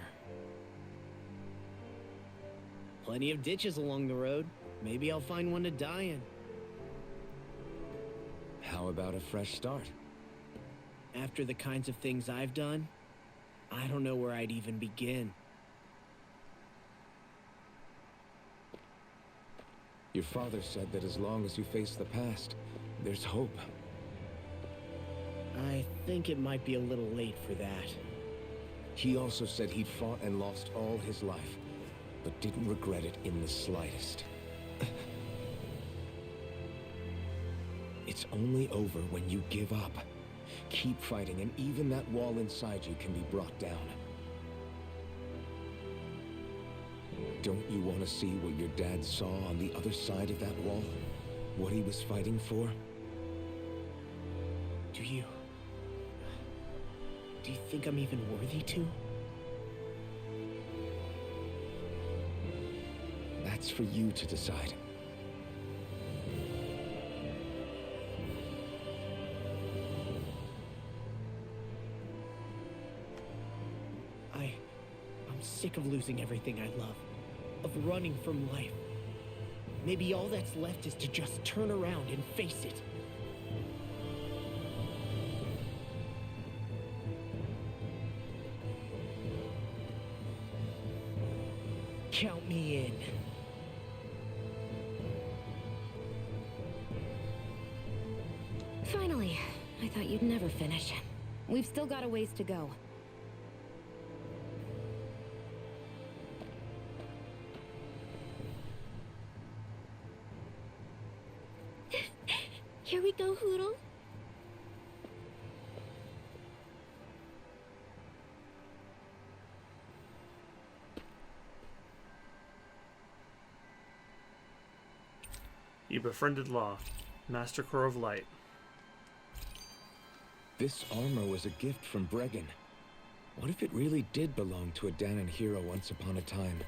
Plenty of ditches along the road. Maybe I'll find one to die in. How about a fresh start? After the kinds of things I've done, I don't know where I'd even begin. Your father said that as long as you face the past, there's hope. I think it might be a little late for that. He also said he'd fought and lost all his life, but didn't regret it in the slightest. It's only over when you give up. Keep fighting, and even that wall inside you can be brought down. Don't you want to see what your dad saw on the other side of that wall? What he was fighting for? Do you think I'm even worthy to? That's for you to decide. I'm sick of losing everything I love. Of running from life. Maybe all that's left is to just turn around and face it. Count me in. Finally. I thought you'd never finish. We've still got a ways to go. Here we go, Hoodle. You befriended Law, Master Core of Light. This armor was a gift from Bregan. What if it really did belong to a Dahnan hero once upon a time?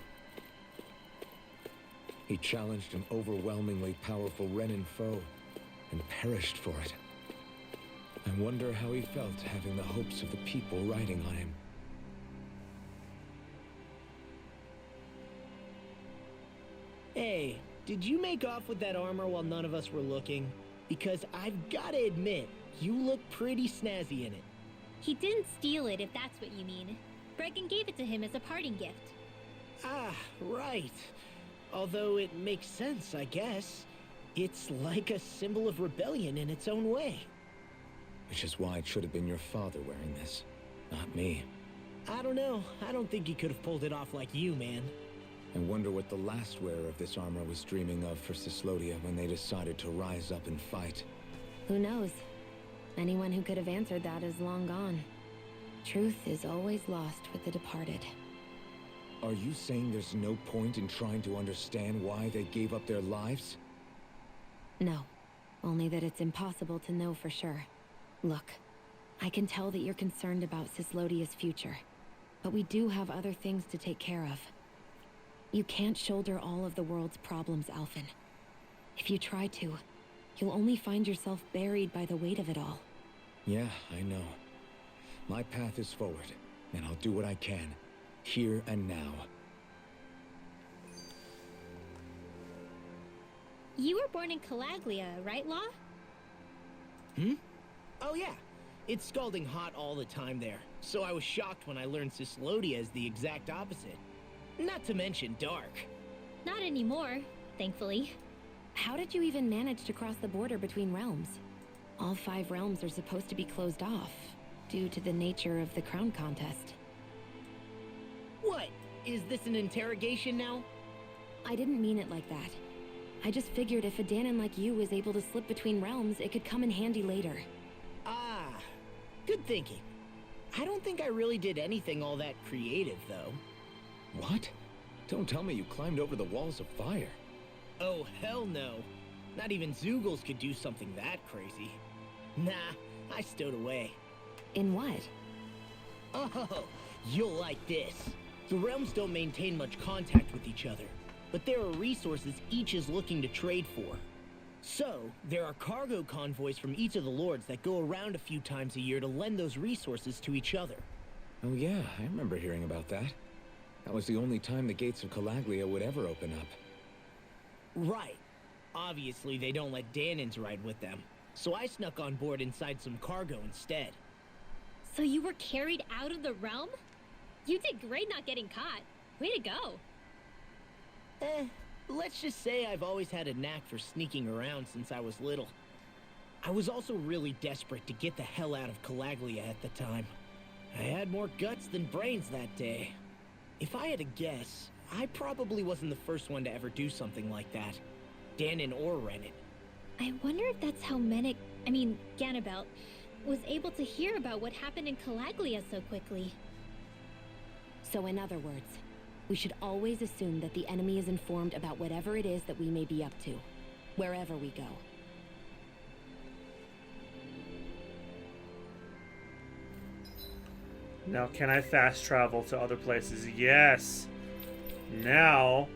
He challenged an overwhelmingly powerful Renan foe, and perished for it. I wonder how he felt having the hopes of the people riding on him. Hey, did you make off with that armor while none of us were looking? Because I've gotta admit, you look pretty snazzy in it. He didn't steal it, if that's what you mean. Bregan gave it to him as a parting gift. Ah, right. Although it makes sense, I guess. It's like a symbol of rebellion in its own way. Which is why it should have been your father wearing this, not me. I don't know. I don't think he could have pulled it off like you, man. I wonder what the last wearer of this armor was dreaming of for Cyslodia when they decided to rise up and fight. Who knows? Anyone who could have answered that is long gone. Truth is always lost with the departed. Are you saying there's no point in trying to understand why they gave up their lives? No. Only that it's impossible to know for sure. Look, I can tell that you're concerned about Cyslodia's future. But we do have other things to take care of. You can't shoulder all of the world's problems, Alphen. If you try to, you'll only find yourself buried by the weight of it all. Yeah, I know. My path is forward, and I'll do what I can, here and now. You were born in Calaglia, right, Law? Oh yeah. It's scalding hot all the time there, so I was shocked when I learned Cyslodia is the exact opposite. Not to mention dark. Not anymore, thankfully. How did you even manage to cross the border between realms? All 5 realms are supposed to be closed off, due to the nature of the crown contest. What? Is this an interrogation now? I didn't mean it like that. I just figured if a Dahnan like you was able to slip between realms, it could come in handy later. Ah, good thinking. I don't think I really did anything all that creative, though. What? Don't tell me you climbed over the walls of fire. Oh, hell no. Not even Zoogles could do something that crazy. Nah, I stowed away. In what? Oh, you'll like this. The realms don't maintain much contact with each other. but there are resources each is looking to trade for. So, there are cargo convoys from each of the lords that go around a few times a year to lend those resources to each other. Oh yeah, I remember hearing about that. That was the only time the gates of Calaglia would ever open up. Right. Obviously, they don't let Dahnans ride with them. So I snuck on board inside some cargo instead. So you were carried out of the realm? You did great not getting caught. Way to go. Let's just say I've always had a knack for sneaking around since I was little. I was also really desperate to get the hell out of Calaglia at the time. I had more guts than brains that day. If I had to guess, I probably wasn't the first one to ever do something like that. Dahnan or Renan. I wonder if that's how Ganabelt, was able to hear about what happened in Calaglia so quickly. So in other words, we should always assume that the enemy is informed about whatever it is that we may be up to, wherever we go. Now, can I fast travel to other places? Yes! Now,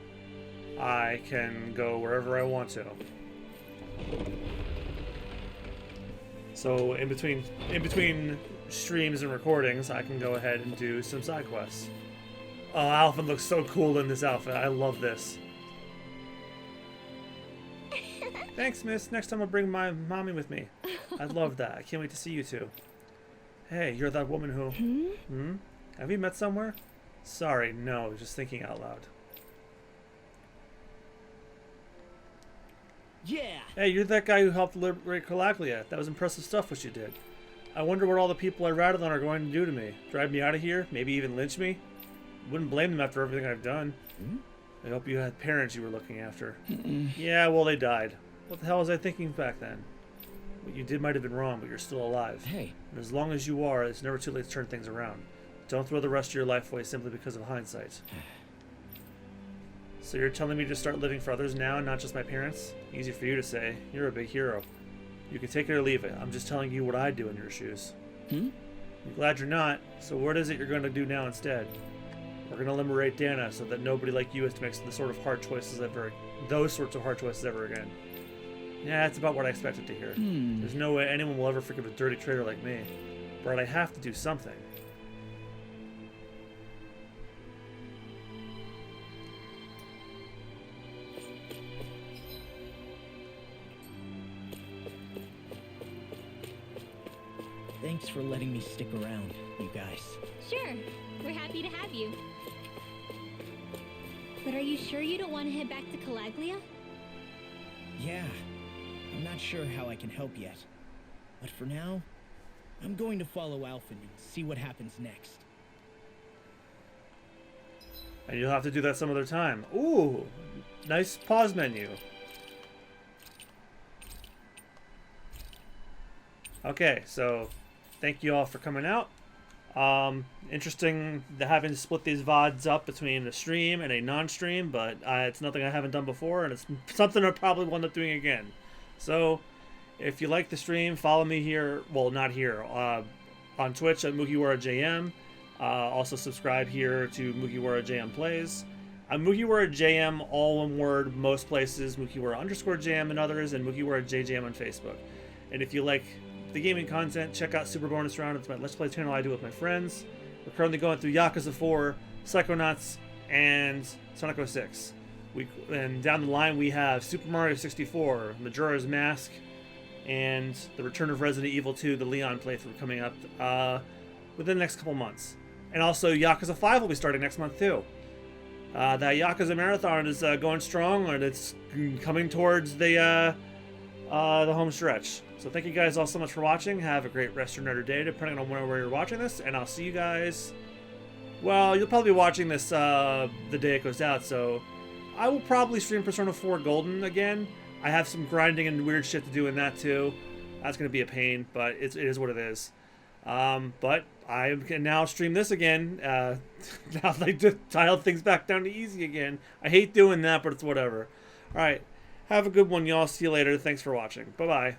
I can go wherever I want to. So, in between streams and recordings, I can go ahead and do some side quests. Oh, Alphen looks so cool in this outfit. I love this. Thanks, miss. Next time I'll bring my mommy with me. I love that. I can't wait to see you two. Hey, you're that woman who... Have you met somewhere? Sorry, no. Just thinking out loud. Yeah! Hey, you're that guy who helped liberate Calaglia. That was impressive stuff what you did. I wonder what all the people I ratted on are going to do to me. Drive me out of here? Maybe even lynch me? Wouldn't blame them after everything I've done. I hope you had parents you were looking after. Yeah, well, they died. What the hell was I thinking back then? What you did might have been wrong, but you're still alive. Hey. And as long as you are, it's never too late to turn things around. Don't throw the rest of your life away simply because of hindsight. So you're telling me to start living for others now, not just my parents? Easy for you to say. You're a big hero. You can take it or leave it. I'm just telling you what I'd do in your shoes. I'm glad you're not. So what is it you're going to do now instead? We're going to liberate Dahnan so that nobody like you has to make those sorts of hard choices ever again. Yeah, that's about what I expected to hear. There's no way anyone will ever forgive a dirty traitor like me. But I have to do something. Thanks for letting me stick around, you guys. Sure, we're happy to have you. But are you sure you don't want to head back to Calaglia? Yeah. I'm not sure how I can help yet. But for now, I'm going to follow Alphen and see what happens next. And you'll have to do that some other time. Ooh, nice pause menu. Okay, so thank you all for coming out. Interesting having to split these VODs up between a stream and a non-stream, but it's nothing I haven't done before, and it's something I probably will end up doing again. So, if you like the stream, follow me here. Well, not here. On Twitch at MugiwaraJM. Also subscribe here to MugiwaraJM Plays. I'm MugiwaraJM, all one word, most places. Mugiwara_JM and others, and MugiwaraJM on Facebook. And if you like the gaming content, check out Super Bonus Round. It's my Let's Play channel I do with my friends. We're currently going through Yakuza 4, Psychonauts, and Sonic 06. And down the line we have Super Mario 64, Majora's Mask, and the Return of Resident Evil 2, the Leon playthrough coming up within the next couple months. And also Yakuza 5 will be starting next month too. That Yakuza Marathon is going strong, and it's coming towards the home stretch. So thank you guys all so much for watching. Have a great rest of your night or day, depending on where you're watching this. And I'll see you guys... Well, you'll probably be watching this the day it goes out, so... I will probably stream Persona 4 Golden again. I have some grinding and weird shit to do in that too. That's going to be a pain, but it is what it is. But I can now stream this again. Now I just dialed things back down to easy again. I hate doing that, but it's whatever. Alright, have a good one, y'all. See you later. Thanks for watching. Bye-bye.